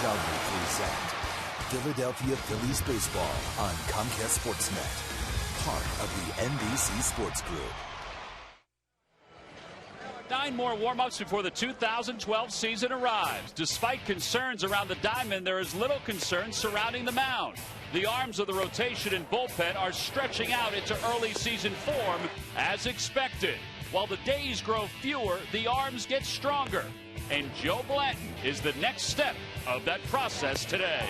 proudly present Philadelphia Phillies baseball on Comcast Sportsnet, part of the NBC Sports Group. 9 more warm-ups before the 2012 season arrives. Despite concerns around the diamond, there is little concern surrounding the mound. The arms of the rotation and bullpen are stretching out into early season form as expected. While the days grow fewer, the arms get stronger. And Joe Blanton is the next step of that process today.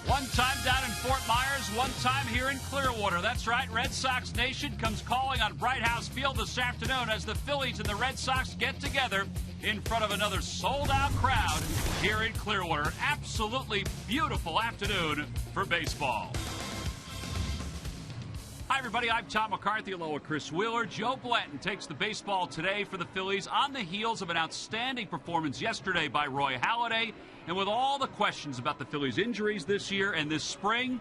One time down in Fort Myers, one time here in Clearwater. That's right, Red Sox Nation comes calling on Bright House Field this afternoon as the Phillies and the Red Sox get together in front of another sold-out crowd here in Clearwater. Absolutely beautiful afternoon for baseball. Hi, everybody. I'm Tom McCarthy, along with Chris Wheeler. Joe Blanton takes the baseball today for the Phillies on the heels of an outstanding performance yesterday by Roy Halladay. And with all the questions about the Phillies' injuries this year and this spring,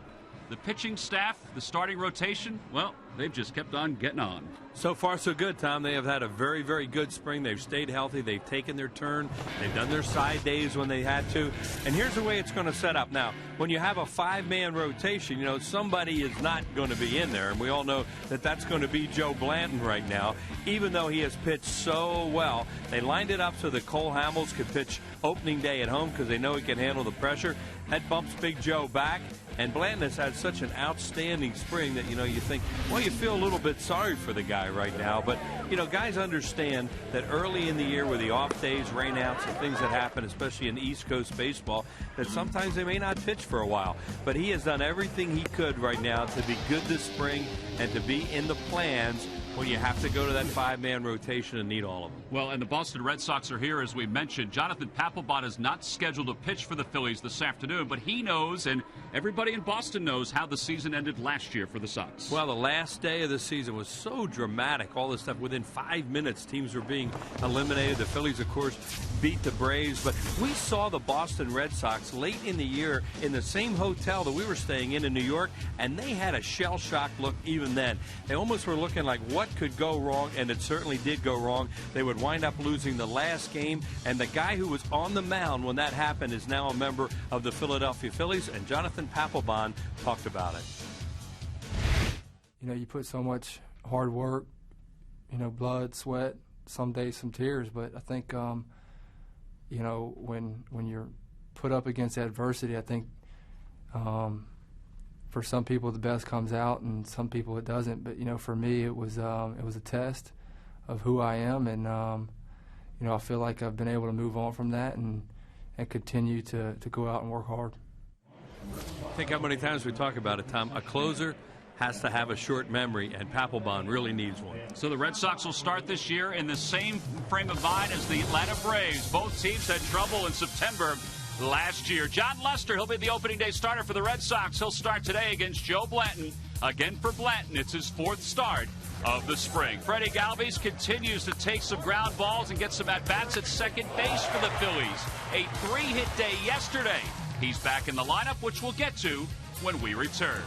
the pitching staff, the starting rotation, well, they've just kept on getting on. So far, so good, Tom. They have had a very, very good spring. They've stayed healthy. They've taken their turn. They've done their side days when they had to. And here's the way it's going to set up. Now, when you have a 5-man rotation, you know, somebody is not going to be in there. And we all know that that's going to be Joe Blanton right now, even though he has pitched so well. They lined it up so that Cole Hamels could pitch opening day at home because they know he can handle the pressure. That bumps Big Joe back. And Blanton has had such an outstanding spring that, you know, you think, well, you feel a little bit sorry for the guy right now. But, you know, guys understand that early in the year with the off days, rainouts, and things that happen, especially in East Coast baseball, that sometimes they may not pitch for a while. But he has done everything he could right now to be good this spring and to be in the plans when you have to go to that 5-man rotation and need all of them. Well, and the Boston Red Sox are here, as we mentioned. Jonathan Papelbon is not scheduled to pitch for the Phillies this afternoon, but he knows, and everybody in Boston knows, how the season ended last year for the Sox. Well, the last day of the season was so dramatic. All this stuff, within 5 minutes, teams were being eliminated. The Phillies, of course, beat the Braves. But we saw the Boston Red Sox late in the year in the same hotel that we were staying in New York, and they had a shell-shocked look even then. They almost were looking like, what could go wrong? And it certainly did go wrong. They would wind up losing the last game, and the guy who was on the mound when that happened is now a member of the Philadelphia Phillies, and Jonathan Papelbon talked about it. You know, you put so much hard work, you know, blood, sweat, some days some tears, but I think, you know, when you're put up against adversity, I think for some people the best comes out and some people it doesn't. But, you know, for me it was a test of who I am, and, you know, I feel like I've been able to move on from that and continue to go out and work hard. Think how many times we talk about it, Tom. A closer has to have a short memory, and Papelbon really needs one. So the Red Sox will start this year in the same frame of mind as the Atlanta Braves. Both teams had trouble in September last year. John Lester, he'll be the opening day starter for the Red Sox. He'll start today against Joe Blanton. Again for Blanton, it's his 4th start of the spring. Freddie Galvis continues to take some ground balls and get some at-bats at second base for the Phillies. A 3-hit day yesterday. He's back in the lineup, which we'll get to when we return.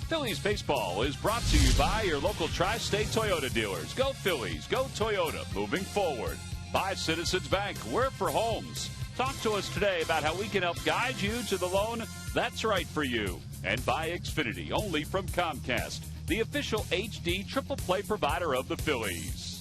Phillies baseball is brought to you by your local Tri-State Toyota dealers. Go Phillies, go Toyota, moving forward. By Citizens Bank, we're for homes. Talk to us today about how we can help guide you to the loan that's right for you. And by Xfinity, only from Comcast, the official HD triple play provider of the Phillies.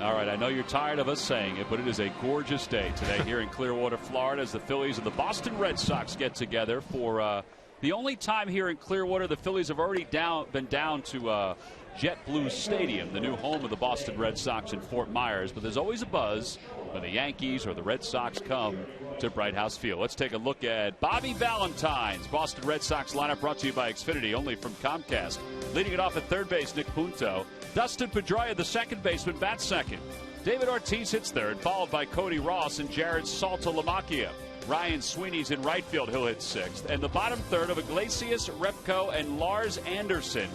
All right, I know you're tired of us saying it, but it is a gorgeous day today here in Clearwater, Florida, as the Phillies and the Boston Red Sox get together for the only time here in Clearwater. The Phillies have already been down to JetBlue Stadium, the new home of the Boston Red Sox in Fort Myers, but there's always a buzz when the Yankees or the Red Sox come to Bright House Field. Let's take a look at Bobby Valentine's Boston Red Sox lineup, brought to you by Xfinity, only from Comcast. Leading it off at third base, Nick Punto. Dustin Pedroia, the second baseman, bats second. David Ortiz hits third, followed by Cody Ross and Jared Saltalamacchia. Ryan Sweeney's in right field. He'll hit sixth. And the bottom third of Iglesias, Repko, and Lars Anderson.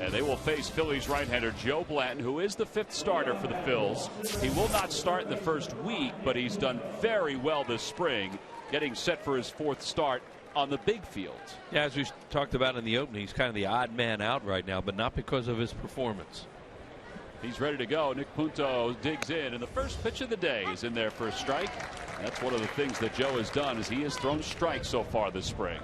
And they will face Phillies right-hander Joe Blanton, who is the fifth starter for the Phils. He will not start in the first week, but he's done very well this spring, getting set for his fourth start on the big field. Yeah, as we talked about in the opening, he's kind of the odd man out right now, but not because of his performance. He's ready to go. Nick Punto digs in, and the first pitch of the day is in there for a strike. That's one of the things that Joe has done, is he has thrown strikes so far this spring.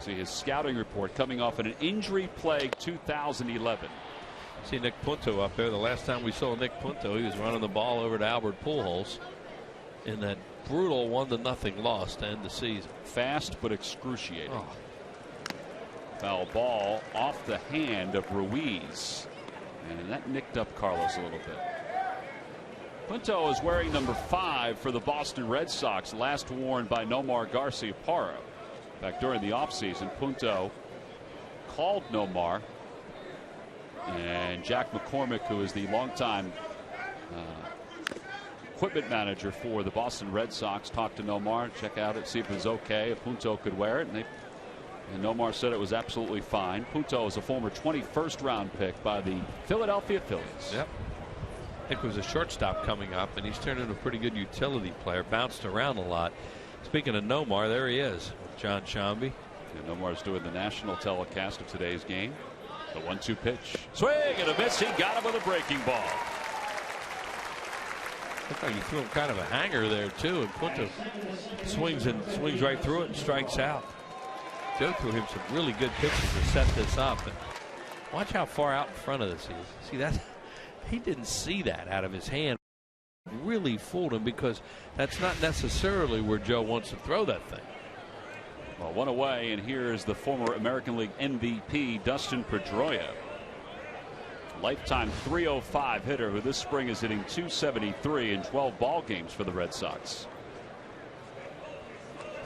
See his scouting report coming off an injury-plagued 2011. See Nick Punto up there. The last time we saw Nick Punto, he was running the ball over to Albert Pujols in that brutal 1-0 loss to end the season. Fast but excruciating. Oh. Foul ball off the hand of Ruiz, and that nicked up Carlos a little bit. Punto is wearing number 5 for the Boston Red Sox, last worn by Nomar Garciaparra. Back during the offseason, Punto called Nomar, and Jack McCormick, who is the longtime equipment manager for the Boston Red Sox, talked to Nomar, check out it, see if it was okay, if Punto could wear it, and Nomar said it was absolutely fine. Punto is a former 21st round pick by the Philadelphia Phillies. Yep. Nick was a shortstop coming up, and he's turned into a pretty good utility player, bounced around a lot. Speaking of Nomar, there he is with John Shambi. And Nomar's doing the national telecast of today's game. The 1-2 pitch. Swing and a miss. He got him with a breaking ball. Looked like he threw him kind of a hanger there, too. And Punto swings right through it and strikes out. Joe threw him some really good pitches to set this up. And watch how far out in front of this he is. See that? He didn't see that out of his hand. Really fooled him, because that's not necessarily where Joe wants to throw that thing. Well, one away, and here is the former American League MVP Dustin Pedroia, lifetime .305 hitter, who this spring is hitting .273 in 12 ball games for the Red Sox.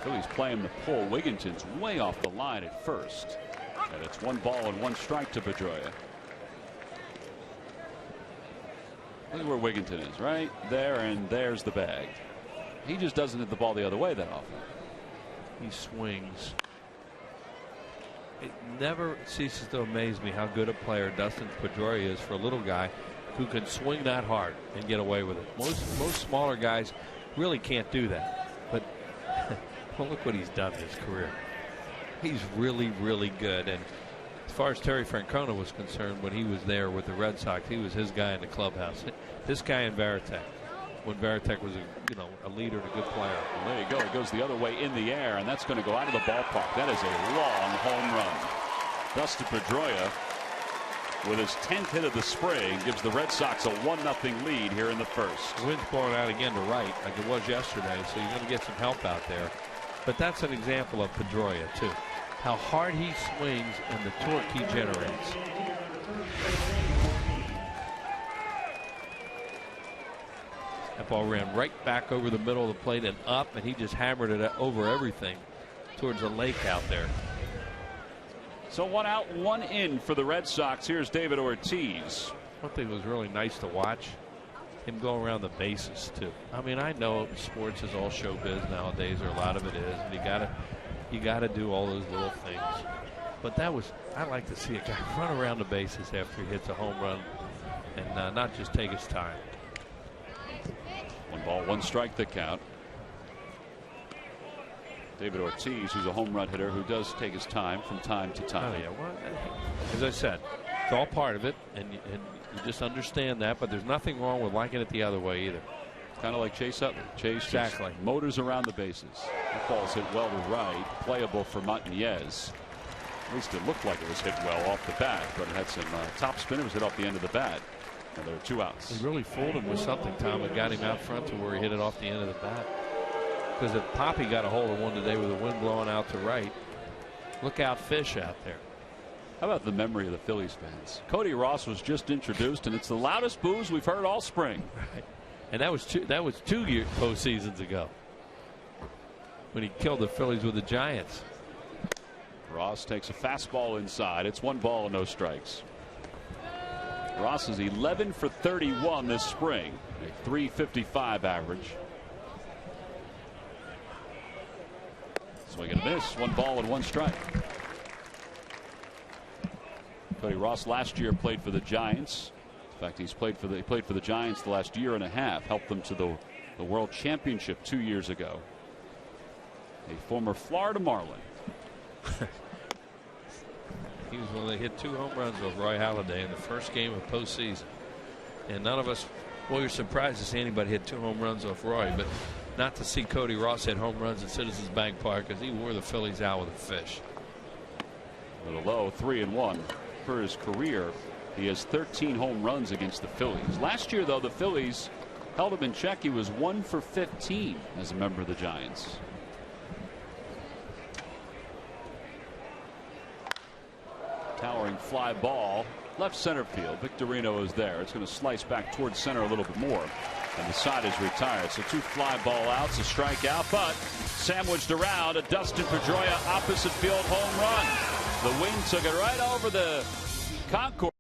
Phillies playing the pull. Wigginton's way off the line at first, and it's 1 ball and 1 strike to Pedroia. Look where Wigginton is, right there, and there's the bag. He just doesn't hit the ball the other way that often. He swings. It never ceases to amaze me how good a player Dustin Pedroia is for a little guy who can swing that hard and get away with it. Most smaller guys really can't do that. But well, look what he's done in his career. He's really, really good. And as far as Terry Francona was concerned, when he was there with the Red Sox, he was his guy in the clubhouse. This guy in Varitek, when Varitek was a leader and a good player. Well, there you go. It goes the other way in the air, and that's going to go out of the ballpark. That is a long home run. Dustin Pedroia, with his 10th hit of the spring, gives the Red Sox a 1-0 lead here in the first. The wind's blowing out again to right, like it was yesterday, so you're going to get some help out there. But that's an example of Pedroia, too. How hard he swings and the torque he generates. That ball ran right back over the middle of the plate and up, and he just hammered it over everything towards the lake out there. So 1 out, 1 in for the Red Sox. Here's David Ortiz. One thing was really nice to watch, him go around the bases too. I mean, I know sports is all showbiz nowadays, or a lot of it is, and you gotta do all those little things. But I like to see a guy run around the bases after he hits a home run, and not just take his time. 1 ball, 1 strike the count. David Ortiz, who's a home run hitter who does take his time from time to time. Oh, yeah. Well, as I said, it's all part of it, and you just understand that, but there's nothing wrong with liking it the other way either. Kind of like Chase Utley. Chase exactly motors around the bases. The ball's hit well to right, playable for Montañez. At least it looked like it was hit well off the bat, but it had some top spinners hit off the end of the bat. And there are 2 outs. He really fooled him with something, Tom, and got him out front to where he hit it off the end of the bat. Because if Poppy got a hold of one today with the wind blowing out to right, look out fish out there. How about the memory of the Phillies fans? Cody Ross was just introduced, and it's the loudest boos we've heard all spring. Right. And that was 2 postseasons ago when he killed the Phillies with the Giants. Ross takes a fastball inside. It's 1 ball and no strikes. Ross is 11 for 31 this spring, a .355 average. Swing and a miss. 1 ball and 1 strike. Cody Ross last year played for the Giants. In fact, he played for the Giants the last year and a half. Helped them to the World Championship 2 years ago. A former Florida Marlin. He was when they hit 2 home runs with Roy Halladay in the first game of postseason. And none of us, well, you're surprised to see anybody hit 2 home runs off Roy, but not to see Cody Ross hit home runs at Citizens Bank Park because he wore the Phillies out with a fish. A little low, 3-1 for his career. He has 13 home runs against the Phillies. Last year, though, the Phillies held him in check. He was 1 for 15 as a member of the Giants. Towering fly ball, left center field. Victorino is there. It's going to slice back towards center a little bit more. And the side is retired. So 2 fly ball outs, a strikeout, but sandwiched around a Dustin Pedroia opposite field home run. The wind took it right over the concourse.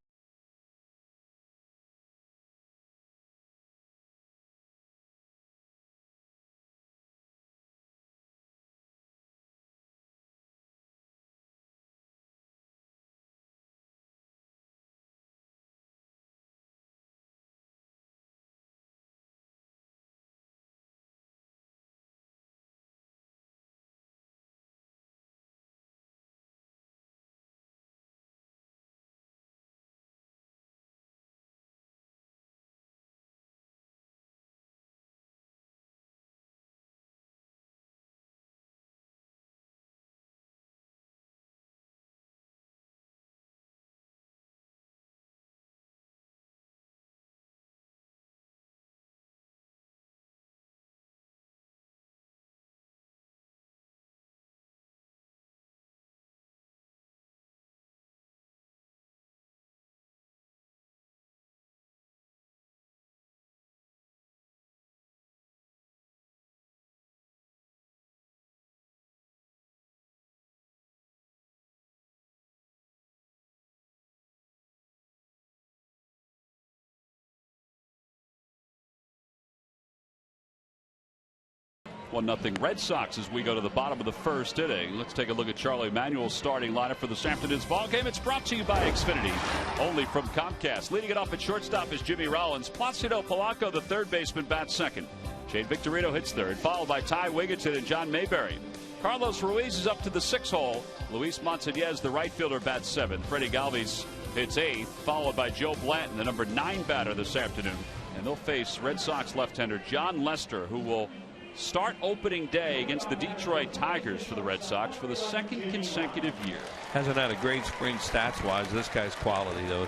One nothing Red Sox as we go to the bottom of the first inning. Let's take a look at Charlie Manuel's starting lineup for this afternoon's ball game. It's brought to you by Xfinity, only from Comcast. Leading it off at shortstop is Jimmy Rollins. Placido Polanco, the third baseman, bats second. Shane Victorino hits third, followed by Ty Wigginton and John Mayberry. Carlos Ruiz is up to the 6th hole. Luis Montañez, the right fielder, bats 7th. Freddie Galvis hits 8th, followed by Joe Blanton, the number 9 batter this afternoon. And they'll face Red Sox left-hander John Lester, who will start opening day against the Detroit Tigers for the Red Sox for the 2nd consecutive year. Hasn't had a great spring stats-wise. This guy's quality, though.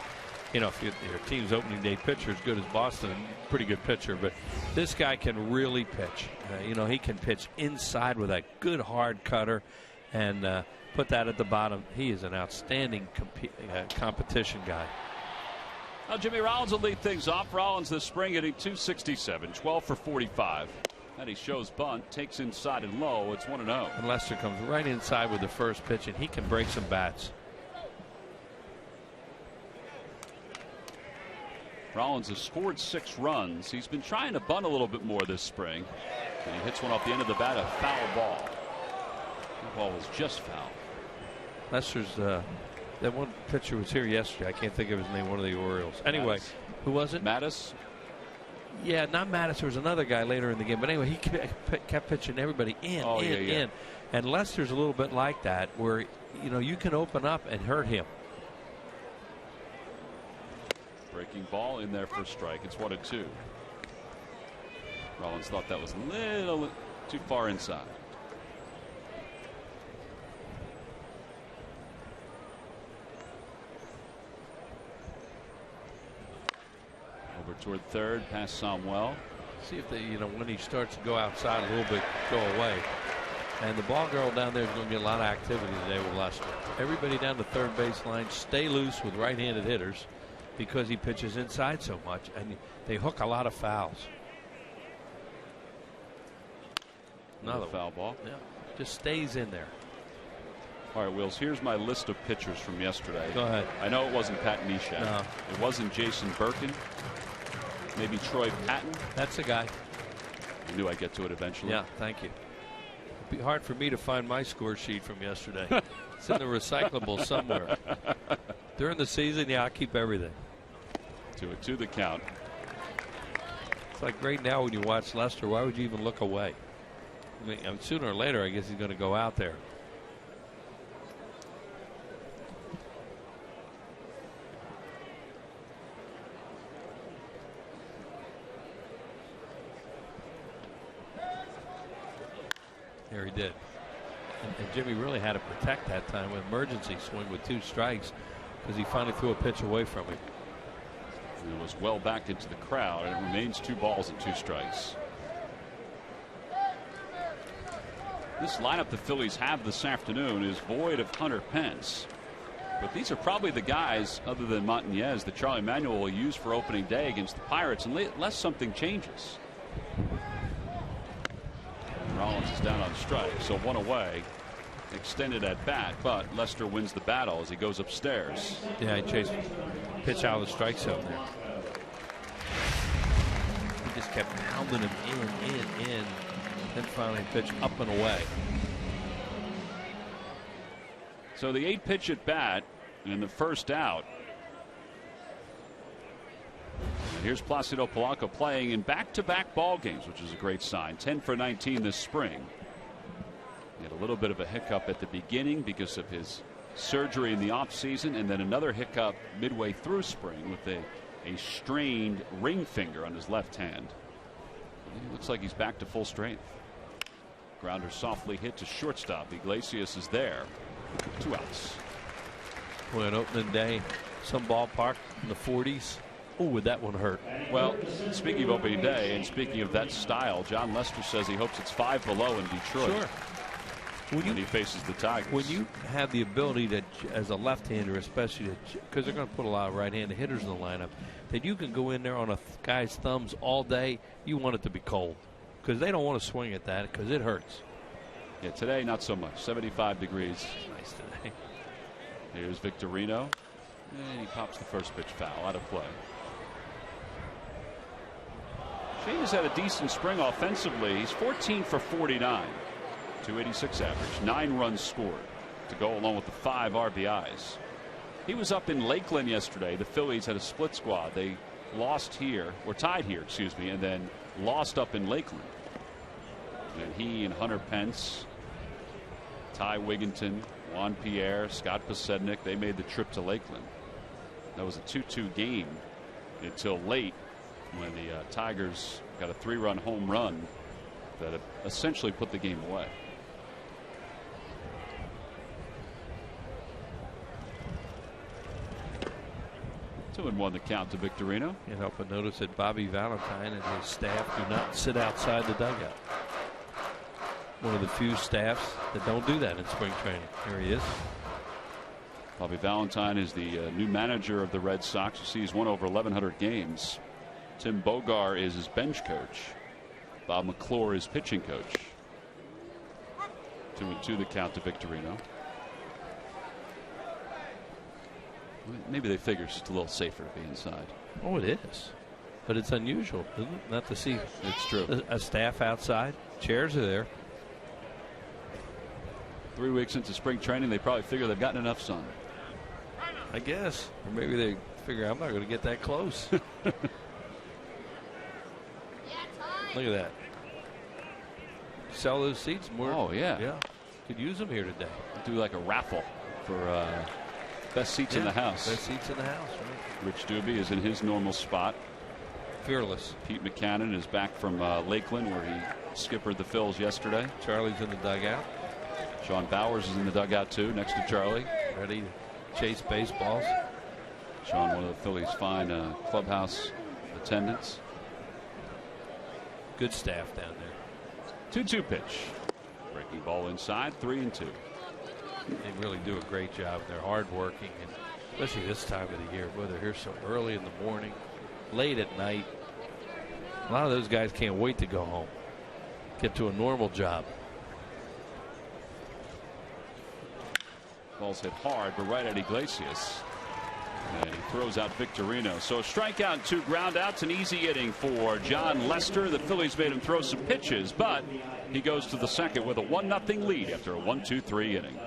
You know, if your team's opening day pitcher as good as Boston, pretty good pitcher, but this guy can really pitch. You know, he can pitch inside with that good hard cutter and put that at the bottom. He is an outstanding competition guy. Now Jimmy Rollins will lead things off. Rollins this spring hitting .267, 12 for 45. And he shows bunt, takes inside and low. It's 1-0. And Lester comes right inside with the first pitch, and he can break some bats. Rollins has scored 6 runs. He's been trying to bunt a little bit more this spring. And he hits one off the end of the bat, a foul ball. The ball was just foul. Lester's that one pitcher was here yesterday. I can't think of his name. One of the Orioles. Anyway, Mattis. Who was it? Mattis. Yeah, not Mattis. There was another guy later in the game. But anyway, he kept pitching everybody in. And Lester's a little bit like that, where you know you can open up and hurt him. Breaking ball in there for a strike. It's 1-2. Rollins thought that was a little too far inside. toward third, past Samuel. See if they, when he starts to go outside a little bit, go away. And the ball girl down there is going to get a lot of activity today with Lester. Everybody down the third baseline, stay loose with right-handed hitters because he pitches inside so much, and they hook a lot of fouls. Another foul ball. Yeah, just stays in there. All right, Wills, here's my list of pitchers from yesterday. Go ahead. I know it wasn't Pat Neshek. No. It wasn't Jason Birkin. Maybe Troy Patton. That's the guy. I knew I'd get to it eventually. Yeah, thank you. It'd be hard for me to find my score sheet from yesterday. It's in the recyclable somewhere. During the season, I keep everything. To the count. It's like right now when you watch Lester, why would you even look away? I mean, sooner or later, I guess he's going to go out there. There he did. And Jimmy really had to protect that time with emergency swing with 2 strikes because he finally threw a pitch away from him. It was well back into the crowd, and it remains 2 balls and 2 strikes. This lineup the Phillies have this afternoon is void of Hunter Pence. But these are probably the guys, other than Montañez, that Charlie Manuel will use for opening day against the Pirates unless something changes. Rollins is down on strike, so 1 away. Extended at bat, but Lester wins the battle as he goes upstairs. Yeah, he chased pitch out of the strike zone there. He just kept pounding him in. Then finally pitch up and away. So the 8-pitch at bat and the first out. And here's Placido Polanco playing in back-to-back ball games, which is a great sign. 10 for 19 this spring. He had a little bit of a hiccup at the beginning because of his surgery in the offseason, and then another hiccup midway through spring with a strained ring finger on his left hand. He looks like he's back to full strength. Grounder softly hit to shortstop. Iglesias is there. 2 outs. Boy, on opening day, some ballpark in the 40s. Oh, would that one hurt? Well, speaking of opening day and speaking of that style, John Lester says he hopes it's 5 below in Detroit. Sure. When he faces the Tigers. When you have the ability to, as a left-hander especially, because they're going to put a lot of right-handed hitters in the lineup, that you can go in there on a guy's thumbs all day, you want it to be cold. Because they don't want to swing at that because it hurts. Yeah, today not so much. 75 degrees. Nice today. Here's Victorino. And he pops the first pitch foul out of play. Shane has had a decent spring offensively. He's 14 for 49. 286 average, 9 runs scored to go along with the 5 RBIs. He was up in Lakeland yesterday. The Phillies had a split squad. They lost here, or tied here, excuse me, and then lost up in Lakeland. And he and Hunter Pence, Ty Wigginton, Juan Pierre, Scott Posednik, they made the trip to Lakeland. That was a 2-2 game until late when the Tigers got a 3-run home run that essentially put the game away. 2-1 the count to Victorino. Can't help but notice that Bobby Valentine and his staff do not sit outside the dugout. One of the few staffs that don't do that in spring training. Here he is. Bobby Valentine is the new manager of the Red Sox. You see he's won over 1,100 games. Tim Bogar is his bench coach. Bob McClure is pitching coach. 2-2 the count to Victorino. Maybe they figure it's just a little safer to be inside. Oh, it is. But it's unusual, isn't it? Not to see it's true. A staff outside. Chairs are there. 3 weeks into spring training, they probably figure they've gotten enough sun. I guess. Or maybe they figure I'm not going to get that close. Look at that. Sell those seats more. Oh, yeah. Yeah. Could use them here today. Do like a raffle for best seats in the house. Best seats in the house, right? Rich Doobie is in his normal spot. Fearless. Pete Buchanan is back from Lakeland, where he skippered the Phils yesterday. Charlie's in the dugout. Sean Bowers is in the dugout too, next to Charlie. Ready to chase baseballs. Sean, one of the Phillies' fine clubhouse attendance. Good staff down there. 2-2 pitch. Breaking ball inside, 3-2. They really do a great job. They're hardworking, and especially this time of the year, where they're here so early in the morning, late at night. A lot of those guys can't wait to go home, get to a normal job. Ball's hit hard, but right at Iglesias. And he throws out Victorino. So a strikeout and 2 ground outs, an easy inning for John Lester. The Phillies made him throw some pitches, but he goes to the second with a 1-0 lead after a 1-2-3 inning.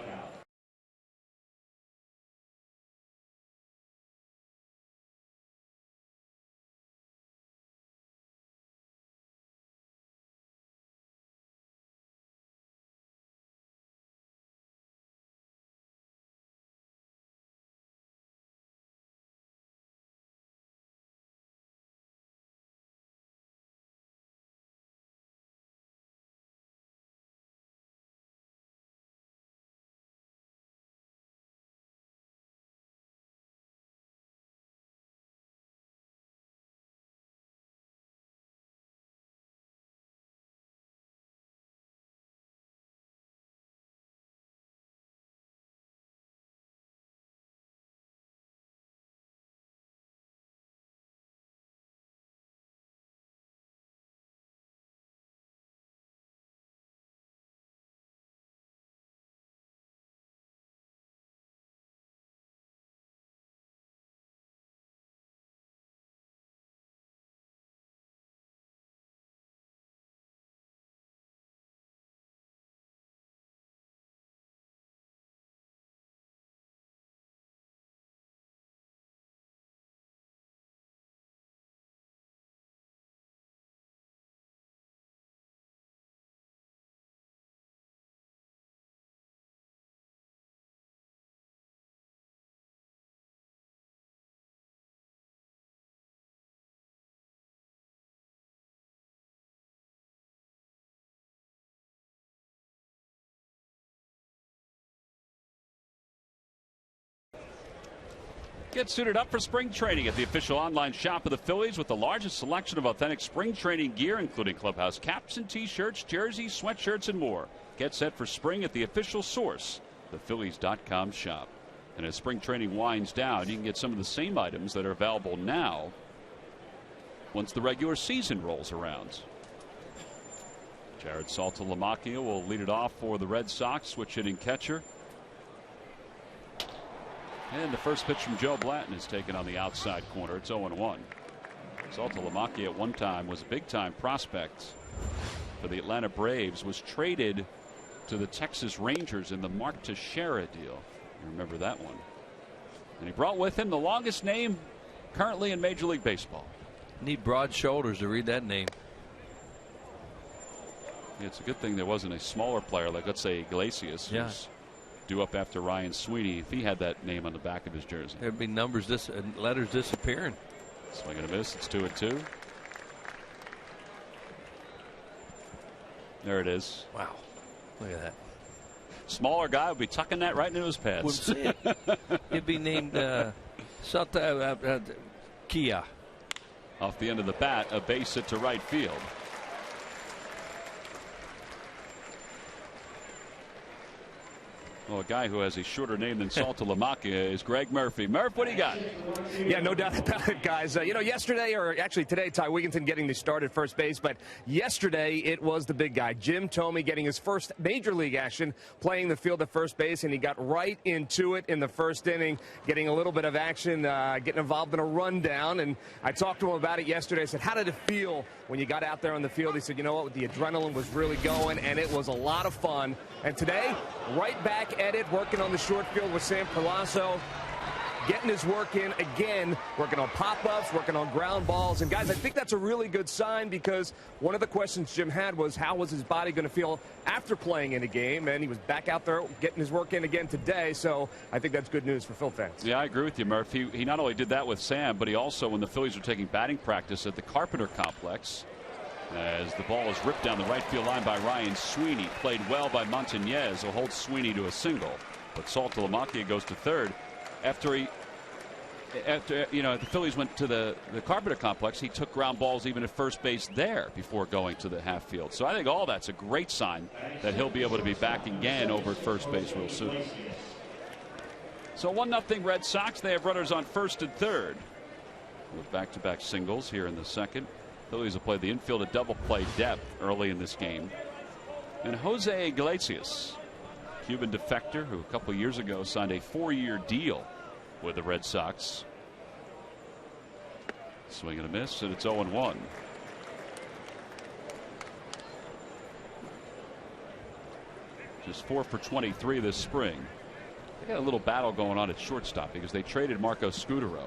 Get suited up for spring training at the official online shop of the Phillies with the largest selection of authentic spring training gear, including clubhouse caps and t-shirts, jerseys, sweatshirts, and more. Get set for spring at the official source, thephillies.com shop. And as spring training winds down, you can get some of the same items that are available now once the regular season rolls around. Jared Saltalamacchia will lead it off for the Red Sox, switch hitting catcher. And the first pitch from Joe Blanton is taken on the outside corner. It's 0-1. Saltalamacchia at one time was a big-time prospect for the Atlanta Braves, was traded to the Texas Rangers in the Mark Teixeira deal. You remember that one. And he brought with him the longest name currently in Major League Baseball. Need broad shoulders to read that name. Yeah, it's a good thing there wasn't a smaller player like, let's say, Iglesias, who's due up after Ryan Sweeney. If he had that name on the back of his jersey, there'd be numbers and letters disappearing. Swing and a miss. It's 2-2. There it is. Wow, look at that. Smaller guy would be tucking that right into his pads. Wouldn't see it. It'd be named Kia. Off the end of the bat, a base hit to right field. Well, a guy who has a shorter name than Saltalamacchia is Greg Murphy. Murph, what do you got? Yeah, no doubt about it, guys. Yesterday, or actually today, Ty Wigginton getting the start at first base, but yesterday it was the big guy, Jim Thome, getting his first major league action, playing the field at first base, and he got right into it in the first inning, getting a little bit of action, getting involved in a rundown. And I talked to him about it yesterday. I said, how did it feel when you got out there on the field? He said, you know what, the adrenaline was really going, and it was a lot of fun. And today, right back at it, working on the short field with Sam Perlasso, getting his work in again, working on pop-ups, working on ground balls. And guys, I think that's a really good sign, because one of the questions Jim had was how was his body going to feel after playing in a game, and he was back out there getting his work in again today. So I think that's good news for Phil fans. Yeah, I agree with you, Murph. He not only did that with Sam, but he also, when the Phillies were taking batting practice at the Carpenter Complex, as the ball is ripped down the right field line by Ryan Sweeney, played well by Montañez, who holds Sweeney to a single. But Saltalamacchia goes to third after he after the Phillies went to the Carpenter Complex, he took ground balls even at first base there before going to the half field. So I think all that's a great sign that he'll be able to be back again over at first base real soon. So 1-0 Red Sox. They have runners on first and third with back-to-back singles here in the second. Phillies will play the infield at double play depth early in this game. And Jose Iglesias, Cuban defector who a couple years ago signed a 4-year deal with the Red Sox. Swing and a miss, and it's 0-1. Just 4 for 23 this spring. They got a little battle going on at shortstop because they traded Marco Scudero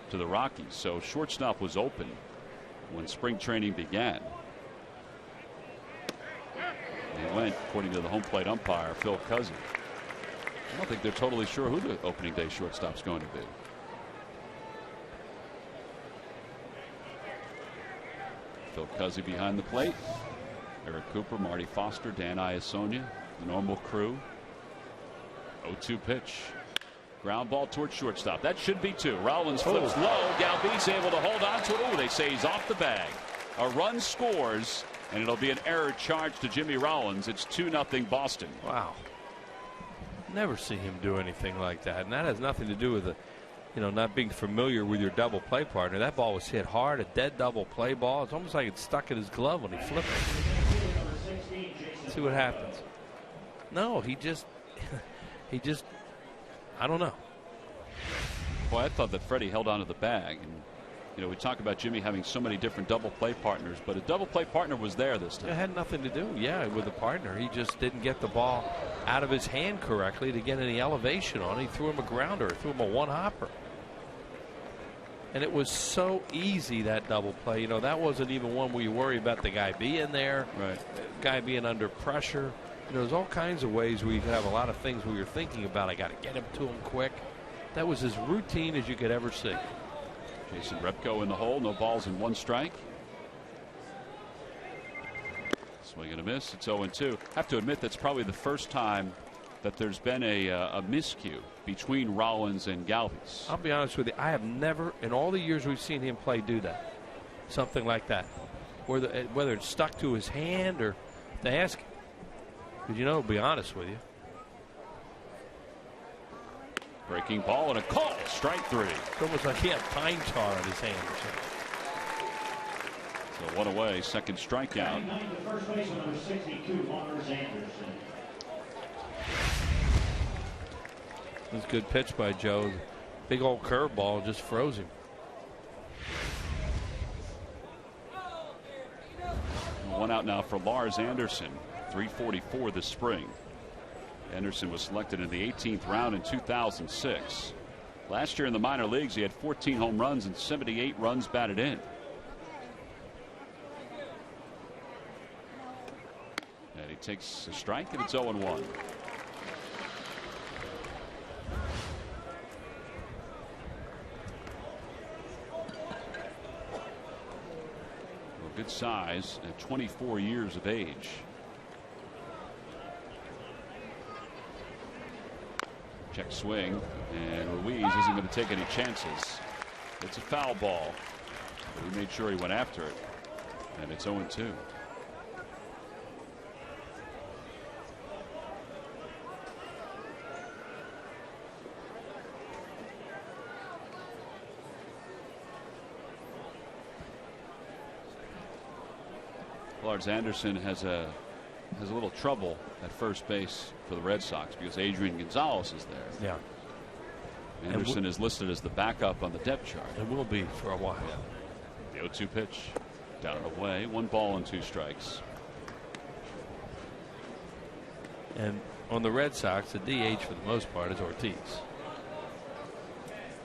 to the Rockies, so shortstop was open when spring training began. He went, according to the home plate umpire, Phil Cuzzy. I don't think they're totally sure who the opening day shortstop's going to be. Phil Cuzzy behind the plate. Eric Cooper, Marty Foster, Dan Iasonia, the normal crew. 0-2 pitch. Ground ball towards shortstop. That should be 2. Rollins flips low. Galvis able to hold on to it. Oh, they say he's off the bag. A run scores, and it'll be an error charge to Jimmy Rollins. It's 2-0 Boston. Wow. Never see him do anything like that, and that has nothing to do with not being familiar with your double play partner. That ball was hit hard, a dead double play ball. It's almost like it stuck in his glove when he flipped it. Let's see what happens. No, he just I don't know. Boy, I thought that Freddie held onto the bag. And we talk about Jimmy having so many different double play partners, but a double play partner was there this time. It had nothing to do, with the partner. He just didn't get the ball out of his hand correctly to get any elevation on it. He threw him a grounder, threw him a one-hopper. And it was so easy, that double play. That wasn't even one where you worry about the guy being there, right? The guy being under pressure. There's all kinds of ways where you could have a lot of things where you're thinking about, I got to get him to him quick. That was as routine as you could ever see. Jason Repko in the hole, no balls and 1 strike. Swing and a miss. It's 0-2. Have to admit that's probably the first time that there's been a miscue between Rollins and Galvis. I'll be honest with you, I have never, in all the years we've seen him play, do that. Something like that. Whether it's stuck to his hand or they ask. Because, be honest with you. Breaking ball and a call. Strike 3. It's almost like he had pine tar on his hand or something. So 1 away. Second strikeout. First baseman number 62, Lars Anderson. It was a good pitch by Joe. Big old curveball just froze him. 1 out now for Lars Anderson. 344 this spring. Anderson was selected in the 18th round in 2006. Last year in the minor leagues, he had 14 home runs and 78 runs batted in. And he takes a strike, and it's 0-1. Well, good size at 24 years of age. Check swing, and Ruiz isn't going to take any chances. It's a foul ball, but he made sure he went after it, and it's 0-2. Lars Anderson has a little trouble at first base for the Red Sox because Adrian Gonzalez is there. Yeah. Anderson is listed as the backup on the depth chart. It will be for a while. The 0-2 pitch. Down and away. 1 ball and 2 strikes. And on the Red Sox, the DH for the most part is Ortiz.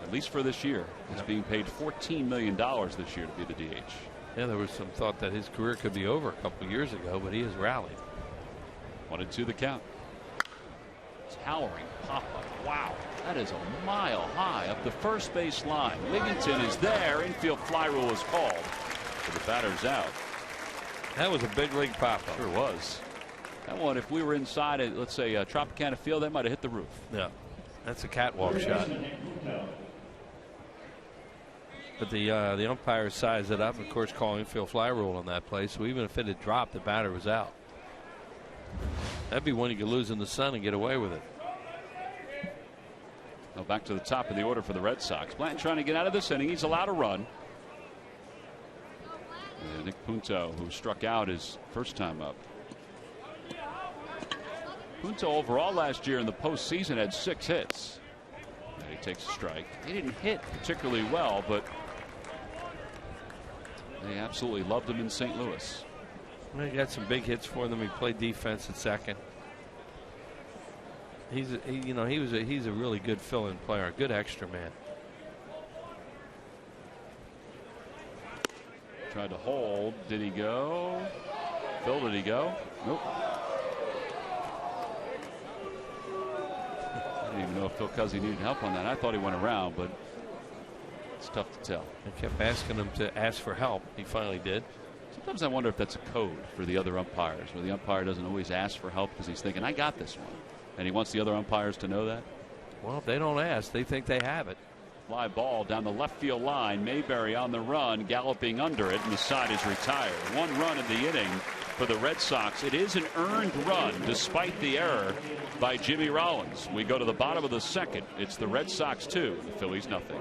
At least for this year. He's being paid $14 million this year to be the DH. Yeah, there was some thought that his career could be over a couple of years ago, but he has rallied. 1-2 the count. Towering pop-up. Wow. That is a mile high up the first base line. Wigginton is there. Infield fly rule is called. So the batter's out. That was a big league pop-up. Sure was. That one, if we were inside, let's say, Tropicana Field, that might have hit the roof. Yeah. That's a catwalk shot. But the umpires sized it up, of course, calling infield fly rule on that play. So even if it had dropped, the batter was out. That'd be one you could lose in the sun and get away with it. Well, back to the top of the order for the Red Sox. Blanton trying to get out of this inning. He's allowed a run. And Nick Punto, who struck out his first time up. Punto overall last year in the postseason had 6 hits. And he takes a strike. He didn't hit particularly well, but they absolutely loved him in St. Louis. Well, he got some big hits for them. He played defense at second. He's a really good fill-in player, a good extra man. Tried to hold. Did he go? Phil, did he go? Nope. I didn't even know if Phil Cuzzy needed help on that. I thought he went around, but it's tough to tell. I kept asking him to ask for help. He finally did. Sometimes I wonder if that's a code for the other umpires, where the umpire doesn't always ask for help because he's thinking, I got this one. And he wants the other umpires to know that. Well, if they don't ask, they think they have it. Fly ball down the left field line. Mayberry on the run, galloping under it, and the side is retired. 1 run in the inning for the Red Sox. It is an earned run despite the error by Jimmy Rollins. We go to the bottom of the second. It's the Red Sox 2, the Phillies nothing.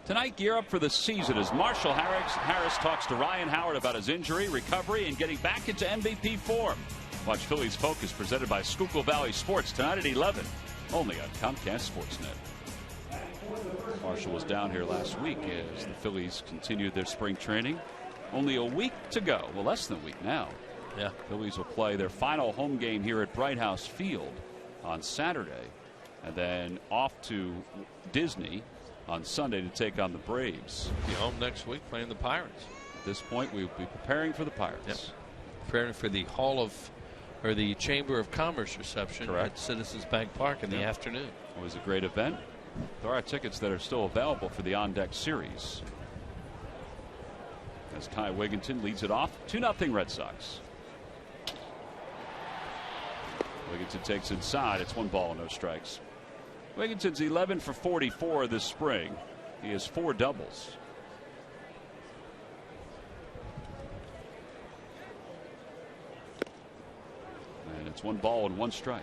Tonight, gear up for the season as Marshall Harris talks to Ryan Howard about his injury, recovery, and getting back into MVP form. Watch Phillies Focus presented by Schuylkill Valley Sports tonight at 11, only on Comcast Sportsnet. Marshall was down here last week as the Phillies continued their spring training. Only a week to go. Well, less than a week now. Yeah. Phillies will play their final home game here at Bright House Field on Saturday, and then off to Disney on Sunday to take on the Braves. Be home next week playing the Pirates. At this point, we'll be preparing for the Pirates. Yep. Preparing for the the Chamber of Commerce reception at Citizens Bank Park in the afternoon. It was a great event. There are tickets that are still available for the On Deck Series. As Kai Wigginton leads it off, 2-0 Red Sox. Wigginton takes inside. It's 1 ball, no strikes. Wigginton's 11 for 44 this spring. He has 4 doubles. And it's 1 ball and 1 strike.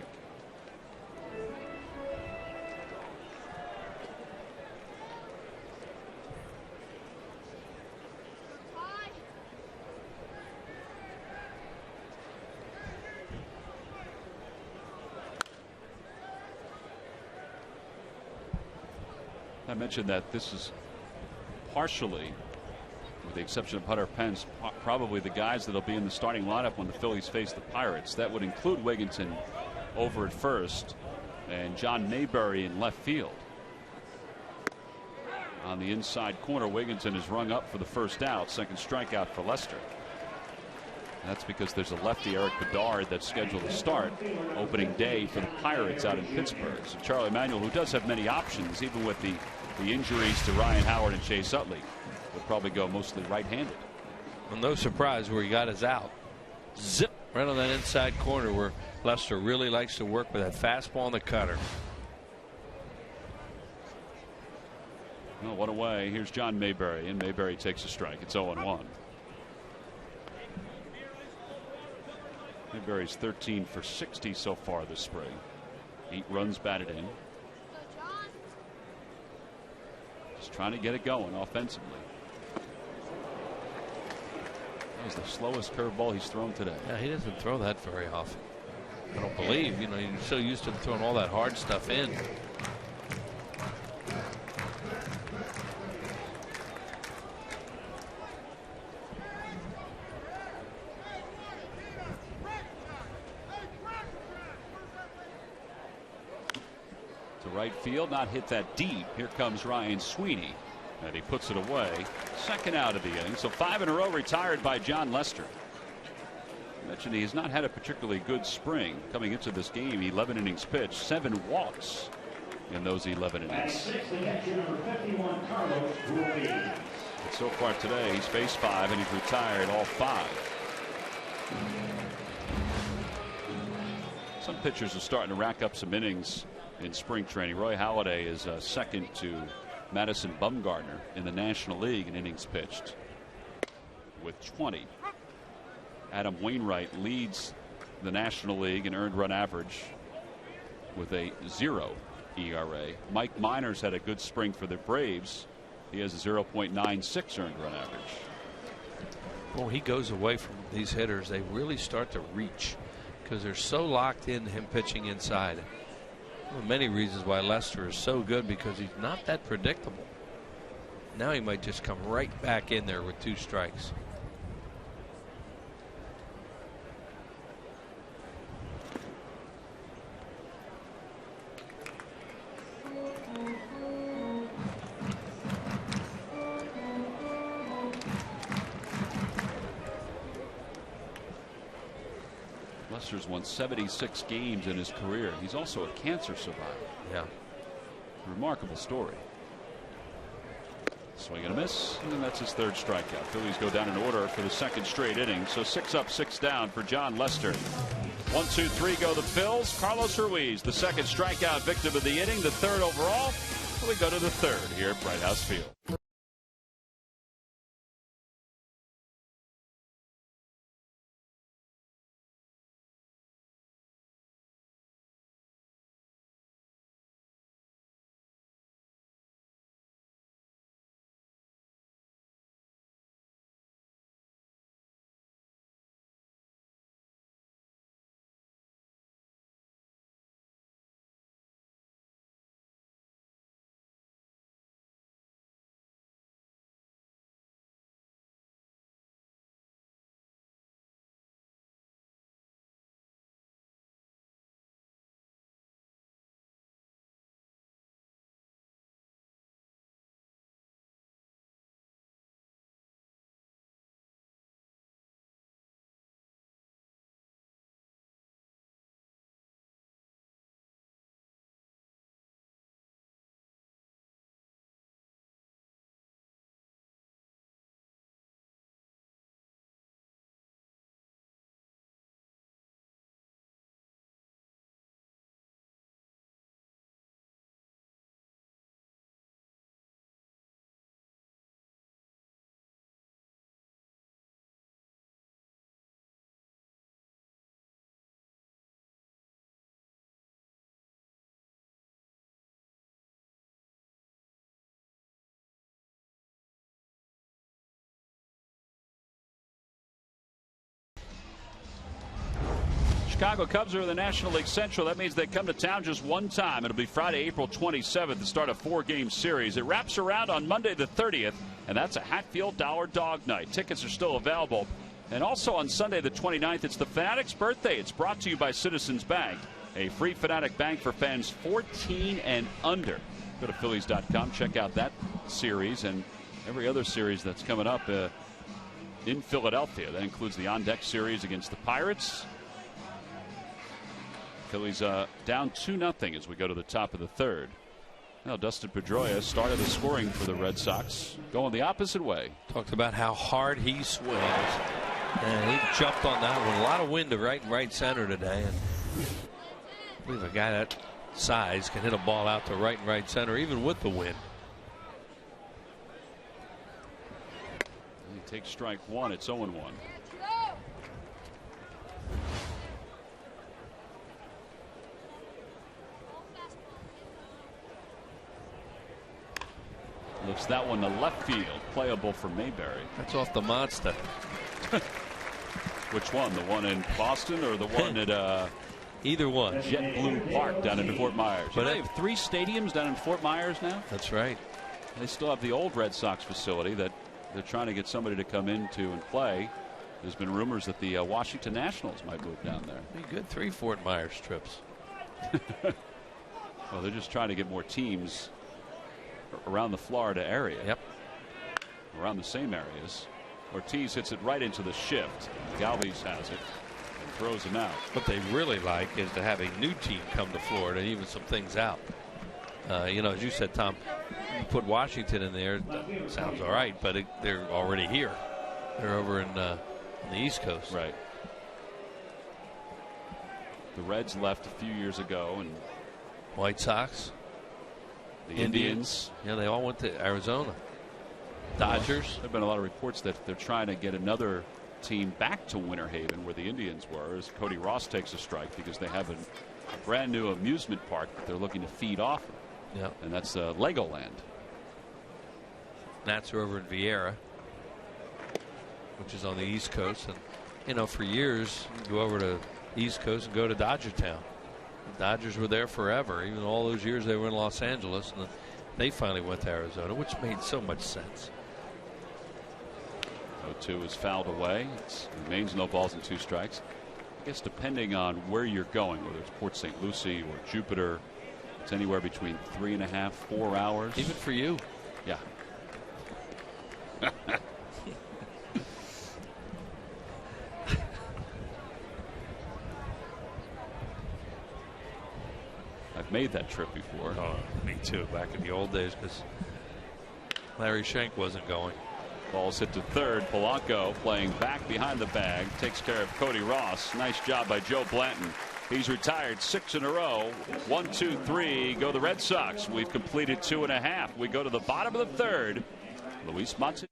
I mentioned that this is partially, with the exception of Hunter Pence, probably the guys that will be in the starting lineup when the Phillies face the Pirates. That would include Wigginton over at first and John Mayberry in left field. On the inside corner, Wigginton is rung up for the first out. Second strikeout for Lester. That's because there's a lefty, Eric Bedard, that's scheduled to start opening day for the Pirates out in Pittsburgh. So Charlie Manuel, who does have many options, even with the injuries to Ryan Howard and Chase Utley, will probably go mostly right-handed. Well, no surprise where he got his out. Zip right on that inside corner where Lester really likes to work with that fastball and the cutter. Well, one away. Here's John Mayberry, and Mayberry takes a strike. It's 0-1. Mayberry's 13 for 60 so far this spring. 8 runs batted in. Just trying to get it going offensively. That was the slowest curveball he's thrown today. Yeah, he doesn't throw that very often. I don't believe. You know, you're so used to throwing all that hard stuff in. Right field, not hit that deep. Here comes Ryan Sweeney, and he puts it away. Second out of the inning, so 5 in a row retired by John Lester. I mentioned he has not had a particularly good spring coming into this game. 11 innings pitched, 7 walks in those 11 innings. But so far today, he's faced 5 and he's retired all 5. Some pitchers are starting to rack up some innings in spring training. Roy Halladay is second to Madison Bumgarner in the National League in innings pitched with 20. Adam Wainwright leads the National League in earned run average with a 0 ERA. Mike Miners had a good spring for the Braves. He has a 0.96 earned run average. When he goes away from these hitters, they really start to reach because they're so locked in him pitching inside. One of many reasons why Lester is so good, because he's not that predictable. Now he might just come right back in there with 2 strikes. Lester's won 76 games in his career. He's also a cancer survivor. Yeah. Remarkable story. Swing and a miss, and that's his 3rd strikeout. Phillies go down in order for the 2nd straight inning. So 6 up, 6 down for John Lester. 1, 2, 3 go the Phils. Carlos Ruiz, the 2nd strikeout victim of the inning, the 3rd overall. So we go to the 3rd here at Bright House Field. Chicago Cubs are in the National League Central. That means they come to town just one time. It'll be Friday, April 27th to start a 4-game series. It wraps around on Monday the 30th, and that's a Hatfield Dollar Dog Night. Tickets are still available. And also on Sunday the 29th, it's the Fanatics' birthday. It's brought to you by Citizens Bank, a free Fanatic bank for fans 14 and under. Go to Phillies.com, check out that series and every other series that's coming up. in Philadelphia. That includes the on-deck series against the Pirates. Phillies down 2-0 as we go to the top of the third. Now Dustin Pedroia started the scoring for the Red Sox, going the opposite way. Talked about how hard he swings, and he jumped on that one. A lot of wind to right center today, and I believe a guy that size can hit a ball out to right center even with the wind. He takes strike one. It's 0-1. Looks that one to left field, playable for Mayberry. That's off the monster. Which one? The one in Boston or the one at either one? JetBlue Park down in Fort Myers. But they have 3 stadiums down in Fort Myers now. That's right. They still have the old Red Sox facility that they're trying to get somebody to come into and play. There's been rumors that the Washington Nationals might move down there. Be good 3 Fort Myers trips. Well, they're just trying to get more teams around the Florida area. Yep. Around the same areas. Ortiz hits it right into the shift. Galvis has it and throws him out. What they really like is to have a new team come to Florida and even some things out. You know, as you said, Tom, you put Washington in there, that sounds all right, but they're already here. They're over on the East Coast. Right. The Reds left a few years ago, and White Sox, the Indians. Yeah, they all went to Arizona. Dodgers. There have been a lot of reports that they're trying to get another team back to Winter Haven where the Indians were, as Cody Ross takes a strike, because they have a brand new amusement park that they're looking to feed off of. Yeah. And that's Legoland. Nats are over in Vieira, which is on the East Coast. And, you know, for years, you go over to East Coast and go to Dodger Town. The Dodgers were there forever. Even all those years they were in Los Angeles. And they finally went to Arizona, which made so much sense. 0-2 is fouled away. It remains no balls and 2 strikes. I guess depending on where you're going, whether it's Port St. Lucie or Jupiter, it's anywhere between 3.5, 4 hours. Even for you. Yeah. I've made that trip before. Oh, me too, back in the old days, because Larry Schenk wasn't going. Ball's hit to third. Polanco playing back behind the bag, takes care of Cody Ross. Nice job by Joe Blanton. He's retired 6 in a row. 1, 2, 3 go the Red Sox. We've completed 2.5. We go to the bottom of the third. Luis Monson.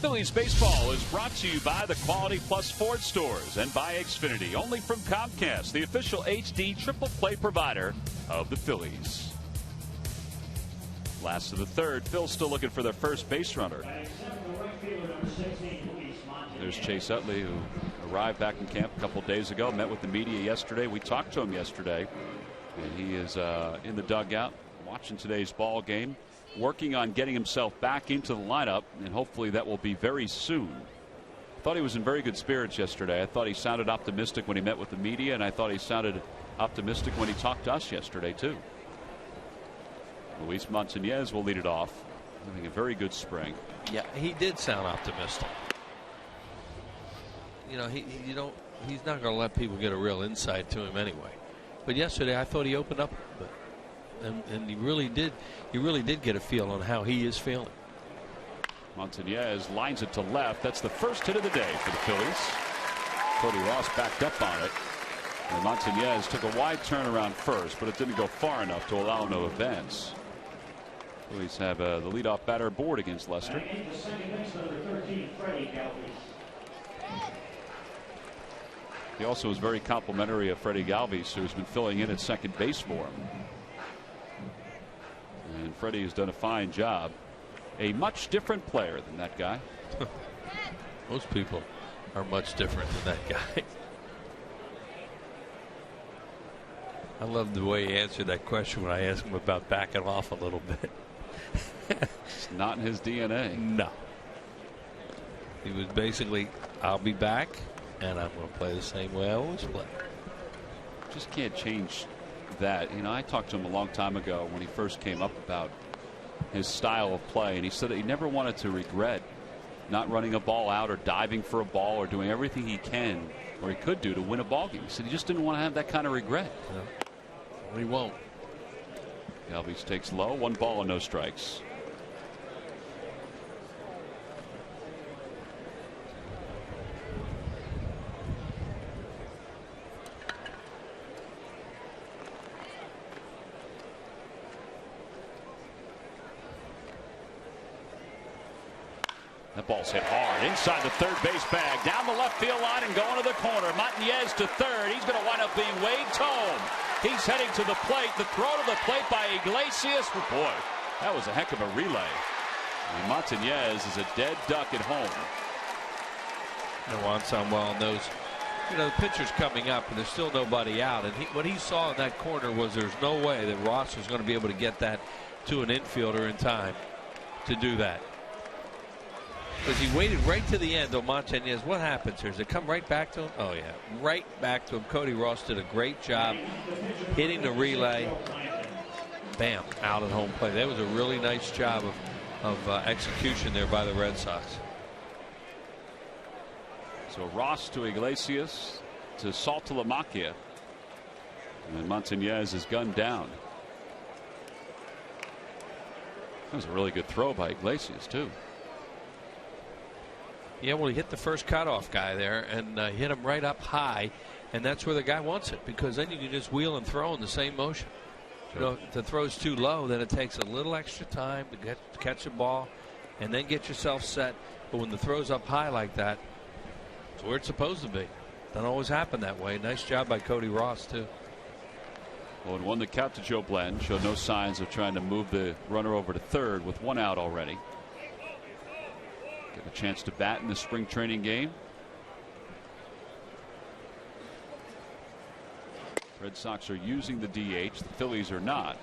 Phillies baseball is brought to you by the Quality Plus Ford stores and by Xfinity, only from Comcast, the official HD triple play provider of the Phillies. Last of the third. Phil's still looking for their first base runner. There's Chase Utley, who arrived back in camp a couple days ago, met with the media yesterday. We talked to him yesterday, and he is in the dugout watching today's ball game, working on getting himself back into the lineup, and hopefully that will be very soon. I thought he was in very good spirits yesterday. I thought he sounded optimistic when he met with the media, and I thought he sounded optimistic when he talked to us yesterday too. Luis Montañez will lead it off, having a very good spring. Yeah, he did sound optimistic. You know, he's not going to let people get a real insight to him anyway. But yesterday I thought he opened up a bit, and he really did get a feel on how he is feeling. Montañez lines it to left. That's the first hit of the day for the Phillies. Cody Ross backed up on it. And Montañez took a wide turn around first, but it didn't go far enough to allow him to advance. Phillies have the leadoff batter aboard against Lester. He also was very complimentary of Freddie Galvis, who's been filling in at second base for him. And Freddie has done a fine job. A much different player than that guy. Most people are much different than that guy. I love the way he answered that question when I asked him about backing off a little bit. It's not in his DNA. No. He was basically, I'll be back, and I'm going to play the same way I always play. Just can't change that. You know, I talked to him a long time ago when he first came up about his style of play, and he said that he never wanted to regret not running a ball out or diving for a ball or doing everything he can or he could do to win a ball game. He said he just didn't want to have that kind of regret. No. He won't. Galvis takes low, 1 ball and no strikes. That ball's hit hard inside the third base bag, down the left field line and going to the corner. Montañez to third. He's going to wind up being Wade Tome. He's heading to the plate. The throw to the plate by Iglesias. Boy, that was a heck of a relay. And Montañez is a dead duck at home. And Juan Samuel knows, you know, the pitcher's coming up and there's still nobody out. And what he saw in that corner was there's no way that Ross was going to be able to get that to an infielder in time to do that. Because he waited right to the end on Montañez. What happens here? Does it come right back to him? Oh, yeah. Right back to him. Cody Ross did a great job hitting the relay. Bam. Out at home plate. That was a really nice job of execution there by the Red Sox. So Ross to Iglesias to Saltalamacchia. And Montañez is gunned down. That was a really good throw by Iglesias, too. Yeah, well, he hit the first cutoff guy there and hit him right up high, and that's where the guy wants it, because then you can just wheel and throw in the same motion. Sure. You know, if the throw's too low, then it takes a little extra time to catch the ball and then get yourself set. But when the throw's up high like that, it's where it's supposed to be. Doesn't always happen that way. Nice job by Cody Ross, too. Well, and one that count to Joe Blanton showed no signs of trying to move the runner over to third with 1 out already. Get a chance to bat in the spring training game. Red Sox are using the DH. The Phillies are not.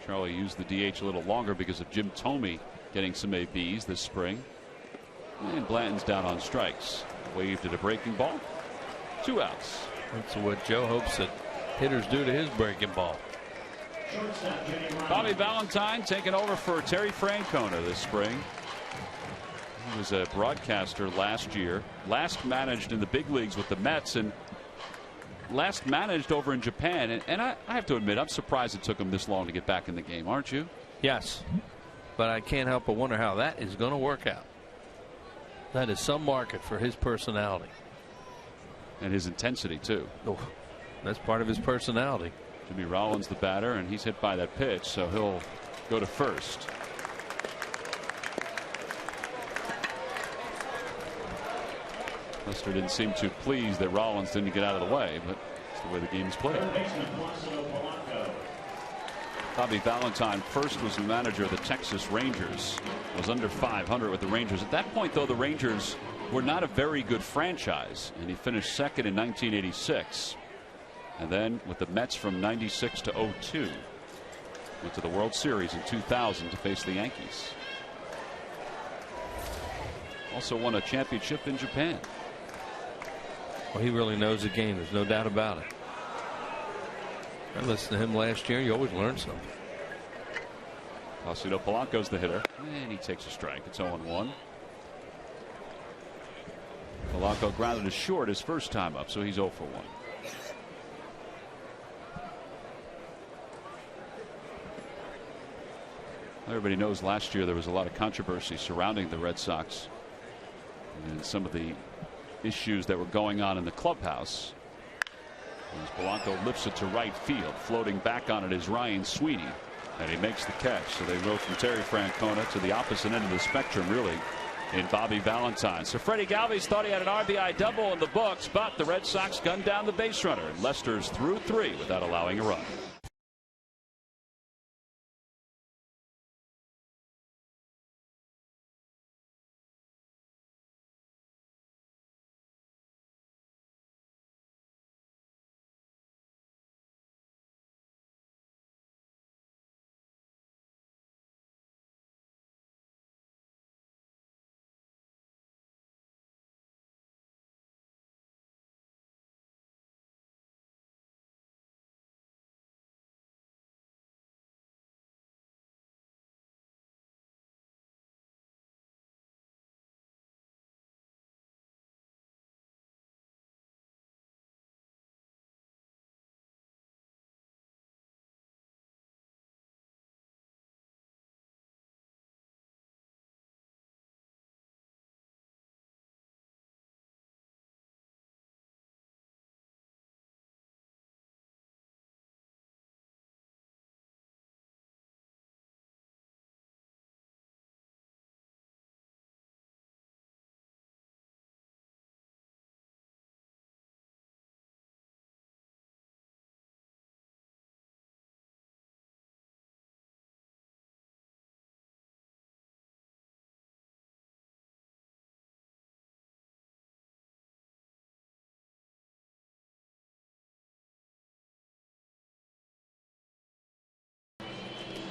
Charlie used the DH a little longer because of Jim Thome getting some ABs this spring. And Blanton's down on strikes. Waved at a breaking ball. 2 outs. That's what Joe hopes that hitters do to his breaking ball. Bobby Valentine taking over for Terry Francona this spring. He was a broadcaster last year. Last managed in the big leagues with the Mets and last managed over in Japan. And I have to admit, I'm surprised it took him this long to get back in the game, aren't you? Yes. But I can't help but wonder how that is going to work out. That is some market for his personality. And his intensity, too. Oh, that's part of his personality. Jimmy Rollins, the batter, and he's hit by that pitch, so he'll go to first. Lester didn't seem too pleased that Rollins didn't get out of the way, but it's the way the game is played. Bobby Valentine first was the manager of the Texas Rangers, was under 500 with the Rangers. At that point, though, the Rangers were not a very good franchise, and he finished second in 1986. And then with the Mets from 96 to 02, went to the World Series in 2000 to face the Yankees. Also won a championship in Japan. Well, he really knows the game. There's no doubt about it. I listened to him last year. You always learn something. Placido Polanco's the hitter, and he takes a strike. It's 0-1. Polanco grounded as short his first time up, so he's 0 for 1. Everybody knows last year there was a lot of controversy surrounding the Red Sox and some of the issues that were going on in the clubhouse. As Polanco lifts it to right field, floating back on it is Ryan Sweeney, and he makes the catch. So they go from Terry Francona to the opposite end of the spectrum, really, in Bobby Valentine. So Freddie Galvis thought he had an RBI double in the books, but the Red Sox gunned down the base runner, and Lester's through 3 without allowing a run.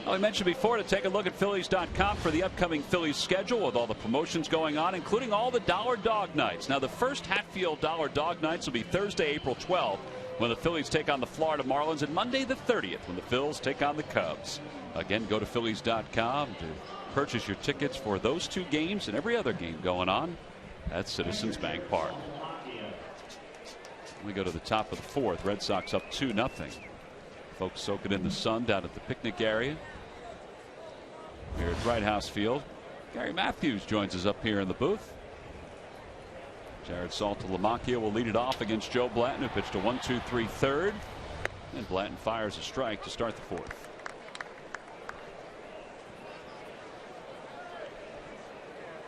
Well, I mentioned before to take a look at Phillies.com for the upcoming Phillies schedule with all the promotions going on, including all the Dollar Dog Nights. Now, the first Hatfield Dollar Dog Nights will be Thursday, April 12th, when the Phillies take on the Florida Marlins, and Monday the 30th, when the Phils take on the Cubs. Again, go to Phillies.com to purchase your tickets for those 2 games and every other game going on at Citizens Bank Park. We go to the top of the 4th. Red Sox up 2-0. Folks soaking in the sun down at the picnic area here at Bright House Field. Gary Matthews joins us up here in the booth. Jared Saltalamacchia will lead it off against Joe Blanton, who pitched a 1-2-3 third. And Blanton fires a strike to start the 4th.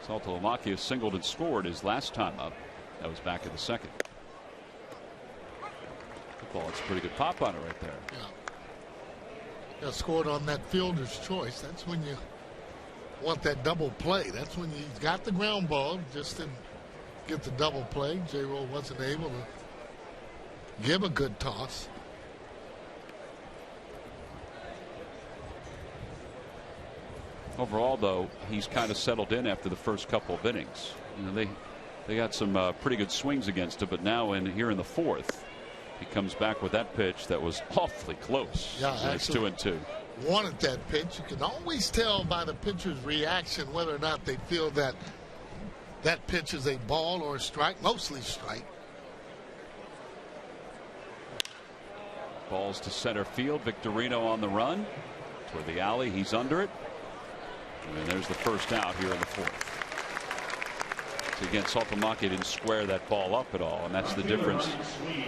Saltalamacchia singled and scored his last time up. That was back in the 2nd. Football, it's a pretty good pop on it right there. Yeah. Scored on that fielder's choice. That's when you want that double play. That's when you got the ground ball, just didn't get the double play. J-Roll wasn't able to give a good toss. Overall, though, he's kind of settled in after the first couple of innings. You know, they got some pretty good swings against him, but now here in the 4th, he comes back with that pitch that was awfully close. Yeah, it's 2-2. Wanted that pitch. You can always tell by the pitcher's reaction whether or not they feel that that pitch is a ball or a strike. Mostly strike. Balls to center field. Victorino on the run toward the alley. He's under it. And there's the first out here in the 4th. So again, Saltalamacchia didn't square that ball up at all, and that's the difference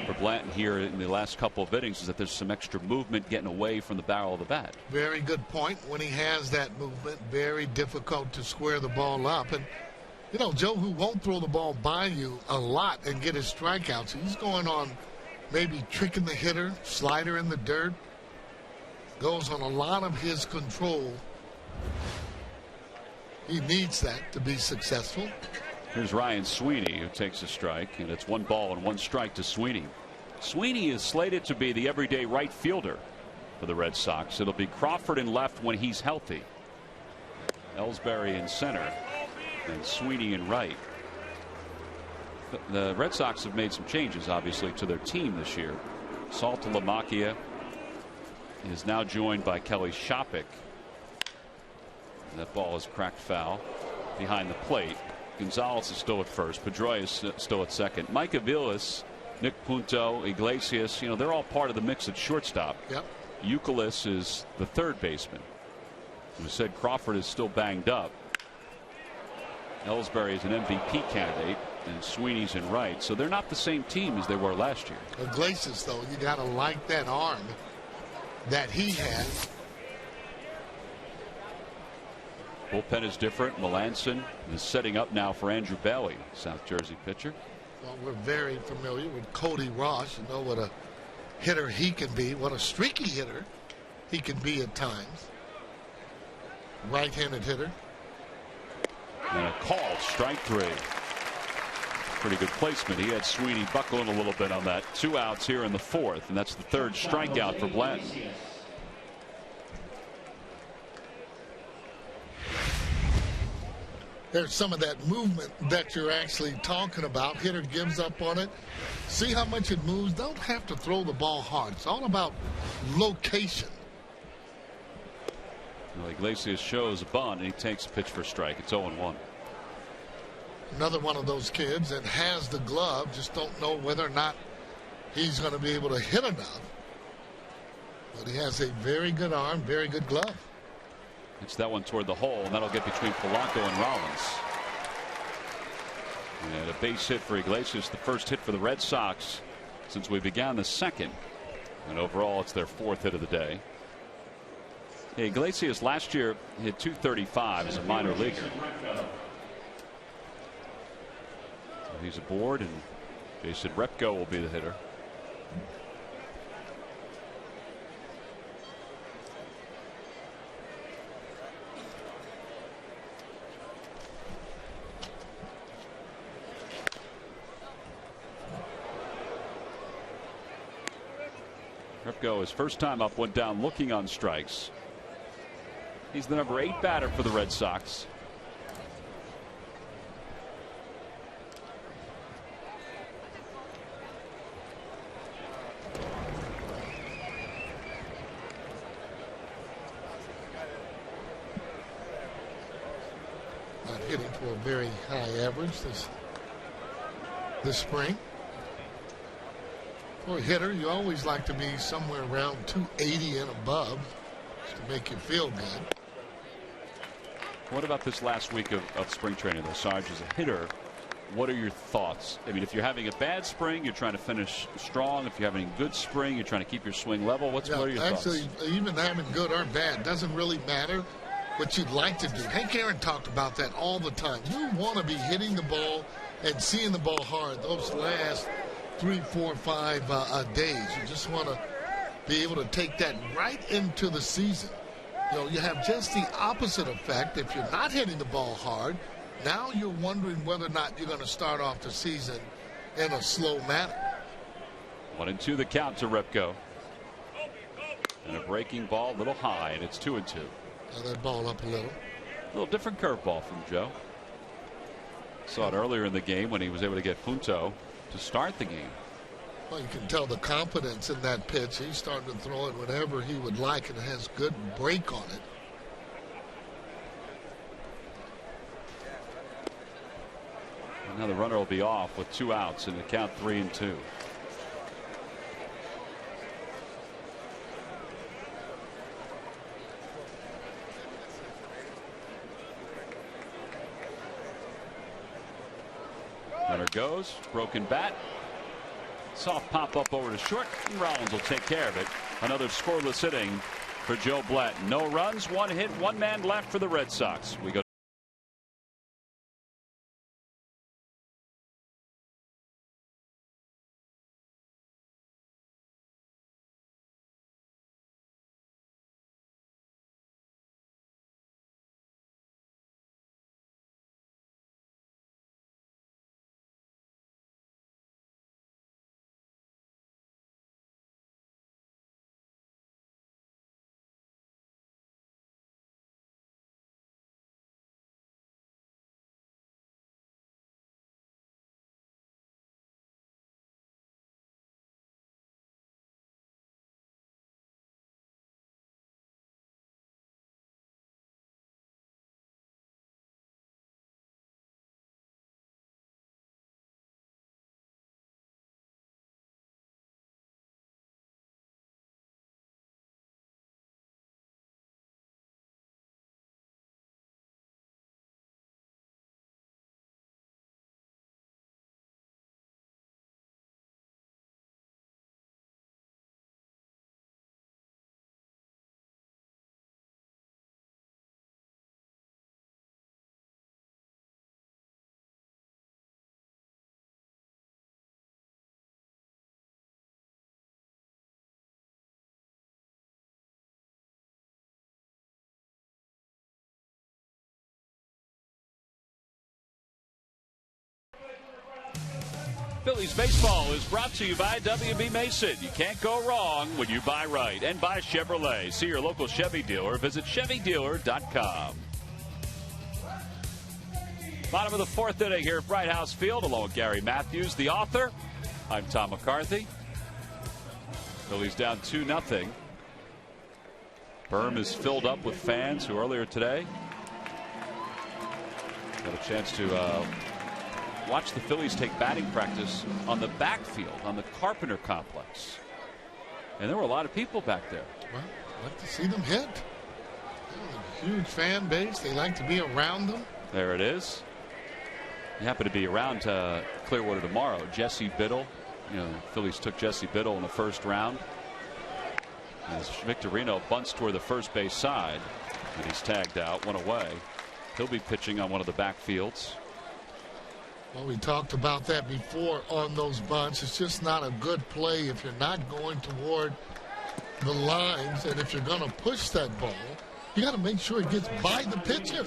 for Blanton here in the last couple of innings, is that there's some extra movement getting away from the barrel of the bat. Very good point. When he has that movement, very difficult to square the ball up. And you know, Joe, who won't throw the ball by you a lot and get his strikeouts, he's going on maybe tricking the hitter, slider in the dirt. goes on a lot of his control. He needs that to be successful. Here's Ryan Sweeney, who takes a strike, and it's 1 ball and 1 strike to Sweeney. Sweeney is slated to be the everyday right fielder for the Red Sox. It'll be Crawford in left when he's healthy, Ellsbury in center, and Sweeney in right. The Red Sox have made some changes, obviously, to their team this year. Saltalamacchia is now joined by Kelly Shopik. That ball is cracked foul behind the plate. Gonzalez is still at first. Pedroia is still at second. Mike Aviles, Nick Punto, Iglesias, they're all part of the mix at shortstop. Yep. Youkilis is the third baseman. We said Crawford is still banged up. Ellsbury is an MVP candidate, and Sweeney's in right. So they're not the same team as they were last year. Iglesias, though, you got to like that arm that he has. Bullpen is different. Melanson is setting up now for Andrew Bailey, South Jersey pitcher. Well, we're very familiar with Cody Ross. You know what a hitter he can be, what a streaky hitter he can be at times. Right-handed hitter. And a call, strike 3. Pretty good placement. He had Sweeney buckling a little bit on that. 2 outs here in the 4th, and that's the 3rd strikeout for Blanton. There's some of that movement that you're actually talking about. Hitter gives up on it. See how much it moves. Don't have to throw the ball hard. It's all about location. Well, Iglesias shows a bunt, and he takes a pitch for a strike. It's 0-1. Another one of those kids that has the glove, just don't know whether or not he's going to be able to hit enough. But he has a very good arm, very good glove. It's that one toward the hole, and that'll get between Polanco and Rollins. And a base hit for Iglesias, the first hit for the Red Sox since we began the 2nd. And overall, it's their 4th hit of the day. Hey, Iglesias last year hit .235 as a minor leaguer. So he's aboard, and Jason Repko will be the hitter. Repko, his first time up, went down looking on strikes. He's the number 8 batter for the Red Sox. Not hitting for a very high average this spring. For a hitter, you always like to be somewhere around 280 and above to make you feel good. What about this last week of spring training, though, Sarge? As a hitter, what are your thoughts? I mean, if you're having a bad spring, you're trying to finish strong. If you're having a good spring, you're trying to keep your swing level. What are your thoughts? Actually, even having good or bad doesn't really matter. What you'd like to do. Hank Aaron talked about that all the time. You want to be hitting the ball and seeing the ball hard those last 3, 4, 5 days. You just want to be able to take that right into the season. You know, you have just the opposite effect. If you're not hitting the ball hard, now you're wondering whether or not you're going to start off the season in a slow manner. 1-2 the count to Repko. And a breaking ball, a little high, and it's 2-2. Now that ball up a little. A little different curveball from Joe. Saw it earlier in the game when he was able to get Punto to start the game. Well, you can tell the confidence in that pitch. He's starting to throw it whenever he would like, and it has good break on it. And now the runner will be off with 2 outs in the count 3-2. Runner goes, broken bat. Soft pop up over to short, and Rollins will take care of it. Another scoreless inning for Joe Blanton. No runs, 1 hit, 1 man left for the Red Sox. We go Phillies baseball is brought to you by W.B. Mason. You can't go wrong when you buy right. And by Chevrolet. See your local Chevy dealer. Visit ChevyDealer.com. Bottom of the fourth inning here at Bright House Field, along with Gary Matthews, the author. I'm Tom McCarthy. Phillies down 2-0. Berm is filled up with fans who earlier today got a chance to watch the Phillies take batting practice on the backfield on the Carpenter complex. And there were a lot of people back there. Well, I'd like to see them hit. A huge fan base. They like to be around them. There it is. You happen to be around Clearwater tomorrow. Jesse Biddle. You know, Phillies took Jesse Biddle in the first round. As Victorino bunts toward the first base side, and he's tagged out, one away. He'll be pitching on one of the backfields. Well, we talked about that before on those bunts. It's just not a good play if you're not going toward the lines, and if you're going to push that ball, you got to make sure it gets by the pitcher.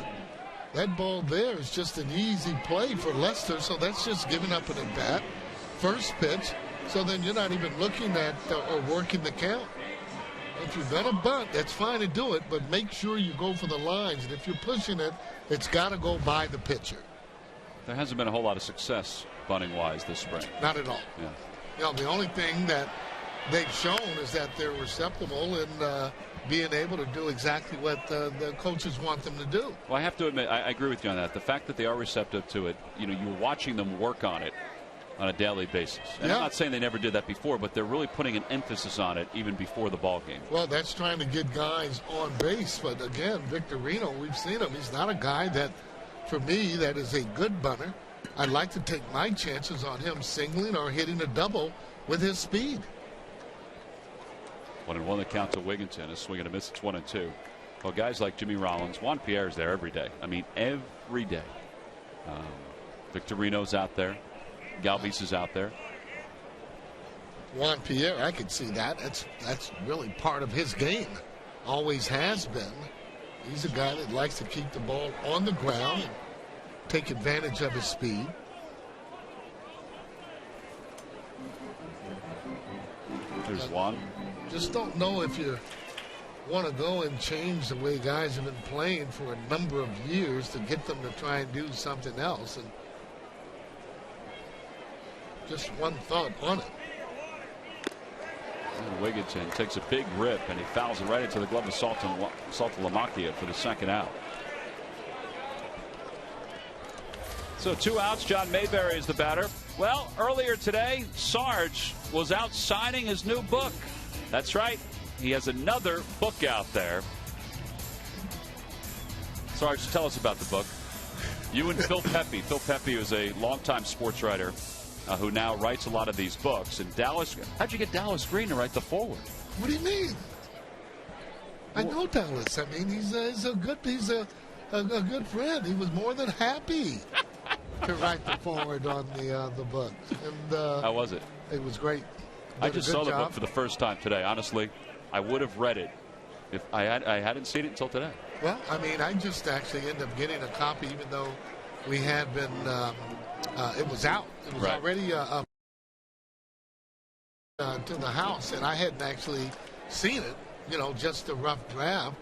That ball there is just an easy play for Lester, so that's just giving up an at-bat. First pitch, so then you're not even looking at or working the count. If you're going to bunt, that's fine to do it, but make sure you go for the lines. And if you're pushing it, it's got to go by the pitcher. There hasn't been a whole lot of success bunting-wise this spring. Not at all. Yeah. You know, the only thing that they've shown is that they're receptible in being able to do exactly what the coaches want them to do. Well, I have to admit, I agree with you on that. The fact that they are receptive to it, you know, you're watching them work on it on a daily basis. And I'm not saying they never did that before, but they're really putting an emphasis on it even before the ball game. Well, that's trying to get guys on base. But again, Victorino, we've seen him. He's not a guy that, for me, that is a good bunter. I'd like to take my chances on him singling or hitting a double with his speed. 1-1 the count to Wigginton. A swing and a miss. It's 1-2. Well, guys like Jimmy Rollins, Juan Pierre's there every day. I mean, every day. Victorino's out there. Galvis is out there. Juan Pierre, I could see that. That's really part of his game. Always has been. He's a guy that likes to keep the ball on the ground and take advantage of his speed. There's Juan. Just don't know if you want to go and change the way guys have been playing for a number of years to get them to try and do something else. And just one thought on it. And Wigginton takes a big rip, and he fouls it right into the glove of Saltalamacchia for the second out. So 2 outs. John Mayberry is the batter. Well, earlier today, Sarge was out signing his new book. That's right. He has another book out there. Sarge, tell us about the book. You and Phil Pepe. Phil Pepe is a longtime sports writer who now writes a lot of these books. And Dallas, how'd you get Dallas Green to write the foreword? What do you mean? I know Dallas. I mean, he's a good friend. He was more than happy to write the foreword on the book. And how was it? It was great. I just saw the book for the first time today. Honestly, I would have read it if I hadn't seen it until today. Well, I mean, I just actually ended up getting a copy, even though we had been. It was out. It was already to the house, and I hadn't actually seen it. You know, just a rough draft.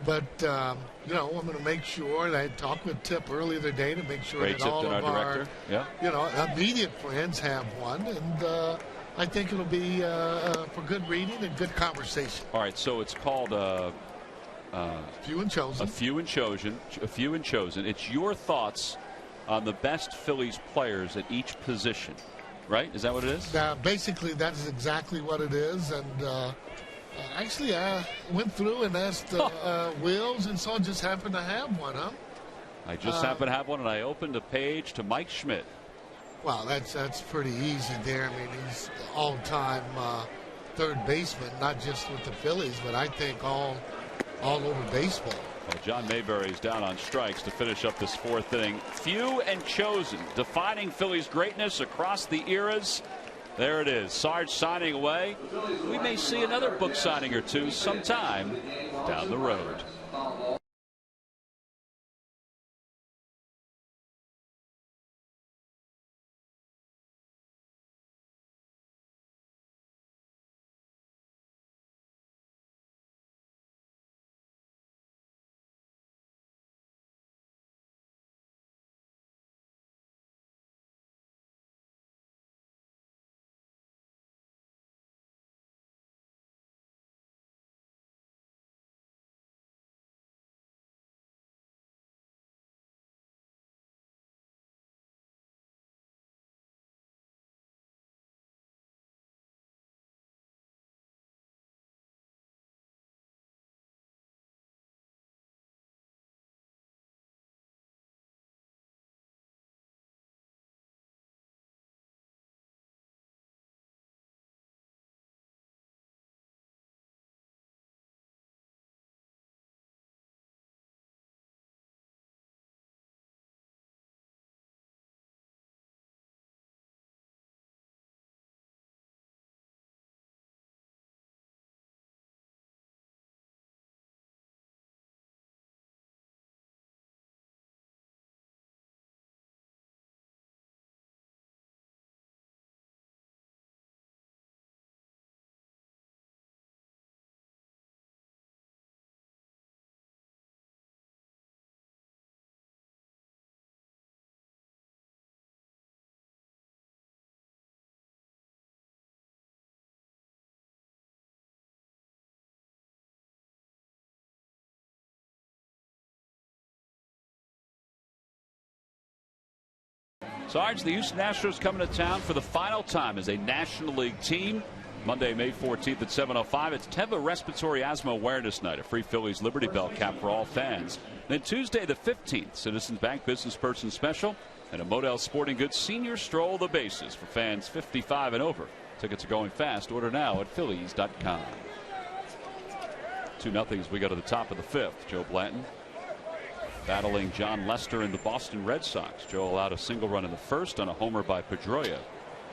But you know, I'm going to make sure. And I talked with Tip earlier today to make sure that all of our immediate friends have one, and I think it'll be for good reading and good conversation. All right, so it's called Few and Chosen. A Few and Chosen. It's your thoughts on the best Phillies players at each position, right? Is that what it is? Basically, that is exactly what it is. And actually, I went through and asked Wills, and so just happened to have one, huh? I just happened to have one, and I opened a page to Mike Schmidt. Well, that's pretty easy there. I mean, he's the all-time third baseman, not just with the Phillies, but I think all over baseball. Well, John Mayberry is down on strikes to finish up this fourth inning. Few and chosen, defining Phillies greatness across the eras. There it is. Sarge signing away. We may see another book signing or two sometime down the road. Sarge, the Houston Astros coming to town for the final time as a National League team. Monday, May 14th at 7:05. It's Teva Respiratory Asthma Awareness Night, a free Phillies Liberty Bell cap for all fans. Then Tuesday the 15th, Citizens Bank Business Person Special and a Model Sporting Goods Senior Stroll the Bases for fans 55 and over. Tickets are going fast. Order now at Phillies.com. 2-0 as we go to the top of the 5th. Joe Blanton battling John Lester and the Boston Red Sox. Joe allowed a single run in the first on a homer by Pedroia,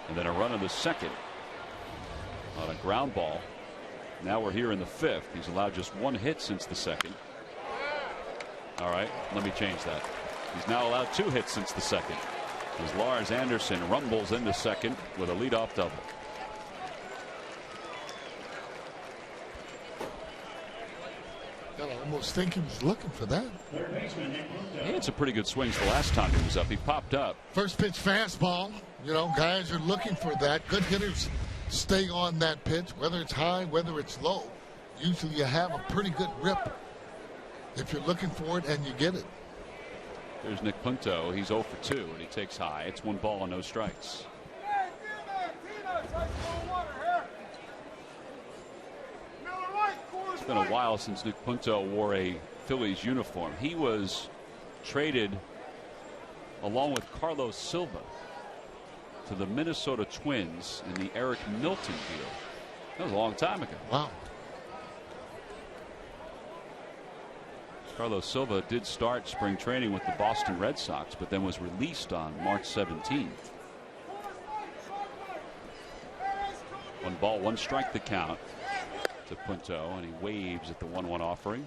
and then a run in the second on a ground ball. Now we're here in the 5th. He's allowed just 1 hit since the second. All right, let me change that. He's now allowed 2 hits since the second, as Lars Anderson rumbles into second with a leadoff double. I almost think he was looking for that. He had some pretty good swings the last time he was up. He popped up. First pitch fastball. You know, guys are looking for that. Good hitters stay on that pitch, whether it's high, whether it's low. Usually you have a pretty good rip if you're looking for it and you get it. There's Nick Punto. He's 0 for 2 and he takes high. It's 1 ball and no strikes. It's been a while since Nick Punto wore a Phillies uniform. He was traded along with Carlos Silva to the Minnesota Twins in the Eric Milton deal. That was a long time ago. Wow. Carlos Silva did start spring training with the Boston Red Sox, but then was released on March 17th. 1 ball, 1 strike the count to Punto, and he waves at the 1-1 offering.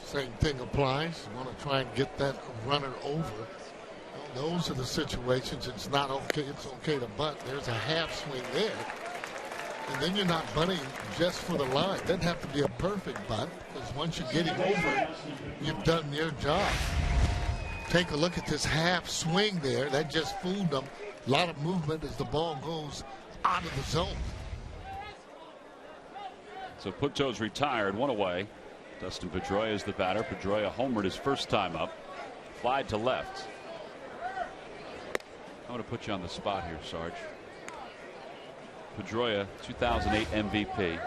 Same thing applies. You want to try and get that runner over. Well, those are the situations. It's not okay. It's okay to bunt. There's a half swing there. And then you're not bunting just for the line. It doesn't have to be a perfect bunt, because once you're getting over, you've done your job. Take a look at this half swing there. That just fooled them. A lot of movement as the ball goes out of the zone. So Punto's retired, 1 away. Dustin Pedroia is the batter. Pedroia homered his first time up. Flied to left. I'm going to put you on the spot here, Sarge. Pedroia, 2008 MVP.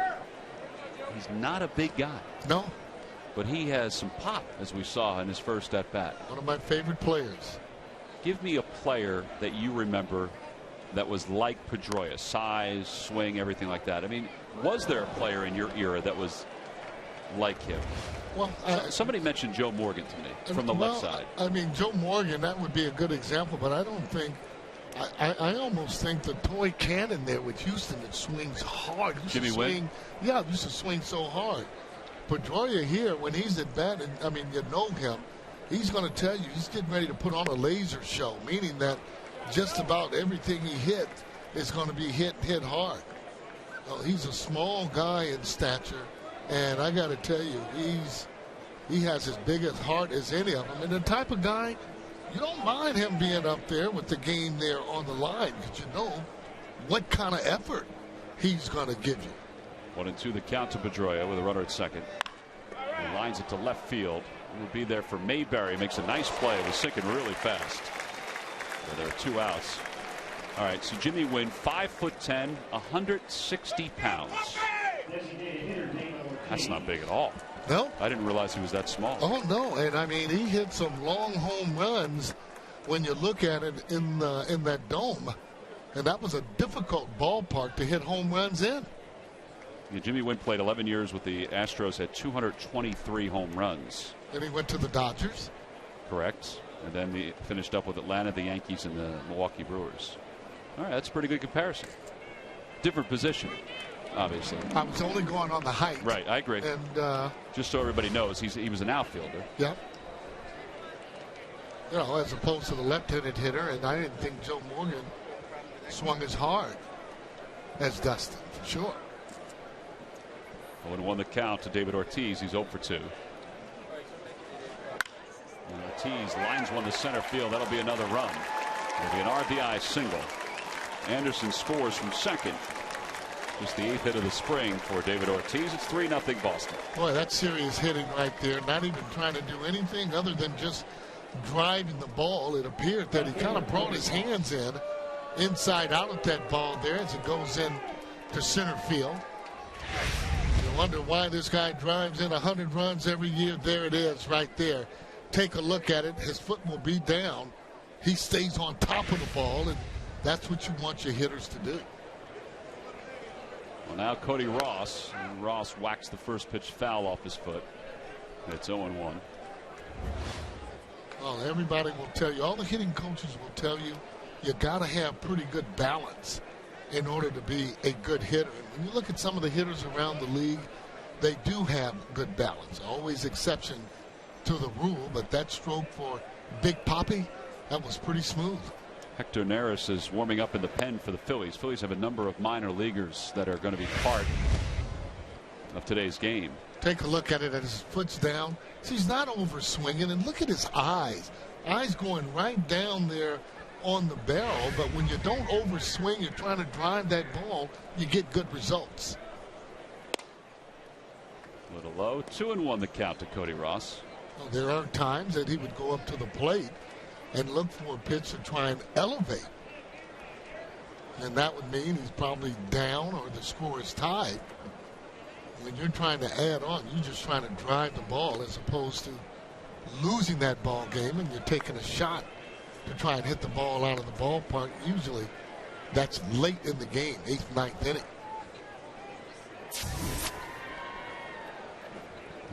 He's not a big guy. No. But he has some pop, as we saw in his first at bat. One of my favorite players. Give me a player that you remember that was like Pedroia. Size, swing, everything like that. I mean, was there a player in your era that was like him? Well, somebody mentioned Joe Morgan to me from the left side. I mean, Joe Morgan, that would be a good example, but I don't think. I almost think the toy cannon there with Houston that swings hard. Jimmy Wynn? Yeah, used to swing so hard. Pedroia here, when he's at bat, and I mean, you know him, he's going to tell you he's getting ready to put on a laser show, meaning that just about everything he hit is going to be hit hard. He's a small guy in stature. And I got to tell you, he has as big a heart as any of them. And the type of guy, you don't mind him being up there with the game there on the line, because you know what kind of effort he's going to give you. 1-2 the count to Pedroia with a runner at second. He lines it to left field. He will be there for Mayberry. Makes a nice play. It was sinking really fast. There are 2 outs. All right, so Jimmy Wynn, 5'10", 160 pounds. That's not big at all. No. I didn't realize he was that small. Oh, no. And, I mean, he hit some long home runs when you look at it in that dome. And that was a difficult ballpark to hit home runs in. Yeah, Jimmy Wynn played 11 years with the Astros, had 223 home runs. And he went to the Dodgers. Correct. And then he finished up with Atlanta, the Yankees, and the Milwaukee Brewers. All right, that's a pretty good comparison. Different position, obviously. I was only going on the height. Right, I agree. And just so everybody knows, he was an outfielder. Yep. You know, as opposed to the left-handed hitter, and I didn't think Joe Morgan swung as hard as Dustin, for sure. 0-1 the count to David Ortiz. He's 0 for 2. And Ortiz lines one to center field. That'll be another run. It'll be an RBI single. Anderson scores from second. Just the 8th hit of the spring for David Ortiz. It's 3-0 Boston. Boy, that's serious hitting right there. Not even trying to do anything other than just driving the ball. It appeared that he kind of brought his hands inside out at that ball there as it goes in to center field. You wonder why this guy drives in 100 runs every year. There it is right there. Take a look at it. His foot will be down. He stays on top of the ball, and that's what you want your hitters to do. Well, now Cody Ross. And Ross whacks the first pitch foul off his foot. It's 0-1. Well, everybody will tell you, all the hitting coaches will tell you, you got to have pretty good balance in order to be a good hitter. And when you look at some of the hitters around the league, they do have good balance. Always exception to the rule, but that stroke for Big Papi, that was pretty smooth. Hector Neris is warming up in the pen for the Phillies. Phillies have a number of minor leaguers that are going to be part of today's game. Take a look at it as his foot's down. See, he's not over swinging, and look at his eyes. Eyes going right down there on the barrel, but when you don't over swing, you're trying to drive that ball, you get good results. A little low. 2-1 the count to Cody Ross. Well, there are times that he would go up to the plate and look for a pitch to try and elevate. And that would mean he's probably down or the score is tied. When you're trying to add on, you're just trying to drive the ball as opposed to losing that ball game and you're taking a shot to try and hit the ball out of the ballpark. Usually that's late in the game, 8th, 9th inning.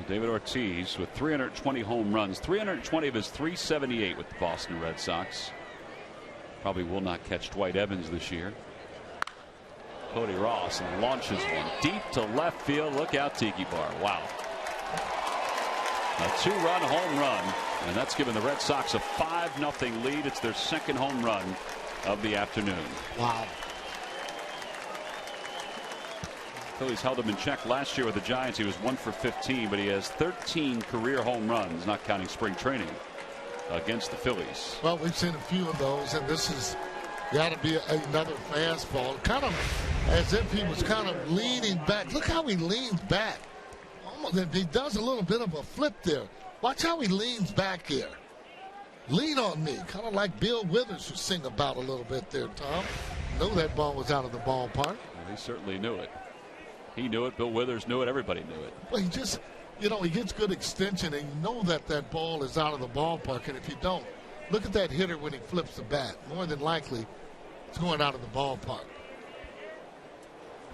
David Ortiz with 320 home runs, 320 of his 378 with the Boston Red Sox. Probably will not catch Dwight Evans this year. Cody Ross launches one deep to left field. Look out, Tiki Bar. Wow. A 2-run home run, and that's given the Red Sox a 5-0 lead. It's their second home run of the afternoon. Wow. Phillies held him in check last year with the Giants. He was 1 for 15, but he has 13 career home runs, not counting spring training, against the Phillies. Well, we've seen a few of those, and this has got to be another fastball. Kind of as if he was kind of leaning back. Look how he leans back. Almost, he does a little bit of a flip there. Watch how he leans back here. Lean on me. Kind of like Bill Withers was sing about a little bit there, Tom. Know that ball was out of the ballpark. Well, he certainly knew it. He knew it. Bill Withers knew it. Everybody knew it. Well, he just, he gets good extension, and you know that that ball is out of the ballpark. And if you don't, look at that hitter when he flips the bat. More than likely, it's going out of the ballpark.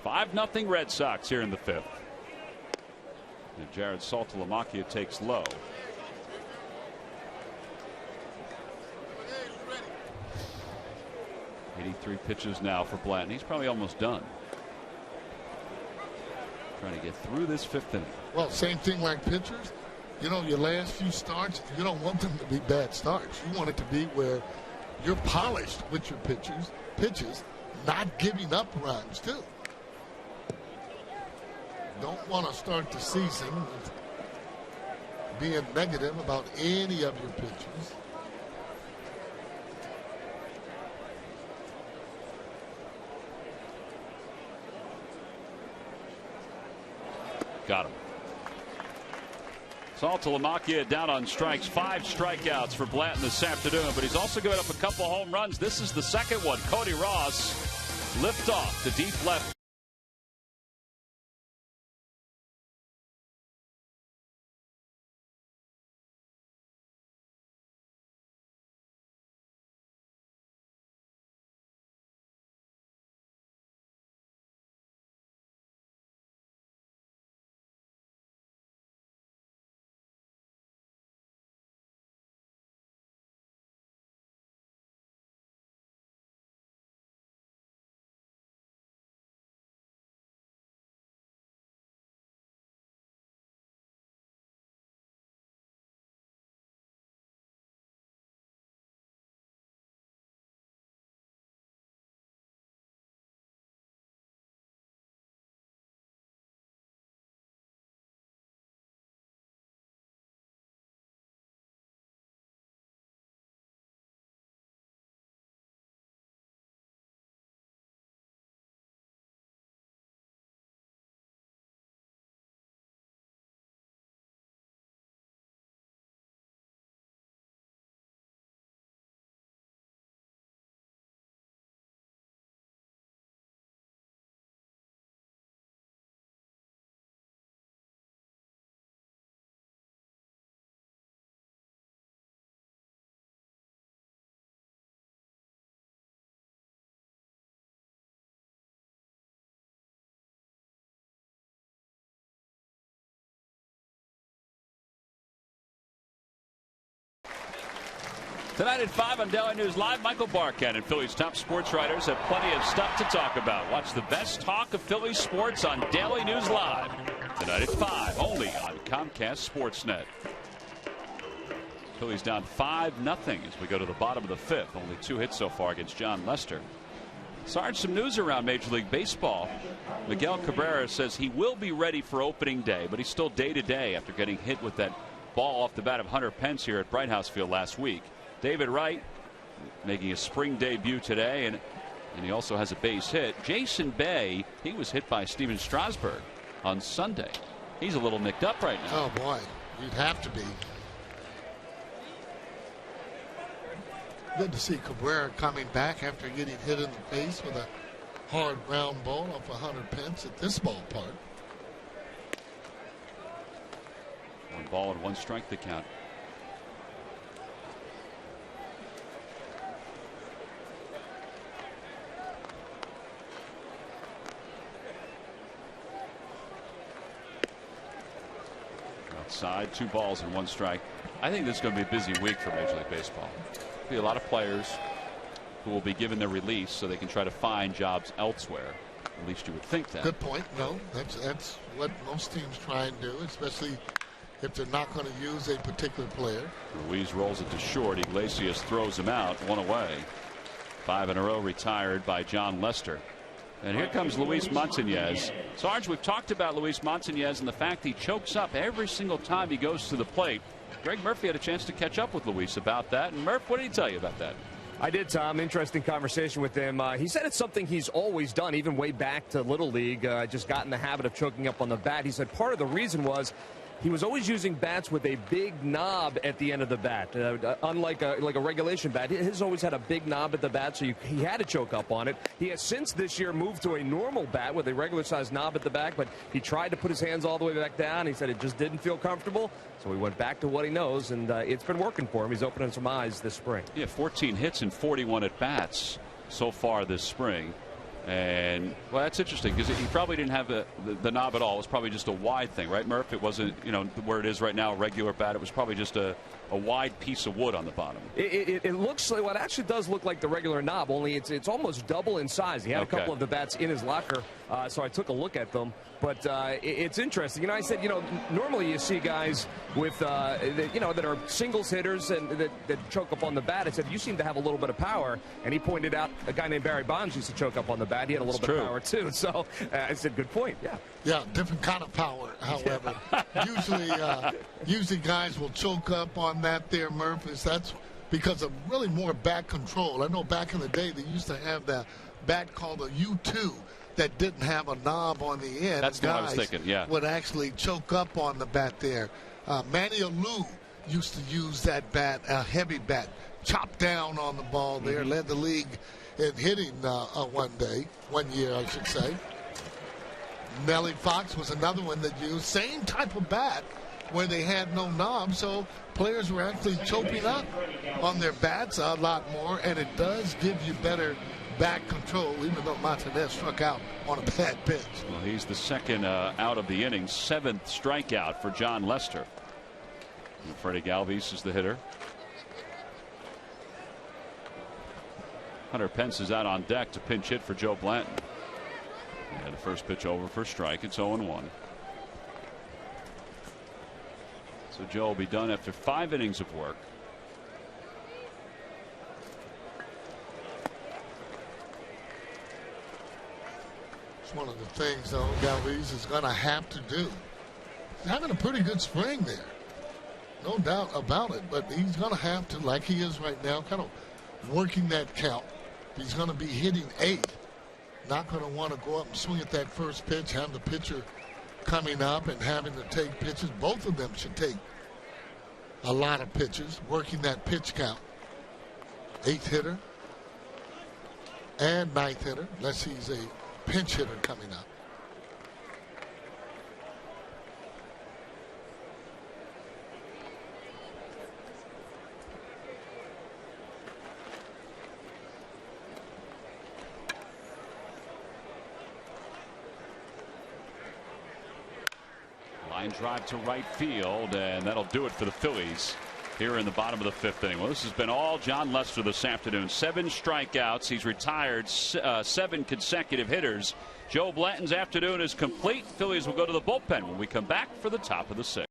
5-0 Red Sox here in the 5th. And Jared Saltalamacchia takes low. .83 pitches now for Blanton. He's probably almost done. Trying to get through this 5th inning. Well, same thing like pitchers. Your last few starts, you don't want them to be bad starts. You want it to be where you're polished with your pitches, not giving up runs, too. Don't want to start the season with being negative about any of your pitches. Got him. Saltalamacchia down on strikes. 5 strikeouts for Blanton this afternoon, but he's also given up a couple home runs. This is the second one. Cody Ross lift off to deep left. Tonight at 5 on Daily News Live, Michael Barkann and Phillies top sports writers have plenty of stuff to talk about. Watch the best talk of Phillies sports on Daily News Live. Tonight at 5, only on Comcast Sportsnet. Phillies down 5-0 as we go to the bottom of the 5th. Only 2 hits so far against John Lester. Sarge, some news around Major League Baseball. Miguel Cabrera says he will be ready for opening day, but he's still day-to-day after getting hit with that ball off the bat of Hunter Pence here at Bright House Field last week. David Wright making a spring debut today, and he also has a base hit. Jason Bay, he was hit by Steven Strasburg on Sunday. He's a little nicked up right now. Oh, boy. You'd have to be. Good to see Cabrera coming back after getting hit in the face with a hard ground ball off of Hunter Pence at this ballpark. 1 ball and 1 strike to count. Outside, 2 balls and 1 strike. I think this is going to be a busy week for Major League Baseball. There'll be a lot of players who will be given their release so they can try to find jobs elsewhere. At least you would think that. Good point. No, that's what most teams try and do, especially if they're not going to use a particular player. Ruiz rolls it to short. Iglesias throws him out, 1 away. 5 in a row retired by John Lester. And here comes Luis Montañez. Sarge, we've talked about Luis Montañez and the fact he chokes up every single time he goes to the plate. Greg Murphy had a chance to catch up with Luis about that. And Murph, what did he tell you about that? I did, Tom. Interesting conversation with him. He said it's something he's always done, even way back to Little League. Just got in the habit of choking up on the bat. He said part of the reason was he was always using bats with a big knob at the end of the bat. Unlike a regulation bat, his always had a big knob at the bat, so he had to choke up on it. He has since this year moved to a normal bat with a regular-sized knob at the back, but he tried to put his hands all the way back down. He said it just didn't feel comfortable, so he went back to what he knows, and it's been working for him. He's opening some eyes this spring. Yeah, 14 hits and 41 at-bats so far this spring. And, well, that's interesting because he probably didn't have the knob at all. It was probably just a wide thing, right, Murph? It wasn't, you know, where it is right now, a regular bat. It was probably just a wide piece of wood on the bottom. It looks like, well, it actually does look like the regular knob, only it's almost double in size. He had a couple of the bats in his locker, so I took a look at them. But it's interesting. You know, I said, you know, normally you see guys with, that are singles hitters and that choke up on the bat. I said, you seem to have a little bit of power. And he pointed out a guy named Barry Bonds used to choke up on the bat. He had a little bit of power, too. So I said, good point. Yeah. Yeah, different kind of power, however. Usually guys will choke up on that there, Murph. That's because of really more bat control. I know back in the day they used to have that bat called a U2 that didn't have a knob on the end. That's what I was thinking, yeah. Would actually choke up on the bat there. Manny Alou used to use that bat, a heavy bat, chop down on the ball there, led the league in hitting one year, I should say. Nellie Fox was another one that used same type of bat where they had no knob, so players were actually choking up on their bats a lot more, and it does give you better back control, even though Montañez struck out on a bad pitch. Well, he's the second out of the inning, 7th strikeout for John Lester. And Freddie Galvis is the hitter. Hunter Pence is out on deck to pinch hit for Joe Blanton. And the first pitch over for strike. It's 0-1. So Joe will be done after 5 innings of work. It's one of the things, though, Galvis is going to have to do. He's having a pretty good spring there. No doubt about it. But he's going to have to, like he is right now, kind of working that count. He's going to be hitting 8. Not going to want to go up and swing at that first pitch, have the pitcher coming up and having to take pitches. Both of them should take a lot of pitches, working that pitch count. 8th hitter and 9th hitter, unless he's a pinch hitter coming up. Line drive to right field, and that'll do it for the Phillies. here in the bottom of the 5th inning. Well, this has been all Jon Lester this afternoon. 7 strikeouts. He's retired 7 consecutive hitters. Joe Blanton's afternoon is complete. Phillies will go to the bullpen when we come back for the top of the 6th.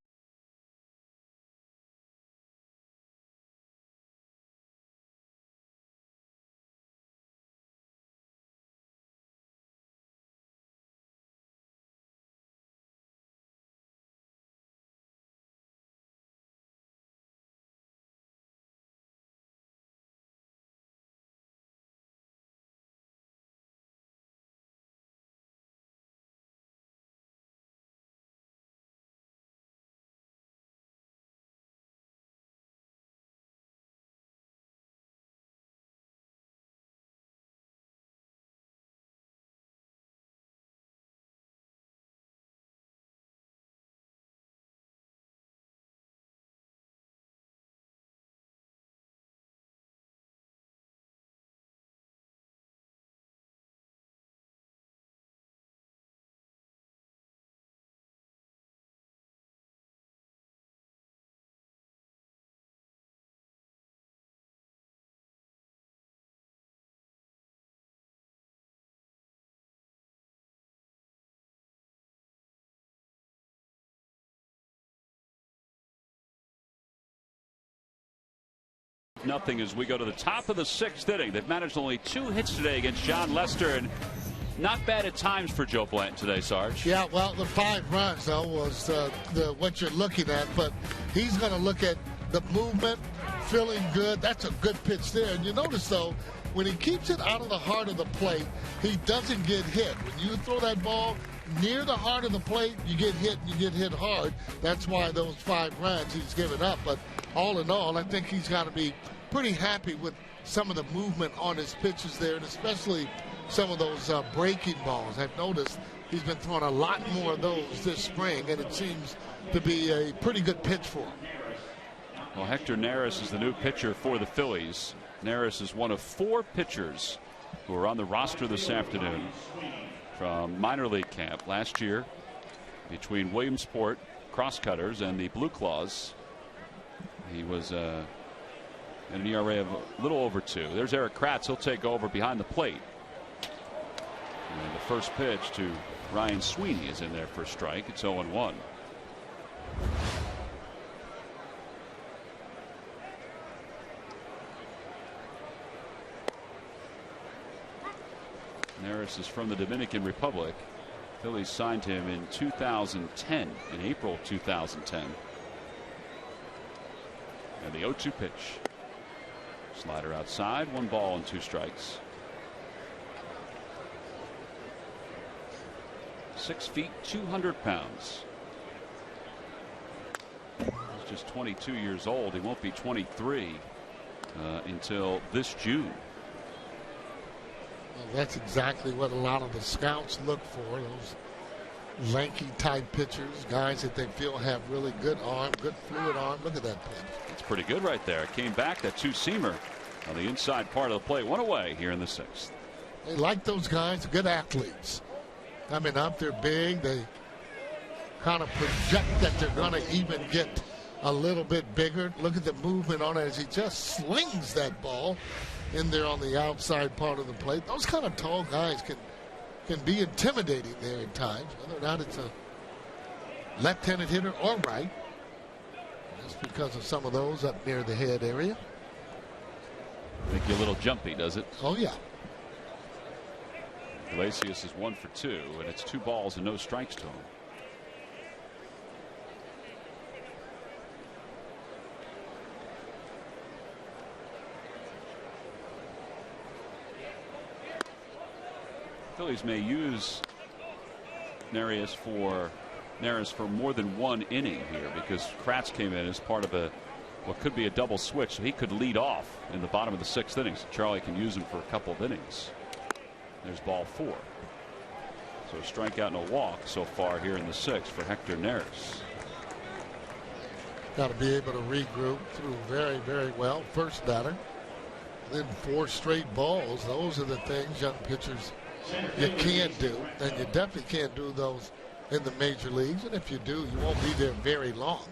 Nothing as we go to the top of the 6th inning. They've managed only 2 hits today against Jon Lester, and not bad at times for Joe Blanton today, Sarge. Yeah, well, the 5 runs, though, was what you're looking at. But he's going to look at the movement, feeling good. That's a good pitch there. And you notice, though, when he keeps it out of the heart of the plate, he doesn't get hit. When you throw that ball near the heart of the plate, you get hit, and you get hit hard. That's why those 5 runs he's given up. But all in all, I think he's got to be pretty happy with some of the movement on his pitches there, and especially some of those breaking balls. I've noticed he's been throwing a lot more of those this spring, and it seems to be a pretty good pitch for him. Well, Hector Neris is the new pitcher for the Phillies. Neris is one of 4 pitchers who are on the roster this afternoon from minor league camp last year between Williamsport Crosscutters and the Blue Claws. He was at an ERA of a little over 2. There's Eric Kratz. He'll take over behind the plate. And the first pitch to Ryan Sweeney is in there for a strike. It's 0-1. Neris is from the Dominican Republic. Phillies signed him in 2010, in April 2010. And the 0-2 pitch. Slider outside, 1 ball and 2 strikes. 6 feet, 200 pounds. He's just 22 years old. He won't be 23 until this June. Well, that's exactly what a lot of the scouts look for. Those lanky type pitchers, guys that they feel have really good arm, good fluid arm. Look at that pitch. It's pretty good right there. It came back, that 2-seamer on the inside part of the plate. 1 away here in the 6th. They like those guys, good athletes. I mean, up they're big. They kind of project that they're going to even get a little bit bigger. Look at the movement on it as he just slings that ball in there on the outside part of the plate. Those kind of tall guys can be intimidating there at times, whether or not it's a left-handed hitter or right. Just because of some of those up near the head area. Make you a little jumpy, does it? Oh, yeah. Iglesias is 1 for 2, and it's 2 balls and no strikes to him. Phillies may use Neris for more than 1 inning here, because Kratz came in as part of what could be a double switch, so he could lead off in the bottom of the 6th inning. So Charlie can use him for a couple of innings. There's ball 4. So a strikeout and a walk so far here in the 6th for Hector Neris. Got to be able to regroup through very, very well. First batter, then 4 straight balls. Those are the things young pitchers you can't do, and you definitely can't do those in the major leagues. And if you do, you won't be there very long.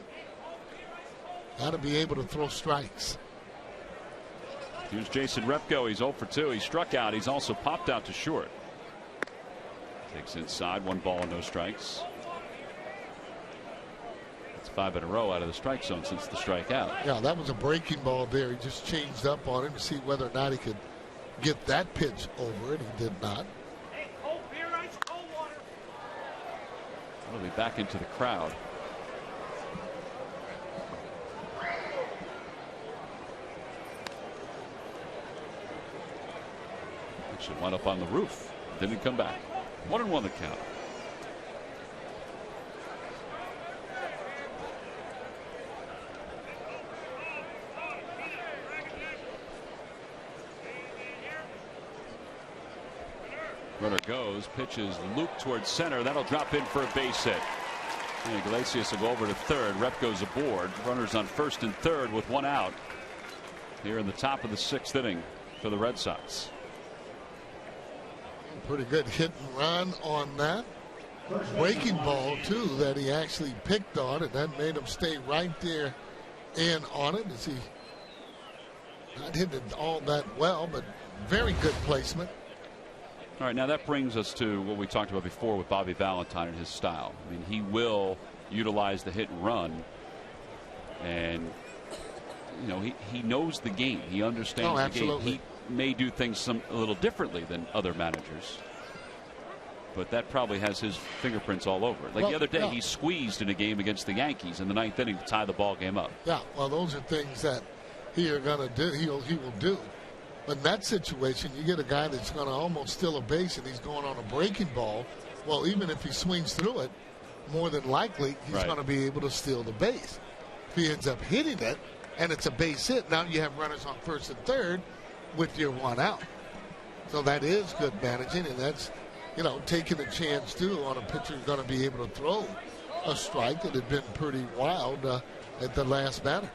Got to be able to throw strikes. Here's Jason Repko. He's 0 for 2. He struck out. He's also popped out to short. Takes inside. 1 ball and no strikes. It's 5 in a row out of the strike zone since the strikeout. Yeah, that was a breaking ball there. He just changed up on it to see whether or not he could get that pitch over it. He did not. He'll be back into the crowd. Should wind up on the roof. Didn't come back. 1-1 the count. Runner goes, pitches loop towards center. That'll drop in for a base hit. And Iglesias will go over to third. Rep goes aboard. Runners on first and third with 1 out. Here in the top of the 6th inning for the Red Sox. Pretty good hit and run on that. Breaking ball, too, that he actually picked on, and that made him stay right there in on it. As he not hitting it all that well, but very good placement. All right, now that brings us to what we talked about before with Bobby Valentine and his style. I mean, he will utilize the hit and run, and you know he knows the game. He understands the game. He may do things a little differently than other managers, but that probably has his fingerprints all over it. Like the other day, he squeezed in a game against the Yankees in the 9th inning to tie the ball game up. Yeah, well, those are things that he will do. But in that situation, you get a guy that's going to almost steal a base, and he's going on a breaking ball. Well, even if he swings through it, more than likely he's going to be able to steal the base. If he ends up hitting it and it's a base hit, now you have runners on first and third with your 1 out. So that is good managing, and that's, taking a chance too on a pitcher who's going to be able to throw a strike that had been pretty wild at the last batter.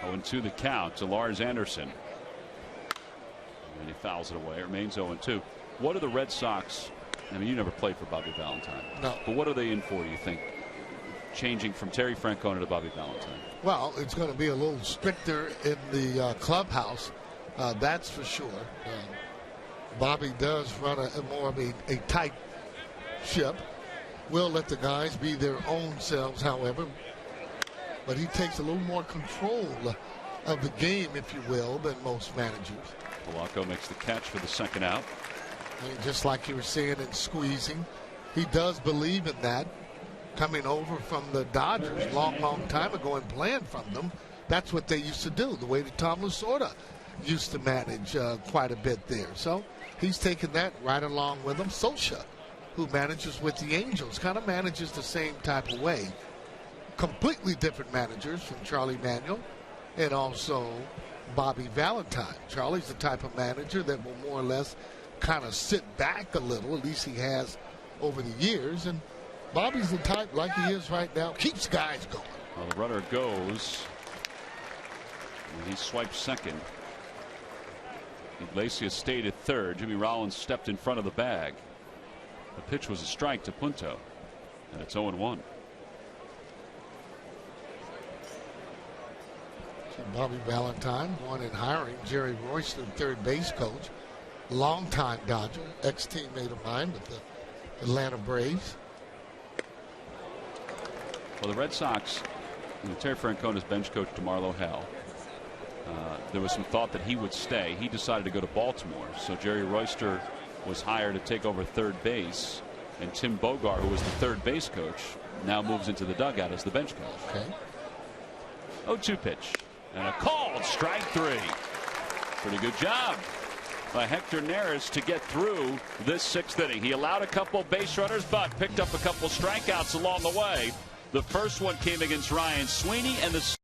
0-2 the count to Lars Anderson. And he fouls it away. It remains 0-2. What are the Red Sox? I mean, you never played for Bobby Valentine. No. But what are they in for, do you think? Changing from Terry Francona to Bobby Valentine. Well, it's going to be a little stricter in the clubhouse. That's for sure. Bobby does run more of a tight ship. Will let the guys be their own selves, however. But he takes a little more control of the game, if you will, than most managers. Polanco makes the catch for the 2nd out. And just like you were saying in squeezing, he does believe in that. Coming over from the Dodgers long time ago and playing from them, that's what they used to do, the way that Tom Lasorda used to manage quite a bit there. So he's taken that right along with him. Socha, who manages with the Angels, kind of manages the same type of way. Completely different managers from Charlie Manuel and also Bobby Valentine. Charlie's the type of manager that will more or less kind of sit back a little, at least he has over the years, and Bobby's the type, like he is right now, keeps guys going. Well, the runner goes, and he swipes second. Iglesias stayed at third. Jimmy Rollins stepped in front of the bag. The pitch was a strike to Punto, and it's 0-1. Bobby Valentine going and hiring Jerry Royster, third base coach, longtime Dodger, ex-teammate of mine with the Atlanta Braves. Well, the Red Sox, Terry Francona's bench coach DeMarlo Hell, there was some thought that he would stay. He decided to go to Baltimore, so Jerry Royster was hired to take over third base, and Tim Bogar, who was the third base coach, now moves into the dugout as the bench coach. Okay. 0-2 pitch. And a called strike 3. Pretty good job by Hector Neris to get through this 6th inning. He allowed a couple base runners, but picked up a couple strikeouts along the way. The first one came against Ryan Sweeney, and the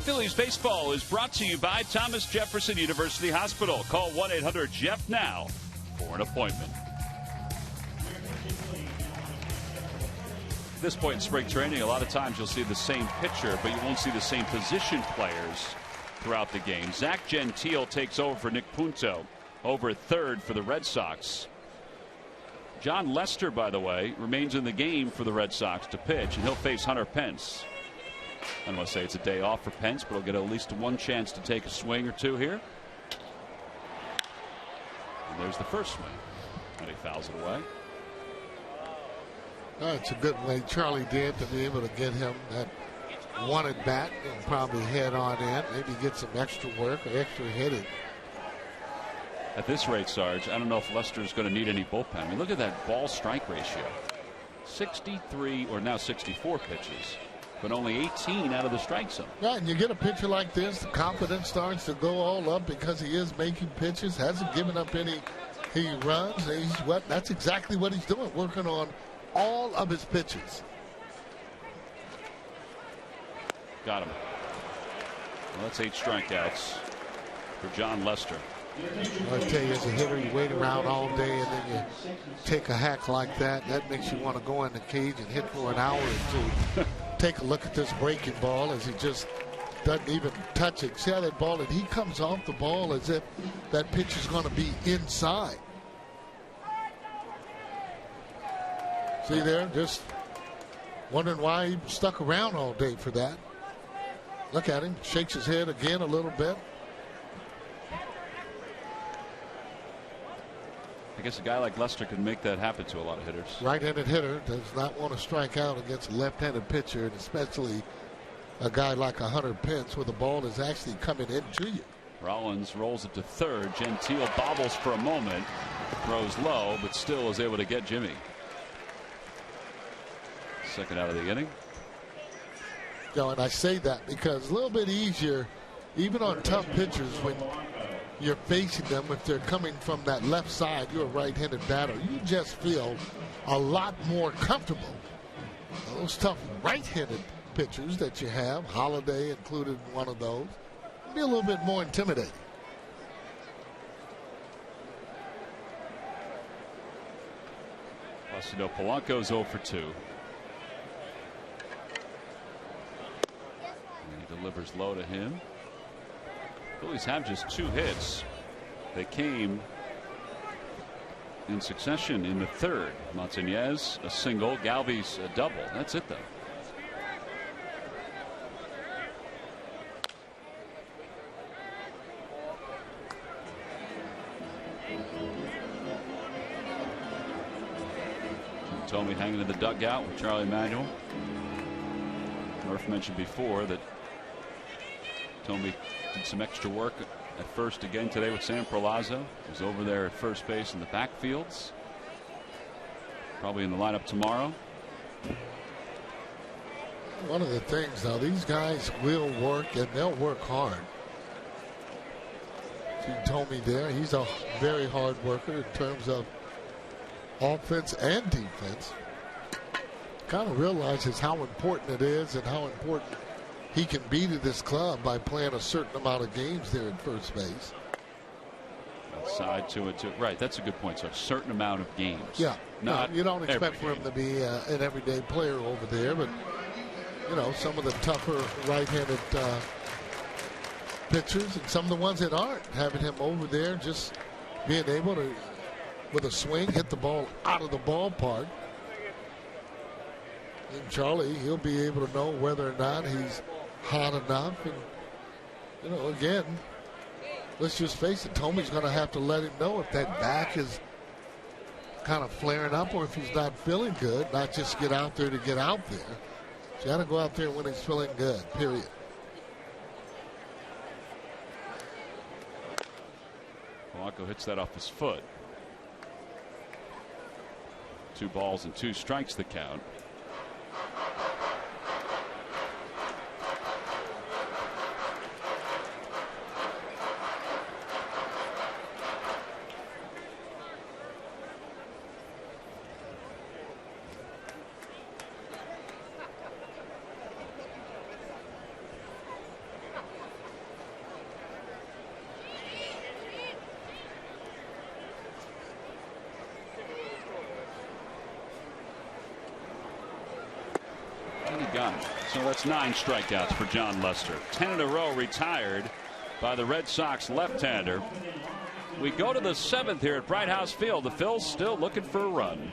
Phillies baseball is brought to you by Thomas Jefferson University Hospital. Call 1-800-JEFF now for an appointment. At this point in spring training, a lot of times you'll see the same pitcher, but you won't see the same position players throughout the game. Zach Gentile takes over for Nick Punto over at third for the Red Sox. John Lester, by the way, remains in the game for the Red Sox to pitch, and he'll face Hunter Pence. I don't want to say it's a day off for Pence, but he'll get at least one chance to take a swing or two here. And there's the first swing, and he fouls it away. It's a good way Charlie did to be able to get him that wanted bat and probably head on in, maybe get some extra work or extra hitting. At this rate, Sarge, I don't know if Lester's going to need any bullpen. I mean, look at that ball strike ratio. 63 or now 64 pitches, but only 18 out of the strike zone. Right, and you get a pitcher like this, the confidence starts to go all up because he is making pitches, hasn't given up any. He runs, and that's exactly what he's doing, working on all of his pitches. Got him. Well, that's 8 strikeouts for John Lester. I tell you, as a hitter, you wait around all day and then you take a hack like that. That makes you want to go in the cage and hit for an hour or two. Take a look at this breaking ball as he just doesn't even touch it. See how that ball, and he comes off the ball as if that pitch is going to be inside. See there, just wondering why he stuck around all day for that. Look at him, shakes his head again a little bit. I guess a guy like Lester can make that happen to a lot of hitters. Right-handed hitter does not want to strike out against a left-handed pitcher, and especially a guy like a Hunter Pence where the ball is actually coming into you. Rollins rolls it to third. Gentile bobbles for a moment, throws low, but still is able to get Jimmy. Second out of the inning. You know, and I say that because it's a little bit easier, even on tough pitchers, when you're facing them, if they're coming from that left side, you're a right-handed batter, you just feel a lot more comfortable. Those tough right-handed pitchers that you have, Holiday included in one of those, can be a little bit more intimidating. Plus, you know, Polanco's 0 for 2. And he delivers low to him. Phillies have just 2 hits. They came in succession in the third. Montañez a single, Galvis a double. That's it, though. Tommy hanging in the dugout with Charlie Manuel. Murph mentioned before that Tommy did some extra work at first again today with Sam Perlaza. He's over there at first base in the backfields. Probably in the lineup tomorrow. One of the things, though, these guys will work and they'll work hard. See Tommy there, he's a very hard worker in terms of offense and defense. Kind of realizes how important it is and how important he can be to this club by playing a certain amount of games there at first base. Outside to it, right. That's a good point. So a certain amount of games. Yeah. Not you don't expect for him to be an everyday player over there, but you know, some of the tougher right-handed pitchers and some of the ones that aren't, having him over there, just being able to, with a swing, hit the ball out of the ballpark. And Charlie, he'll be able to know whether or not he's hot enough. And, you know, again, let's just face it, Tommy's going to have to let him know if that back is kind of flaring up or if he's not feeling good, not just get out there to get out there. He's got to go out there when he's feeling good, period. Polanco hits that off his foot. 2 balls and 2 strikes the count. So that's 9 strikeouts for John Lester. 10 in a row retired by the Red Sox left-hander. We go to the 7th here at Bright House Field. The Phils still looking for a run.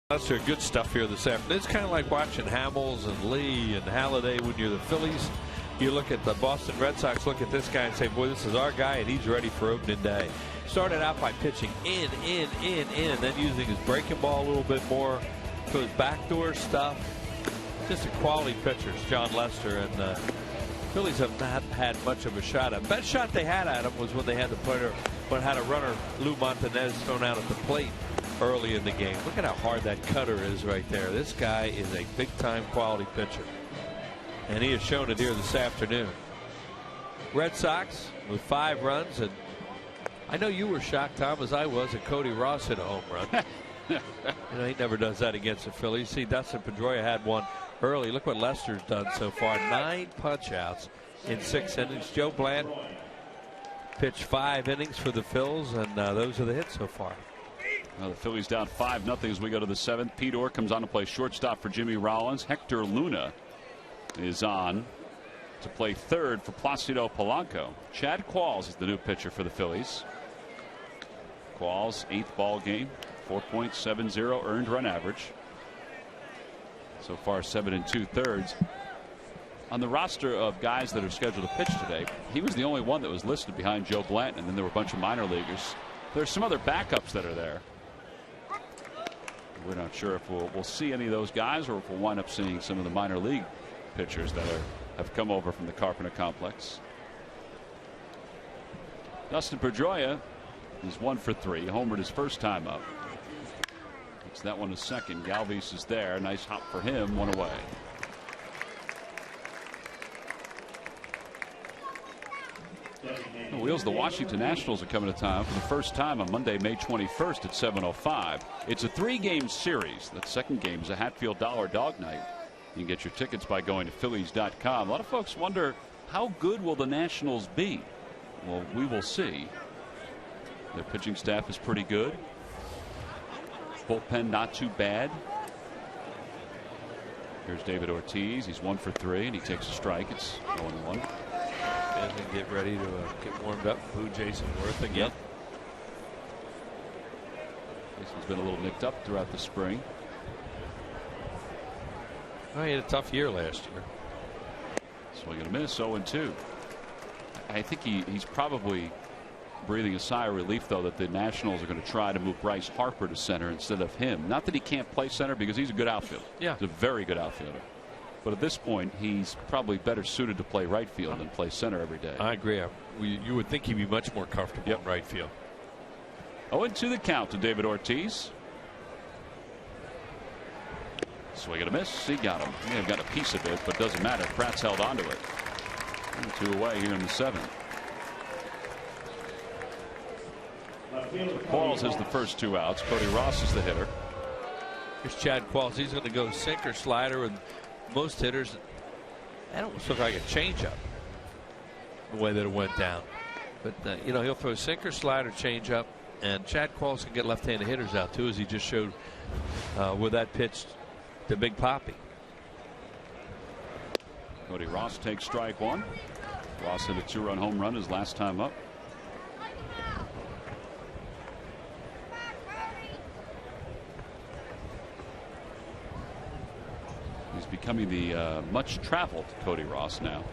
That's good stuff here this afternoon. It's kind of like watching Hamels and Lee and Halladay when you're the Phillies. You look at the Boston Red Sox, look at this guy and say, boy, this is our guy, and he's ready for opening day. Started out by pitching in, and then using his breaking ball a little bit more for his backdoor stuff. Just a quality pitcher, John Lester, and the Phillies have not had much of a shot at him. Best shot they had at him was when they had a runner, Lou Montanez, thrown out at the plate early in the game. Look at how hard that cutter is right there. This guy is a big-time quality pitcher, and he has shown it here this afternoon. Red Sox with 5 runs, and I know you were shocked, Tom, as I was, that Cody Ross hit a home run. You know, he never does that against the Phillies. See, Dustin Pedroia had one early. Look what Lester's done so far. 9 punch-outs in 6 innings. Joe Blant pitched 5 innings for the Phils, and those are the hits so far. Well, the Phillies down 5-0 as we go to the 7th. Pete Orr comes on to play shortstop for Jimmy Rollins. Hector Luna is on to play third for Placido Polanco. Chad Qualls is the new pitcher for the Phillies. Qualls, 8th ball game, 4.70 earned run average. So far 7 2/3. On the roster of guys that are scheduled to pitch today, he was the only one that was listed behind Joe Blanton, and then there were a bunch of minor leaguers. There's some other backups that are there. We're not sure if we'll see any of those guys, or if we'll wind up seeing some of the minor league pitchers that have come over from the Carpenter complex. Dustin Pedroia is 1 for 3. Homered his first time up. It's that one a second. Galvis is there. Nice hop for him. 1 away. The Wheels, the Washington Nationals are coming to town for the first time on Monday, May 21st at 7:05. It's a 3-game series. The second game is a Hatfield Dollar Dog Night. You can get your tickets by going to Phillies.com. A lot of folks wonder, how good will the Nationals be? Well, we will see. Their pitching staff is pretty good. Bullpen not too bad. Here's David Ortiz. He's 1 for 3, and he takes a strike. It's 0-1. And get ready to get warmed up. Boo Jason Worth again. Yep. Jason's been a little nicked up throughout the spring. Oh, he had a tough year last year. Swing and a miss. 0-2. I think he's probably breathing a sigh of relief, though, that the Nationals are going to try to move Bryce Harper to center instead of him. Not that he can't play center, because he's a good outfielder. Yeah. He's a very good outfielder. But at this point, he's probably better suited to play right field than play center every day. I agree. You would think he'd be much more comfortable in right field. 0-2 the count to David Ortiz. Swing and a miss. He got him. He may have got a piece of it, but doesn't matter. Pratt's held onto it. 2 away here in the 7th. Qualls has the first 2 outs. Cody Ross is the hitter. Here's Chad Qualls. He's going to go sinker slider, and most hitters, that almost looked like a changeup the way that it went down. But you know, he'll throw sinker slider, changeup, and Chad Qualls can get left-handed hitters out too, as he just showed with that pitch to Big Papi. Cody Ross takes strike 1. Ross hit a 2-run home run his last time up. He's becoming the much-traveled Cody Ross now.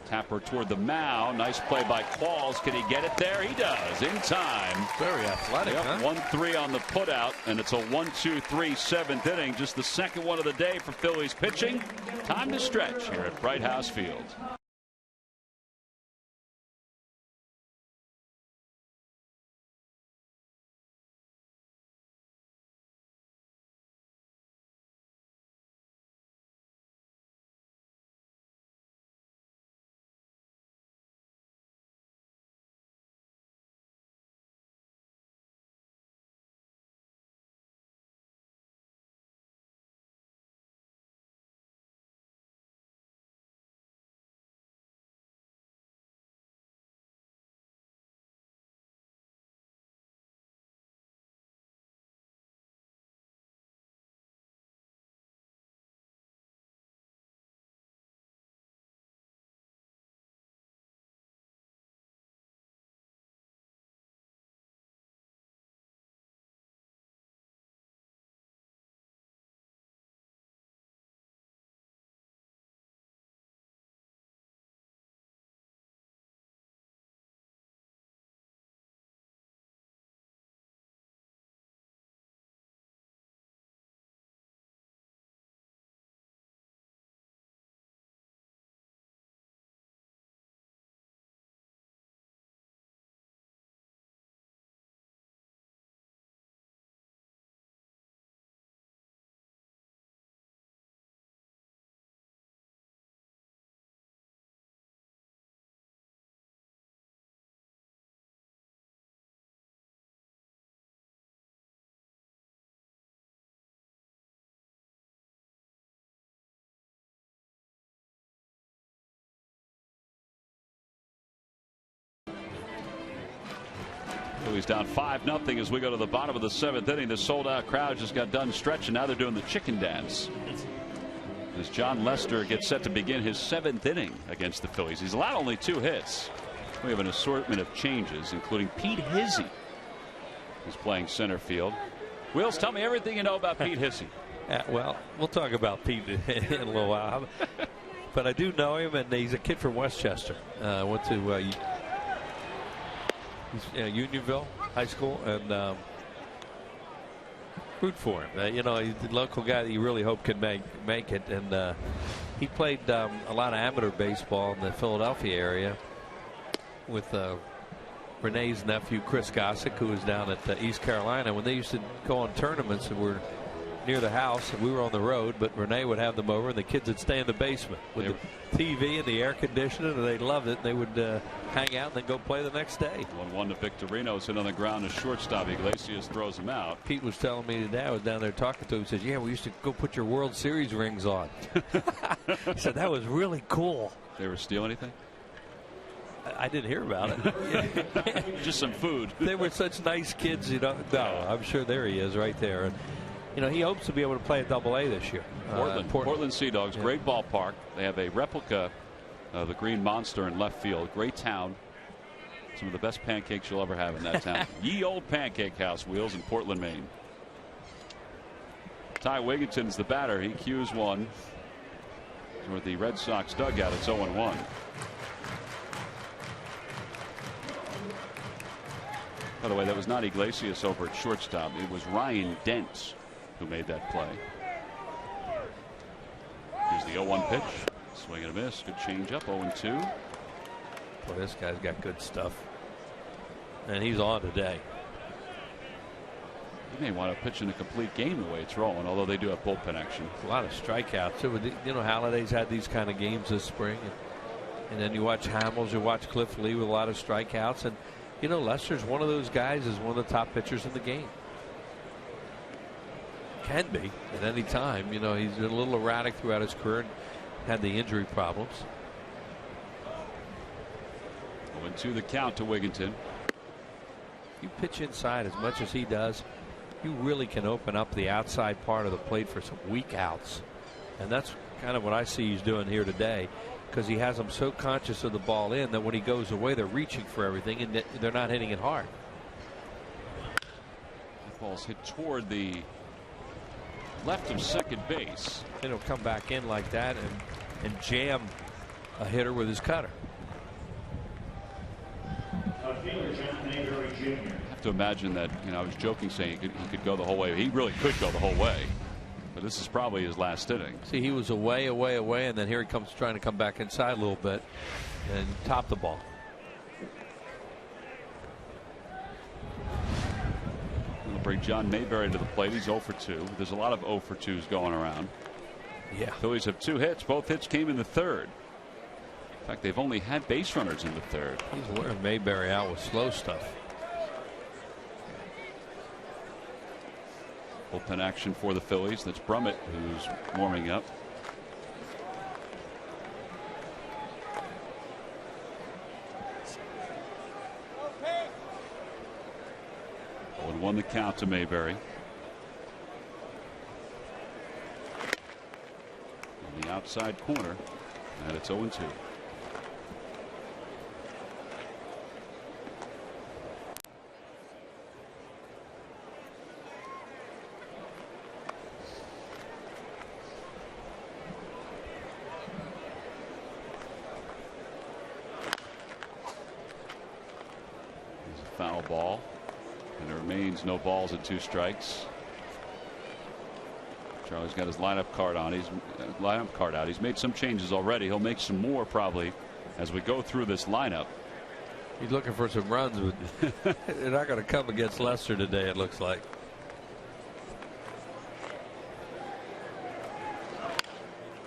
Tapper toward the mound. Nice play by Qualls. Can he get it there? He does in time. Very athletic. Yep, Huh? 1-3 on the putout, and it's a 1-2-3 7th inning. Just the second one of the day for Phillies pitching. Time to stretch here at Bright House Field. Phillies down 5-0 as we go to the bottom of the 7th inning. The sold-out crowd just got done stretching. Now they're doing the chicken dance as John Lester gets set to begin his 7th inning against the Phillies. He's allowed only 2 hits. We have an assortment of changes, including Pete Hizzy, who's playing center field. Wheels, tell me everything you know about Pete Hizzy. Well, we'll talk about Pete in a little while. But I do know him, and he's a kid from Westchester. Went to Unionville High School, and root for him. You know, he's the local guy that you really hope can make it. And he played a lot of amateur baseball in the Philadelphia area with Renee's nephew Chris Gossick, who was down at East Carolina. When they used to go on tournaments and were near the house, and we were on the road, but Renee would have them over, and the kids would stay in the basement with the TV and the air conditioning, and they loved it. And they would hang out and then go play the next day. 1-1 to Victorino's hit on the ground to shortstop. Iglesias throws him out. Pete was telling me today, I was down there talking to him. He said, "Yeah, we used to go put your World Series rings on." He said that was really cool. They ever steal anything? I didn't hear about it. Just some food. They were such nice kids, you know. No, I'm sure there he is right there. And you know, he hopes to be able to play at Double-A this year. Portland Sea Dogs, great ballpark. They have a replica of the Green Monster in left field. Great town. Some of the best pancakes you'll ever have in that town. Ye Old Pancake House, Wheels, in Portland, Maine. Ty Wigginton's the batter. He cues one toward the Red Sox dugout. It's 0-1. By the way, that was not Iglesias over at shortstop. It was Ryan Dent who made that play. Here's the 0-1 pitch. Swing and a miss. Good changeup. 0-2. Boy, this guy's got good stuff. And he's on today. He may want to pitch in a complete game the way it's rolling, although they do have bullpen action. A lot of strikeouts. You know, Halliday's had these kind of games this spring. And then you watch Hamels, you watch Cliff Lee with a lot of strikeouts. And You know, Lester's one of those guys, is one of the top pitchers in the game. Can be at any time. You know, he's been a little erratic throughout his career and had the injury problems. 0-2 the count to Wigginton. You pitch inside as much as he does, you really can open up the outside part of the plate for some weak outs. And that's kind of what I see he's doing here today, because he has them so conscious of the ball in that when he goes away, they're reaching for everything and they're not hitting it hard. The ball's hit toward the left of second base. And he'll come back in like that and jam a hitter with his cutter. I have to imagine that, you know, I was joking saying he could go the whole way. He really could go the whole way. But this is probably his last inning. See, he was away, and then here he comes trying to come back inside a little bit and top the ball. We'll bring John Mayberry to the plate. He's 0 for 2. There's a lot of 0 for 2s going around. Yeah. Phillies have 2 hits. Both hits came in the third. In fact, they've only had base runners in the third. He's wearing Mayberry out with slow stuff. Bullpen action for the Phillies. That's Brummett who's warming up. And 1 the count to Mayberry. On the outside corner, and it's 0-2. Foul ball, and it remains no balls and 2 strikes. Charlie's got his lineup card on. He's out. He's made some changes already. He'll make some more probably as we go through this lineup. He's looking for some runs, but they're not going to come against Lester today, it looks like.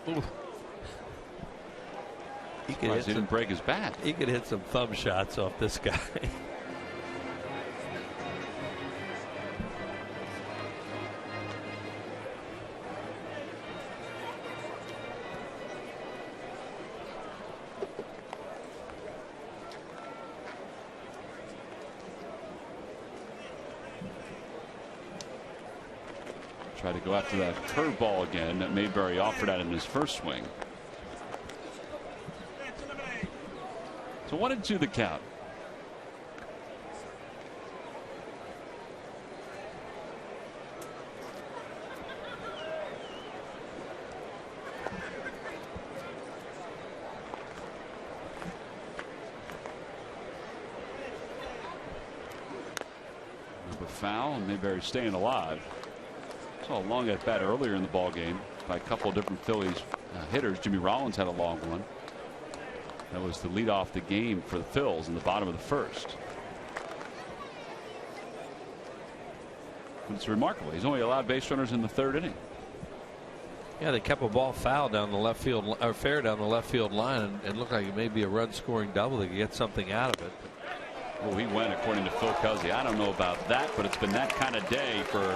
Ooh. He didn't break his bat. He could hit some thumb shots off this guy. Try to go after that curveball again that Mayberry offered at him in his first swing. So 1-2 the count. But foul, and Mayberry staying alive. Saw a long at bat earlier in the ball game by a couple of different Phillies hitters. Jimmy Rollins had a long one. That was to lead off the game for the Phils in the bottom of the first. But it's remarkable. He's only allowed base runners in the third inning. Yeah, they kept a ball foul down the left field, or fair down the left field line, and it looked like it may be a run scoring double. They could get something out of it. Well, he went according to Phil Cuzzy. I don't know about that, but it's been that kind of day for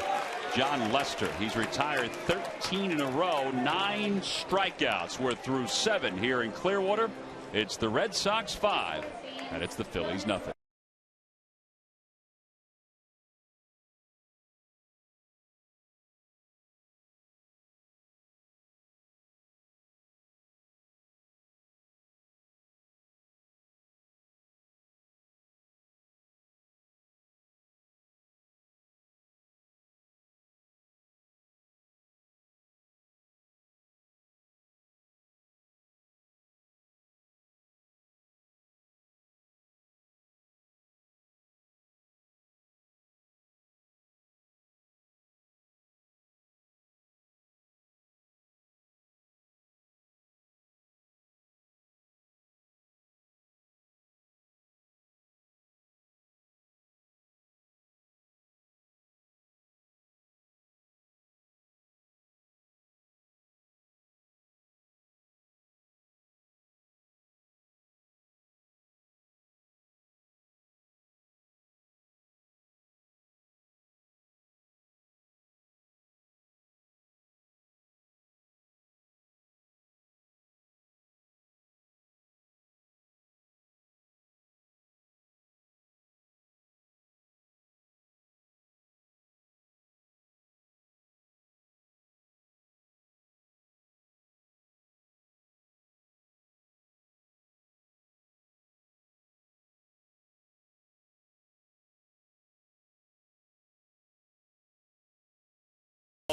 John Lester. He's retired 13 in a row, 9 strikeouts. We're through 7 here in Clearwater. It's the Red Sox 5, and it's the Phillies nothing.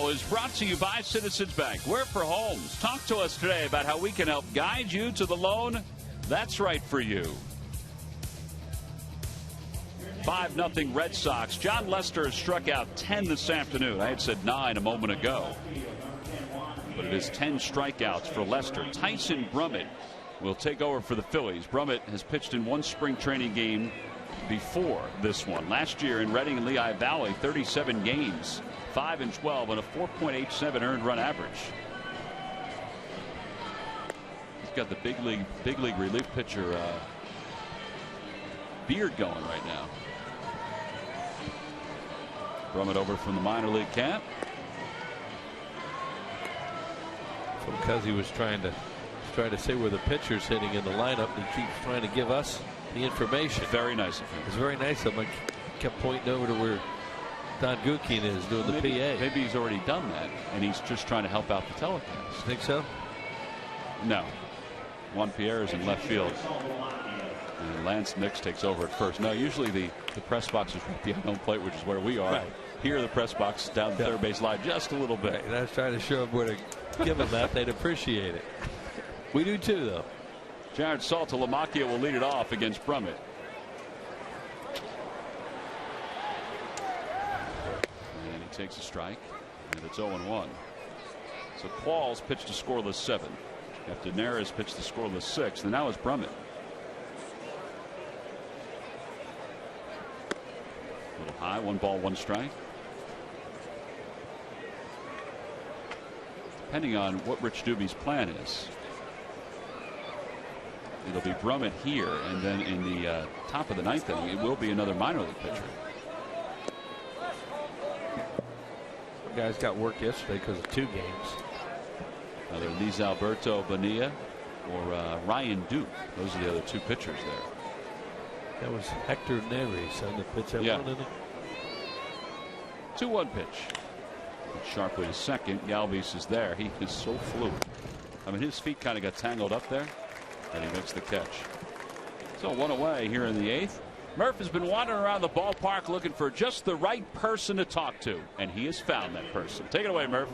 Is brought to you by Citizens Bank. We're for homes. Talk to us today about how we can help guide you to the loan that's right for you. 5-0 Red Sox. John Lester has struck out 10 this afternoon. I had said 9 a moment ago. But it is 10 strikeouts for Lester. Tyson Brummett will take over for the Phillies. Brummett has pitched in one spring training game before this one. Last year in Reading and Lehigh Valley, 37 games. 5-12 and a 4.87 earned run average. He's got the big league relief pitcher beard going right now. Brummett over from the minor league camp. So because he was trying to say where the pitcher's hitting in the lineup, he keeps trying to give us the information. Very nice of him. It's very nice of him. I kept pointing over to where Don Gukin is doing the PA. Maybe he's already done that, and he's just trying to help out the telecast. Think so? No. Juan Pierre is in left field. And Lance Nix takes over at first. No, usually the press box is right behind home plate, which is where we are. Right. Here, the press box down the third base line just a little bit. Right. And I was trying to show them where to give them that. They'd appreciate it. We do too, though. Jared Saltalamacchia will lead it off against Brummett. And he takes a strike, and it's 0-1. So Qualls pitched a scoreless 7. After Neres pitched the scoreless 6, and now it's Brummett. A little high, 1 ball, 1 strike. Depending on what Rich Doobie's plan is, it'll be Brummett here, and then in the top of the 9th inning, it will be another minor league pitcher. The guys got work yesterday because of 2 games. Either Luis Alberto Bonilla or Ryan Duke. Those are the other 2 pitchers there. That was Hector Neres on the pitch. That one inning. 2-1 pitch. Sharply to second. Galvis is there. He is so fluid. I mean, his feet kind of got tangled up there, and he makes the catch. So 1 away here in the 8th. Murph has been wandering around the ballpark looking for just the right person to talk to, and he has found that person. Take it away, Murph.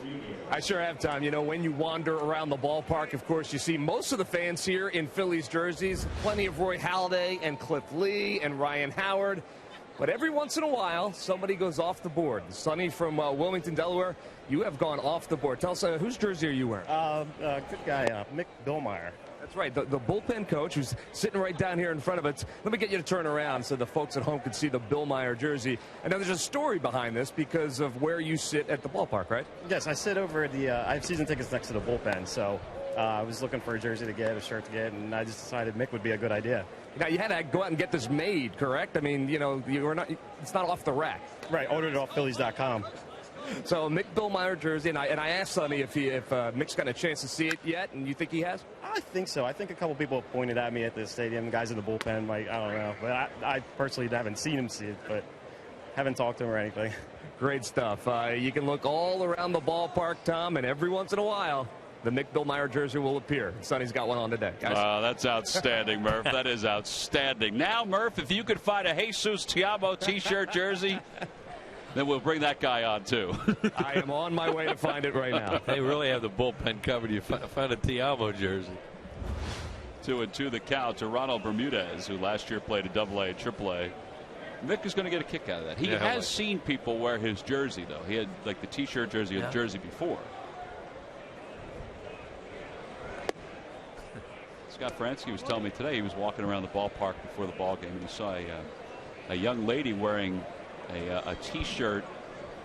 I sure have, Tom. You know, when you wander around the ballpark, of course, you see most of the fans here in Phillies jerseys. Plenty of Roy Halladay and Cliff Lee and Ryan Howard. But every once in a while, somebody goes off the board. Sonny from Wilmington, Delaware, you have gone off the board. Tell us, whose jersey are you wearing? Good guy, Mick Billmeyer. That's right, the bullpen coach who's sitting right down here in front of us. Let me get you to turn around so the folks at home can see the Billmeyer jersey. And now there's a story behind this because of where you sit at the ballpark, right? Yes, I sit over at I have season tickets next to the bullpen, so I was looking for a jersey to get, a shirt to get, and I just decided Mick would be a good idea. Now, you had to go out and get this made, correct? I mean, you know, it's not off the rack. Right, ordered it off Phillies.com. So Mick Billmeyer jersey, and I asked Sonny if Mick's got a chance to see it yet, and you think he has? I think so. I think a couple people have pointed at me at the stadium, guys in the bullpen, like, I don't know. But I personally haven't seen him see it, but haven't talked to him or anything. Great stuff. You can look all around the ballpark, Tom, and every once in a while, the Mick Billmeyer jersey will appear. Sonny's got one on today, guys. That's outstanding, Murph. That is outstanding. Now, Murph, if you could find a Jesus Tiamo T-shirt jersey, then we'll bring that guy on, too. I am on my way to find it right now. They really have the bullpen covered. You find a Tiamo jersey. 2-2 the count to Ronald Bermudez, who last year played a AA and AAA. Mick is going to get a kick out of that. He has seen people wear his jersey, though. He had, like, the T-shirt jersey or the jersey before. Scott Fransky was telling me today he was walking around the ballpark before the ball game, and he saw a young lady wearing a T-shirt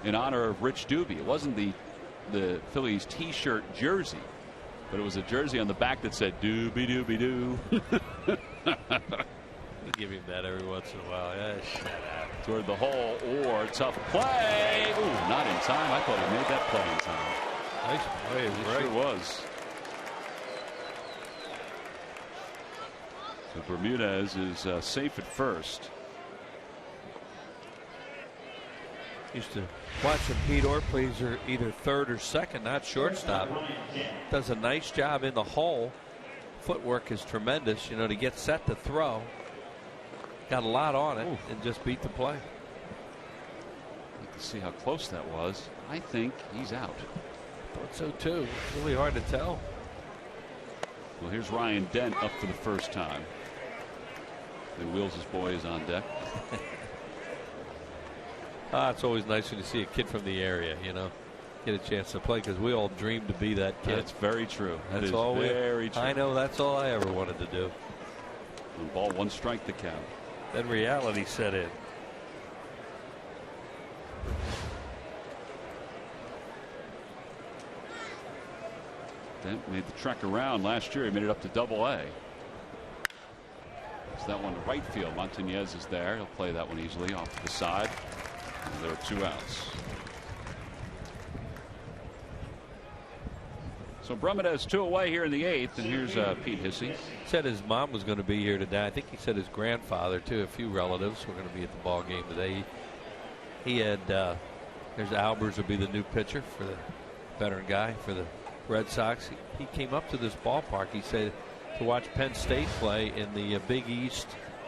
in honor of Rich Doobie. It wasn't the Phillies T-shirt jersey, but it was a jersey on the back that said Doobie Doobie Doo. Give him that every once in a while. Yeah, shut up. Toward the hole, or tough play. Ooh, not in time. I thought he made that play in time. Nice play. It sure was. So Bermudez is safe at first. Used to watch him. Pete Orpley's either third or second, not shortstop. Does a nice job in the hole. Footwork is tremendous, you know, to get set to throw. Got a lot on it and just beat the play. See how close that was. I think he's out. Thought so too. It's really hard to tell. Well, here's Ryan Dent up for the first time. And Wheels' boy is on deck. It's always nice when you see a kid from the area, you know, get a chance to play, because we all dream to be that kid. That's very true. That is all very true. I know, that's all I ever wanted to do. And ball 1 strike the count. Then reality set in. Dent made the trek around last year. He made it up to Double-A. It's that one to right field. Montañez is there. He'll play that one easily off to the side. And there are 2 outs. So Brummett has 2 away here in the 8th, and here's Pete Hissey. Said his mom was going to be here today. I think he said his grandfather too. A few relatives were going to be at the ball game today. He had there's Albers will be the new pitcher for the veteran guy for the Red Sox. He came up to this ballpark, he said, to watch Penn State play in the Big East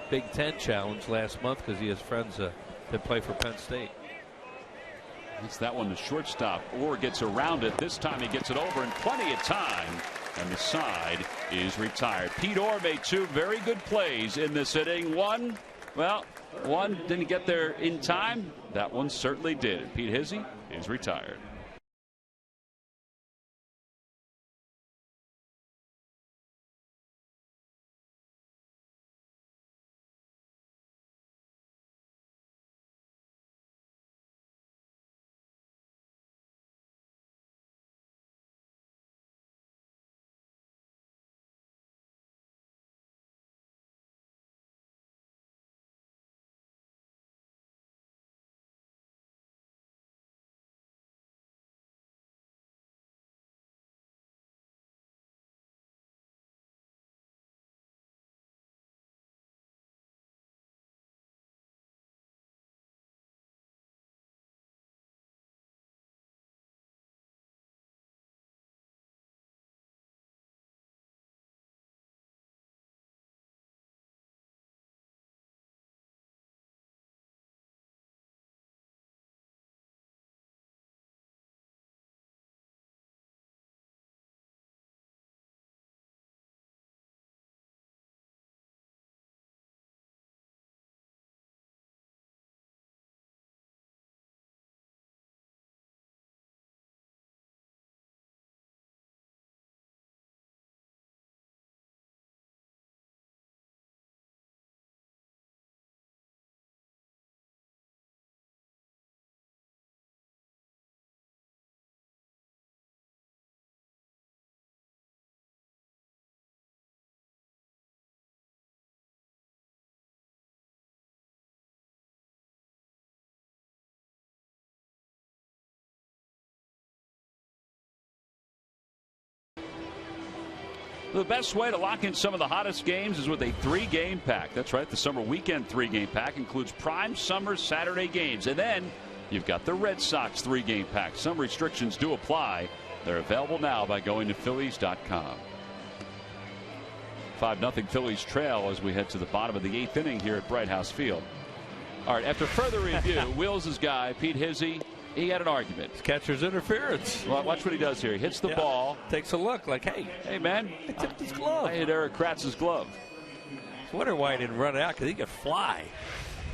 Big Ten Challenge last month, because he has friends that play for Penn State. It's that one to shortstop. Orr gets around it. This time he gets it over in plenty of time. And the side is retired. Pete Orr made 2 very good plays in this inning. One didn't get there in time. That one certainly did. Pete Hissey is retired. The best way to lock in some of the hottest games is with a 3-game pack. That's right, the summer weekend 3-game pack includes prime summer Saturday games. And then you've got the Red Sox 3-game pack. Some restrictions do apply. They're available now by going to Phillies.com. 5-0 Phillies trail as we head to the bottom of the 8th inning here at Bright House Field. All right, after further review, Wheels' guy, Pete Hissey, he had an argument. It's catcher's interference. Well, watch what he does here. He hits the ball. Takes a look like, hey man, I tipped his glove. I hit Eric Kratz's glove. I wonder why he didn't run it out, because he could fly.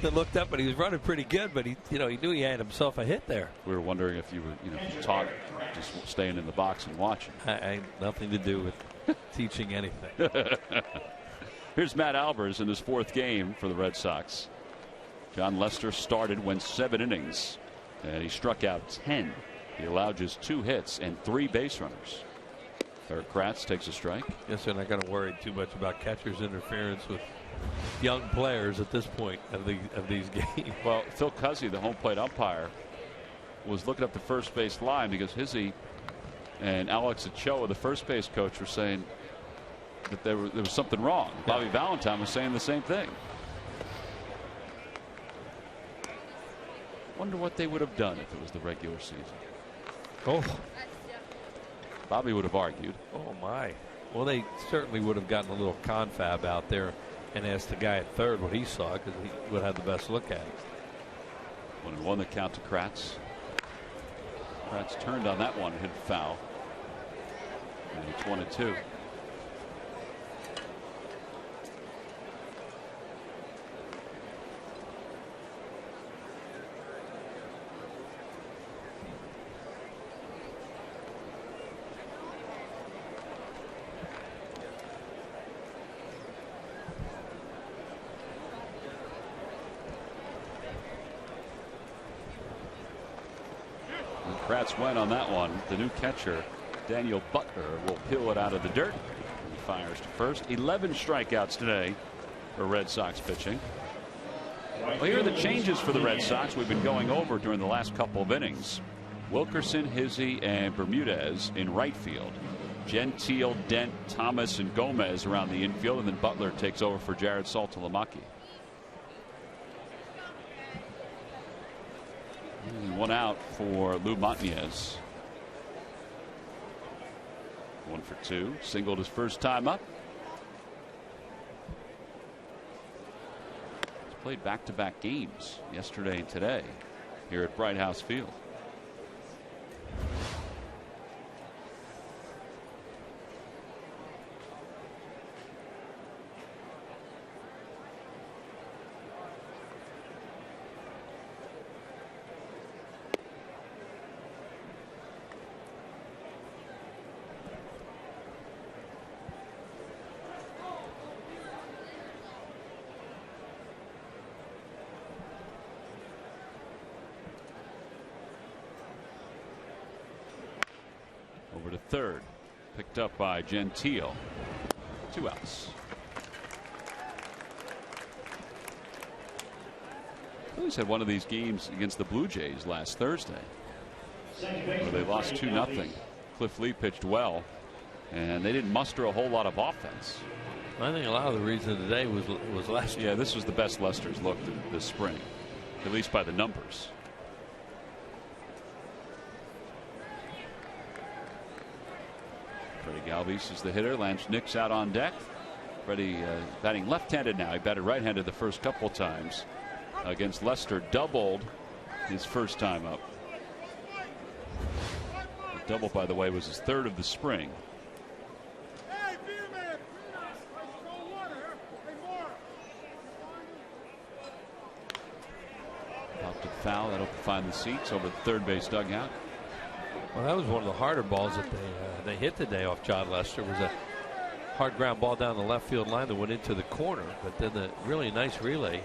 Then looked up and he was running pretty good, but he knew he had himself a hit there. We were wondering if you were taught just staying in the box and watching. I nothing to do with teaching anything. Here's Matt Albers in his 4th game for the Red Sox. John Lester started, went 7 innings, and he struck out 10. He allowed just 2 hits and 3 base runners. Eric Kratz takes a strike. Yes, they're not going to worry too much about catcher's interference with young players at this point of these games. Well, Phil Cuzzy, the home plate umpire, was looking up the first base line because Hissey and Alex Ochoa, the first base coach, were saying that there was something wrong. Bobby Valentine was saying the same thing. Wonder what they would have done if it was the regular season. Oh, Bobby would have argued. Oh my. Well, they certainly would have gotten a little confab out there and asked the guy at third what he saw, because he would have the best look at it. 1-1 the count to Kratz. Kratz turned on that one and hit a foul. And it's 1-2. Kratz went on that one. The new catcher, Daniel Butler, will peel it out of the dirt. He fires to first. 11 strikeouts today for Red Sox pitching. Well, here are the changes for the Red Sox we've been going over during the last couple of innings. Wilkerson, Hizzy, and Bermudez in right field. Gentile, Dent, Thomas, and Gomez around the infield, and then Butler takes over for Jared Saltalamacchi. One out for Lou Montañez. 1 for 2. Singled his first time up. He's played back-to-back games yesterday and today here at Bright House Field. Over to third, picked up by Gentile. 2 outs. Phillies had one of these games against the Blue Jays last Thursday, where they lost 2-0. Cliff Lee pitched well, and they didn't muster a whole lot of offense. I think a lot of the reason today was Lester. Yeah, this was the best Lester's looked this spring, at least by the numbers. Freddie Galvis is the hitter. Lance Nix out on deck. Freddie batting left-handed now. He batted right-handed the first couple times against Lester. Doubled his first time up. The double, by the way, was his third of the spring. Popped it foul. That'll find the seats over the third base dugout. Well, that was one of the harder balls that they hit today off John Lester. It was a hard ground ball down the left field line that went into the corner, but then the really nice relay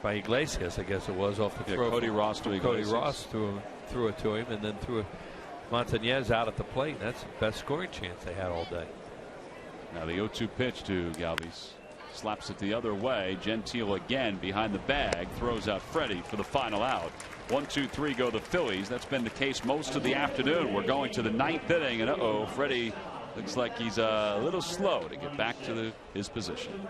by Iglesias, I guess it was, off the throw. Cody Ross to Iglesias. Cody Ross threw it to him, and then threw Montañez out at the plate. That's the best scoring chance they had all day. Now the 0-2 pitch to Galvis. Slaps it the other way. Gentile again behind the bag. Throws out Freddie for the final out. 1, 2, 3 go the Phillies. That's been the case most of the afternoon. We're going to the 9th inning, and Freddie looks like he's a little slow to get back to his position.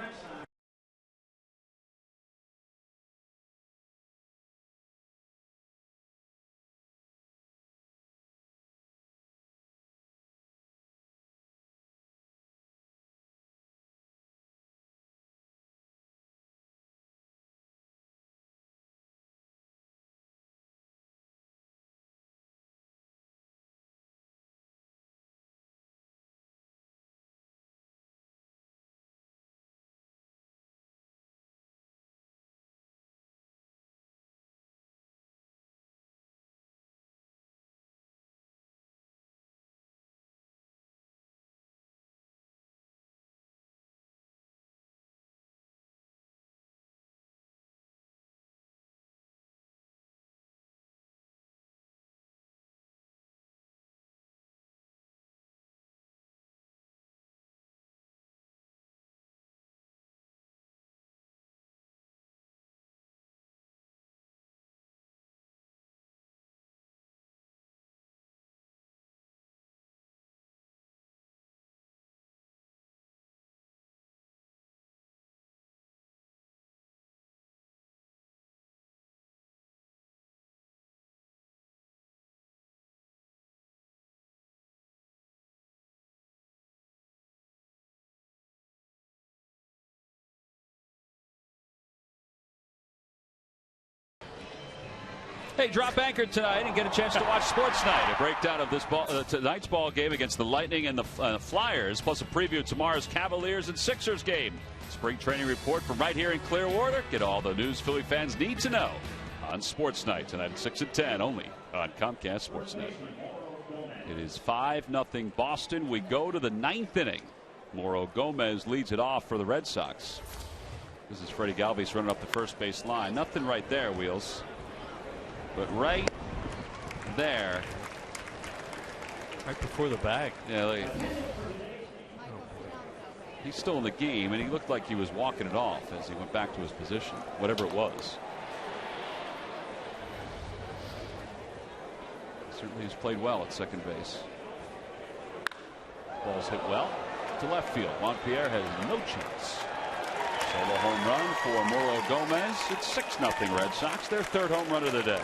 Hey, drop anchor tonight and get a chance to watch Sports Night. A breakdown of this tonight's ball game against the Lightning and the Flyers, plus a preview of tomorrow's Cavaliers and Sixers game. Spring training report from right here in Clearwater. Get all the news Philly fans need to know on Sports Night tonight at 6 and 10, only on Comcast Sportsnet. It is 5-0 Boston. We go to the 9th inning. Mauro Gomez leads it off for the Red Sox. This is Freddie Galvis running up the first base line. Nothing right there, Wheels. But right there. Right before the bag. Yeah, he's still in the game, and he looked like he was walking it off as he went back to his position, whatever it was. Certainly has played well at second base. Ball's hit well to left field. Montpierre has no chance. Solo home run for Mauro Gomez. It's 6-0 Red Sox. Their third home run of the day.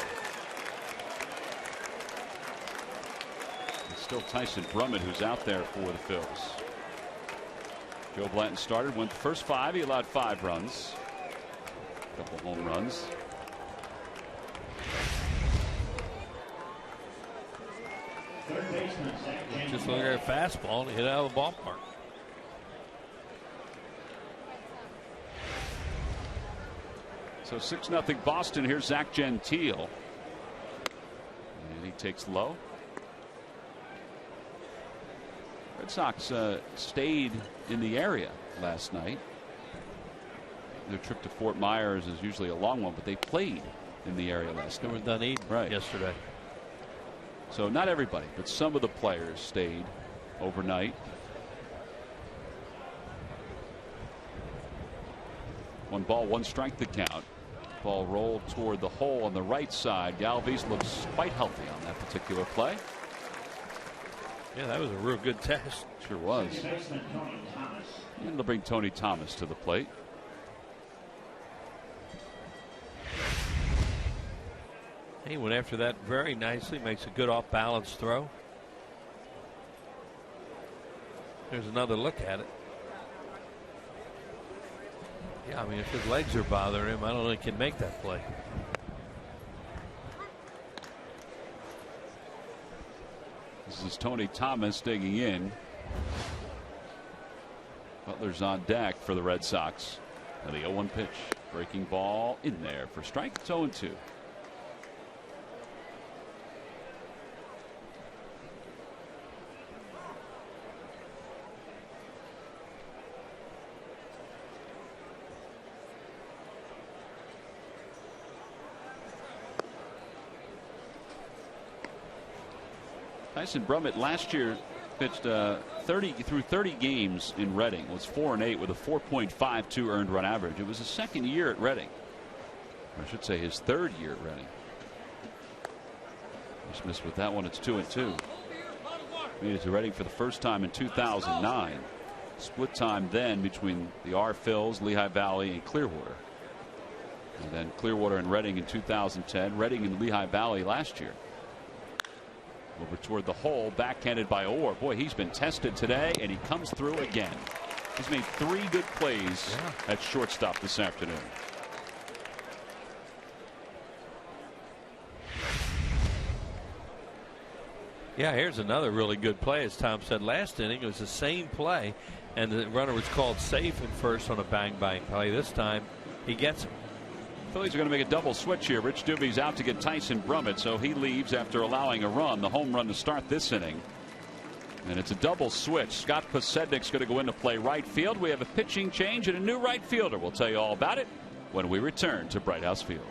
It's still Tyson Brummett who's out there for the Phils. Joe Blanton started, went the first 5. He allowed 5 runs. A couple home runs. Just look at a fastball and hit out of the ballpark. So 6-0 Boston. Here's Zach Gentile. And he takes low. Red Sox stayed in the area last night. Their trip to Fort Myers is usually a long one, but they played in the area last night. They were done eating yesterday. So not everybody, but some of the players stayed overnight. 1 ball, 1 strike the count. Ball rolled toward the hole on the right side. Galvis looks quite healthy on that particular play. Yeah, that was a real good test. Sure was. And they'll bring Tony Thomas to the plate. He went after that very nicely. Makes a good off balance throw. There's another look at it. Yeah, I mean, if his legs are bothering him, I don't know if he can make that play. This is Tony Thomas digging in. Butler's on deck for the Red Sox. And the 0-1 pitch. Breaking ball in there for strike. It's 0-2. Tyson Brummett last year pitched 30 games in Reading. Was 4-8 with a 4.52 earned run average. It was his second year at Reading. Or I should say his third year at Reading. Just missed with that one. It's 2-2. Made it to Reading for the first time in 2009. Split time then between the R-Phils, Lehigh Valley, and Clearwater. And then Clearwater and Reading in 2010. Reading and Lehigh Valley last year. Over toward the hole, backhanded by Orr. Boy, he's been tested today, and he comes through again. He's made 3 good plays at shortstop this afternoon. Yeah, here's another really good play. As Tom said last inning, it was the same play, and the runner was called safe at first on a bang-bang play. This time, he gets him. Phillies are going to make a double switch here. Rich Doobie's out to get Tyson Brummett, so he leaves after allowing a run, the home run to start this inning. And it's a double switch. Scott Posednik's going to go in to play right field. We have a pitching change and a new right fielder. We'll tell you all about it when we return to Bright House Field.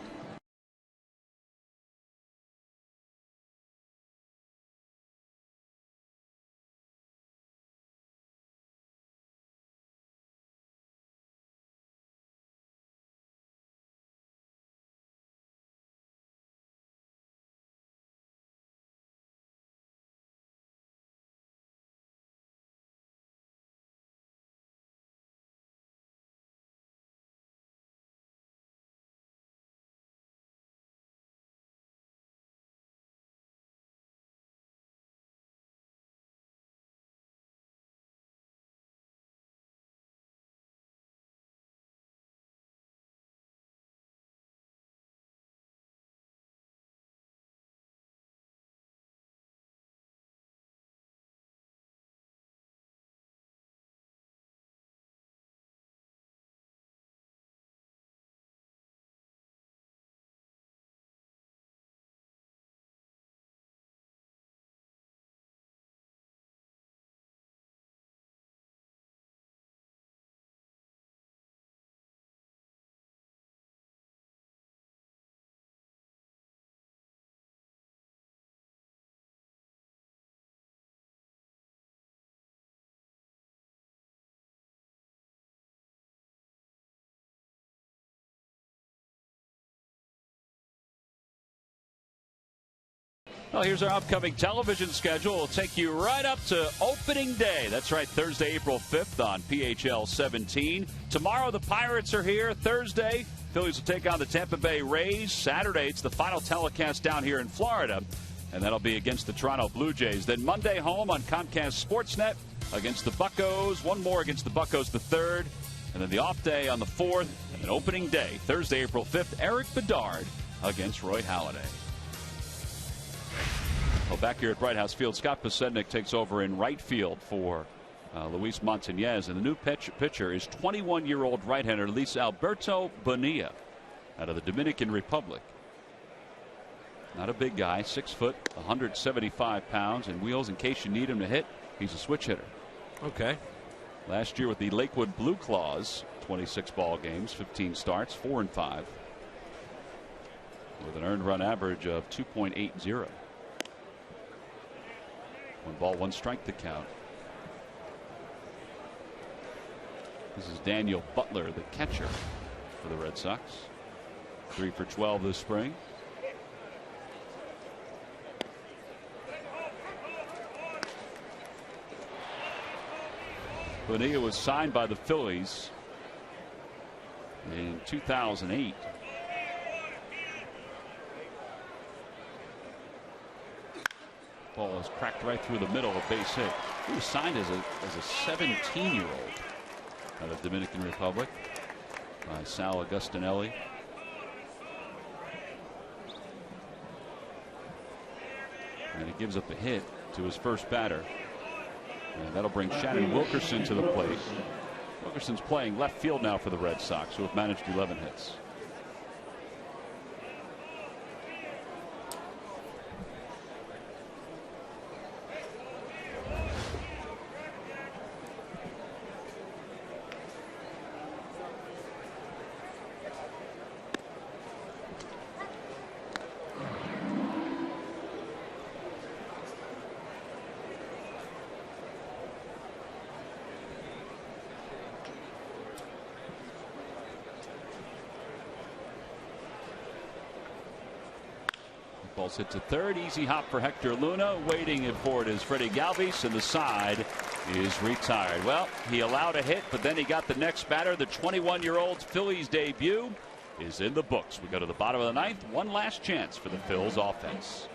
Well, here's our upcoming television schedule. We'll take you right up to opening day. That's right, Thursday, April 5th on PHL 17. Tomorrow, the Pirates are here. Thursday, Phillies will take on the Tampa Bay Rays. Saturday, it's the final telecast down here in Florida, and that'll be against the Toronto Blue Jays. Then Monday home on Comcast Sportsnet against the Buccos. One more against the Buccos the 3rd. And then the off day on the 4th. And then opening day, Thursday, April 5th, Eric Bedard against Roy Halladay. Well, back here at Bright House Field, Scott Pasednik takes over in right field for Luis Montañez. And the new pitcher is 21-year-old right-hander Luis Alberto Bonilla out of the Dominican Republic. Not a big guy, 6 foot, 175 pounds, and wheels in case you need him to hit. He's a switch hitter. Okay. Last year with the Lakewood Blue Claws, 26 ball games, 15 starts, 4-5, with an earned run average of 2.80. 1 ball, 1 strike to count. This is Daniel Butler, the catcher for the Red Sox. 3 for 12 this spring. Bonilla was signed by the Phillies in 2008. Ball is cracked right through the middle of base hit. He was signed as a 17-year-old out of the Dominican Republic by Sal Agustinelli. And he gives up a hit to his first batter. And that'll bring Shannon Wilkerson to the plate. Wilkerson's playing left field now for the Red Sox, who have managed 11 hits. Ball's hit to third. Easy hop for Hector Luna. Waiting for it is Freddie Galvis, and the side is retired. Well, he allowed a hit, but then he got the next batter. The 21-year-old Phillies debut is in the books. We go to the bottom of the 9th. One last chance for the Phils offense.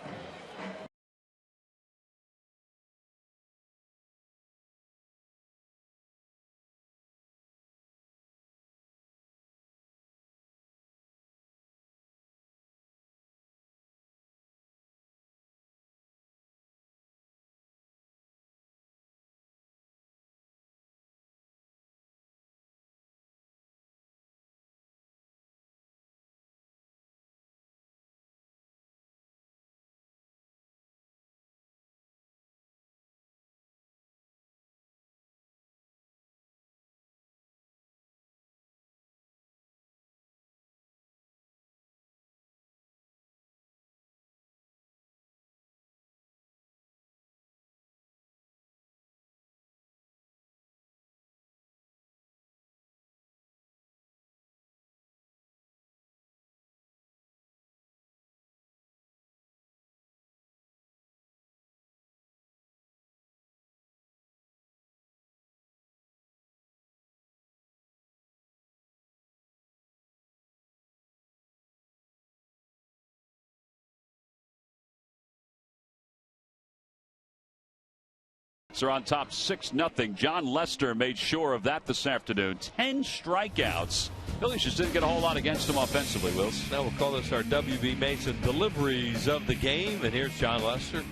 So on top 6-0. John Lester made sure of that this afternoon. 10 strikeouts. Phillies just didn't get a whole lot against him offensively, Wills. Now we'll call this our W.B. Mason deliveries of the game. And here's John Lester.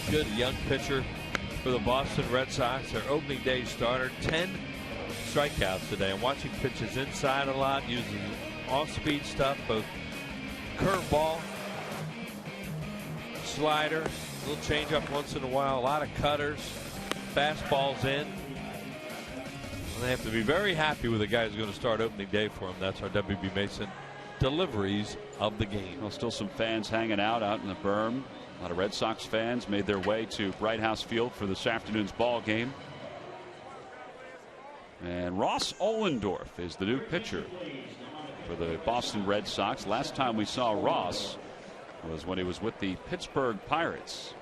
Good young pitcher for the Boston Red Sox. Their opening day starter. 10 strikeouts today. I'm watching pitches inside a lot, using off-speed stuff, both curveball, slider, a little changeup once in a while, a lot of cutters, fastballs in. And they have to be very happy with the guy who's going to start opening day for them. That's our W.B. Mason deliveries of the game. Well, still some fans hanging out in the berm. A lot of Red Sox fans made their way to Bright House Field for this afternoon's ball game. And Ross Ohlendorf is the new pitcher for the Boston Red Sox. Last time we saw Ross was when he was with the Pittsburgh Pirates.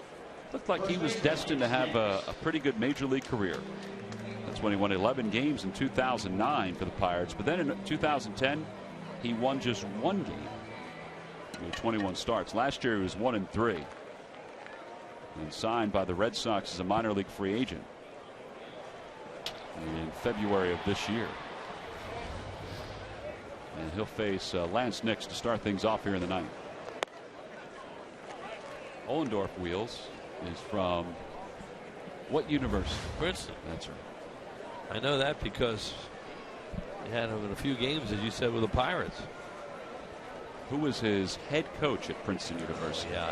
Looked like he was destined to have a pretty good major league career. That's when he won 11 games in 2009 for the Pirates. But then in 2010, he won just one game. He had 21 starts. Last year he was 1-3. And signed by the Red Sox as a minor league free agent in February of this year. And he'll face Lance Nix to start things off here in the ninth. Ollendorf wheels is from what university? Princeton. That's right. I know that because he had him in a few games, as you said, with the Pirates. Who was his head coach at Princeton University? Yeah.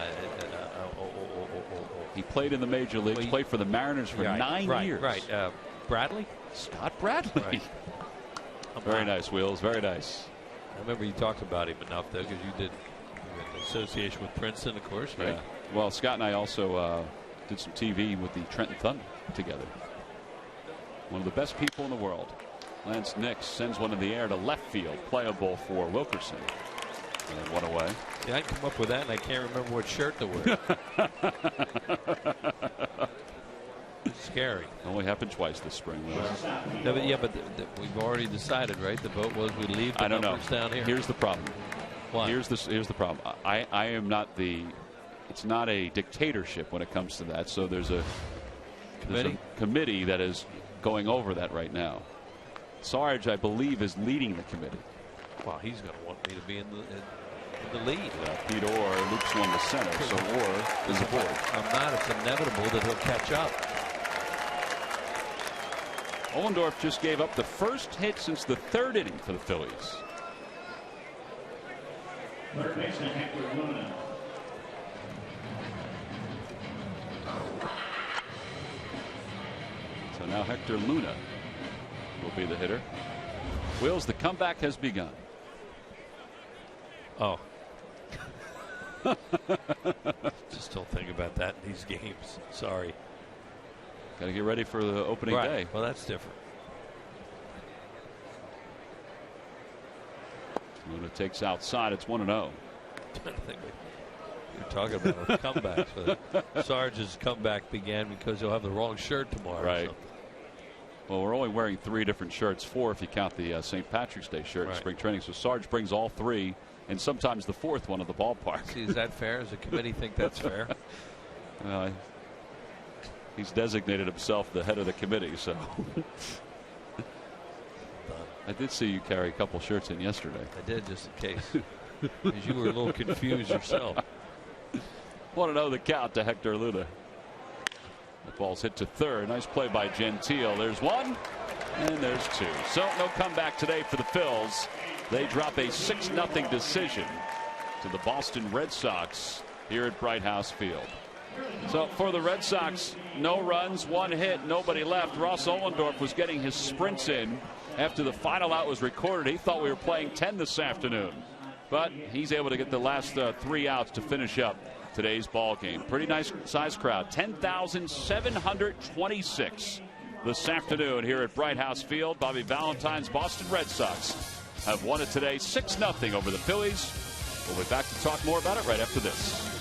He played in the major leagues, played for the Mariners for 9 years. Right. Bradley? Scott Bradley. Right. Very nice, Wheels. Very nice. I remember you talked about him enough, though, because you did an association with Princeton, of course, right? Yeah. Well, Scott and I also did some TV with the Trenton Thunder together. One of the best people in the world. Lance Nix sends one in the air to left field, playable for Wilkerson. And one away. Yeah, I come up with that, and I can't remember what shirt to wear. Scary. Only happened twice this spring, though. But we've already decided, right? The vote was we leave the numbers down here. Here's the problem. What? Here's the problem. I am not the. It's not a dictatorship when it comes to that. So there's a committee that is going over that right now. Sarge, I believe, is leading the committee. Well, he's going to want me to be in the lead. Pete Orr loops one to center, so Orr is aboard. I'm not. It's inevitable that he'll catch up. Ollendorf just gave up the first hit since the third inning for the Phillies. Third baseman Hector Luna. So now Hector Luna will be the hitter. Wills, the comeback has begun. Oh. Just don't think about that in these games. Sorry. Got to get ready for the opening day. Well, that's different. Luna takes outside. It's 1-0. I think you're talking about comebacks. Sarge's comeback began because he'll have the wrong shirt tomorrow. Right. Well, we're only wearing 3 different shirts, 4 if you count the St. Patrick's Day shirt in spring training. So Sarge brings all 3, and sometimes the 4th one at the ballpark. See, is that fair? Does the committee think that's fair? He's designated himself the head of the committee, so. I did see you carry a couple shirts in yesterday. I did, just in case. Because you were a little confused yourself. 1-0 the count to Hector Luna. The ball's hit to third. Nice play by Gentile. There's one, and there's 2. So no comeback today for the Phils. They drop a 6-0 decision to the Boston Red Sox here at Bright House Field. So for the Red Sox, no runs, 1 hit, nobody left. Ross Ollendorf was getting his sprints in after the final out was recorded. He thought we were playing 10 this afternoon, but he's able to get the last 3 outs to finish up today's ball game. Pretty nice size crowd, 10,726 this afternoon here at Bright House Field. Bobby Valentine's Boston Red Sox have won it today 6-0 over the Phillies. We'll be back to talk more about it right after this.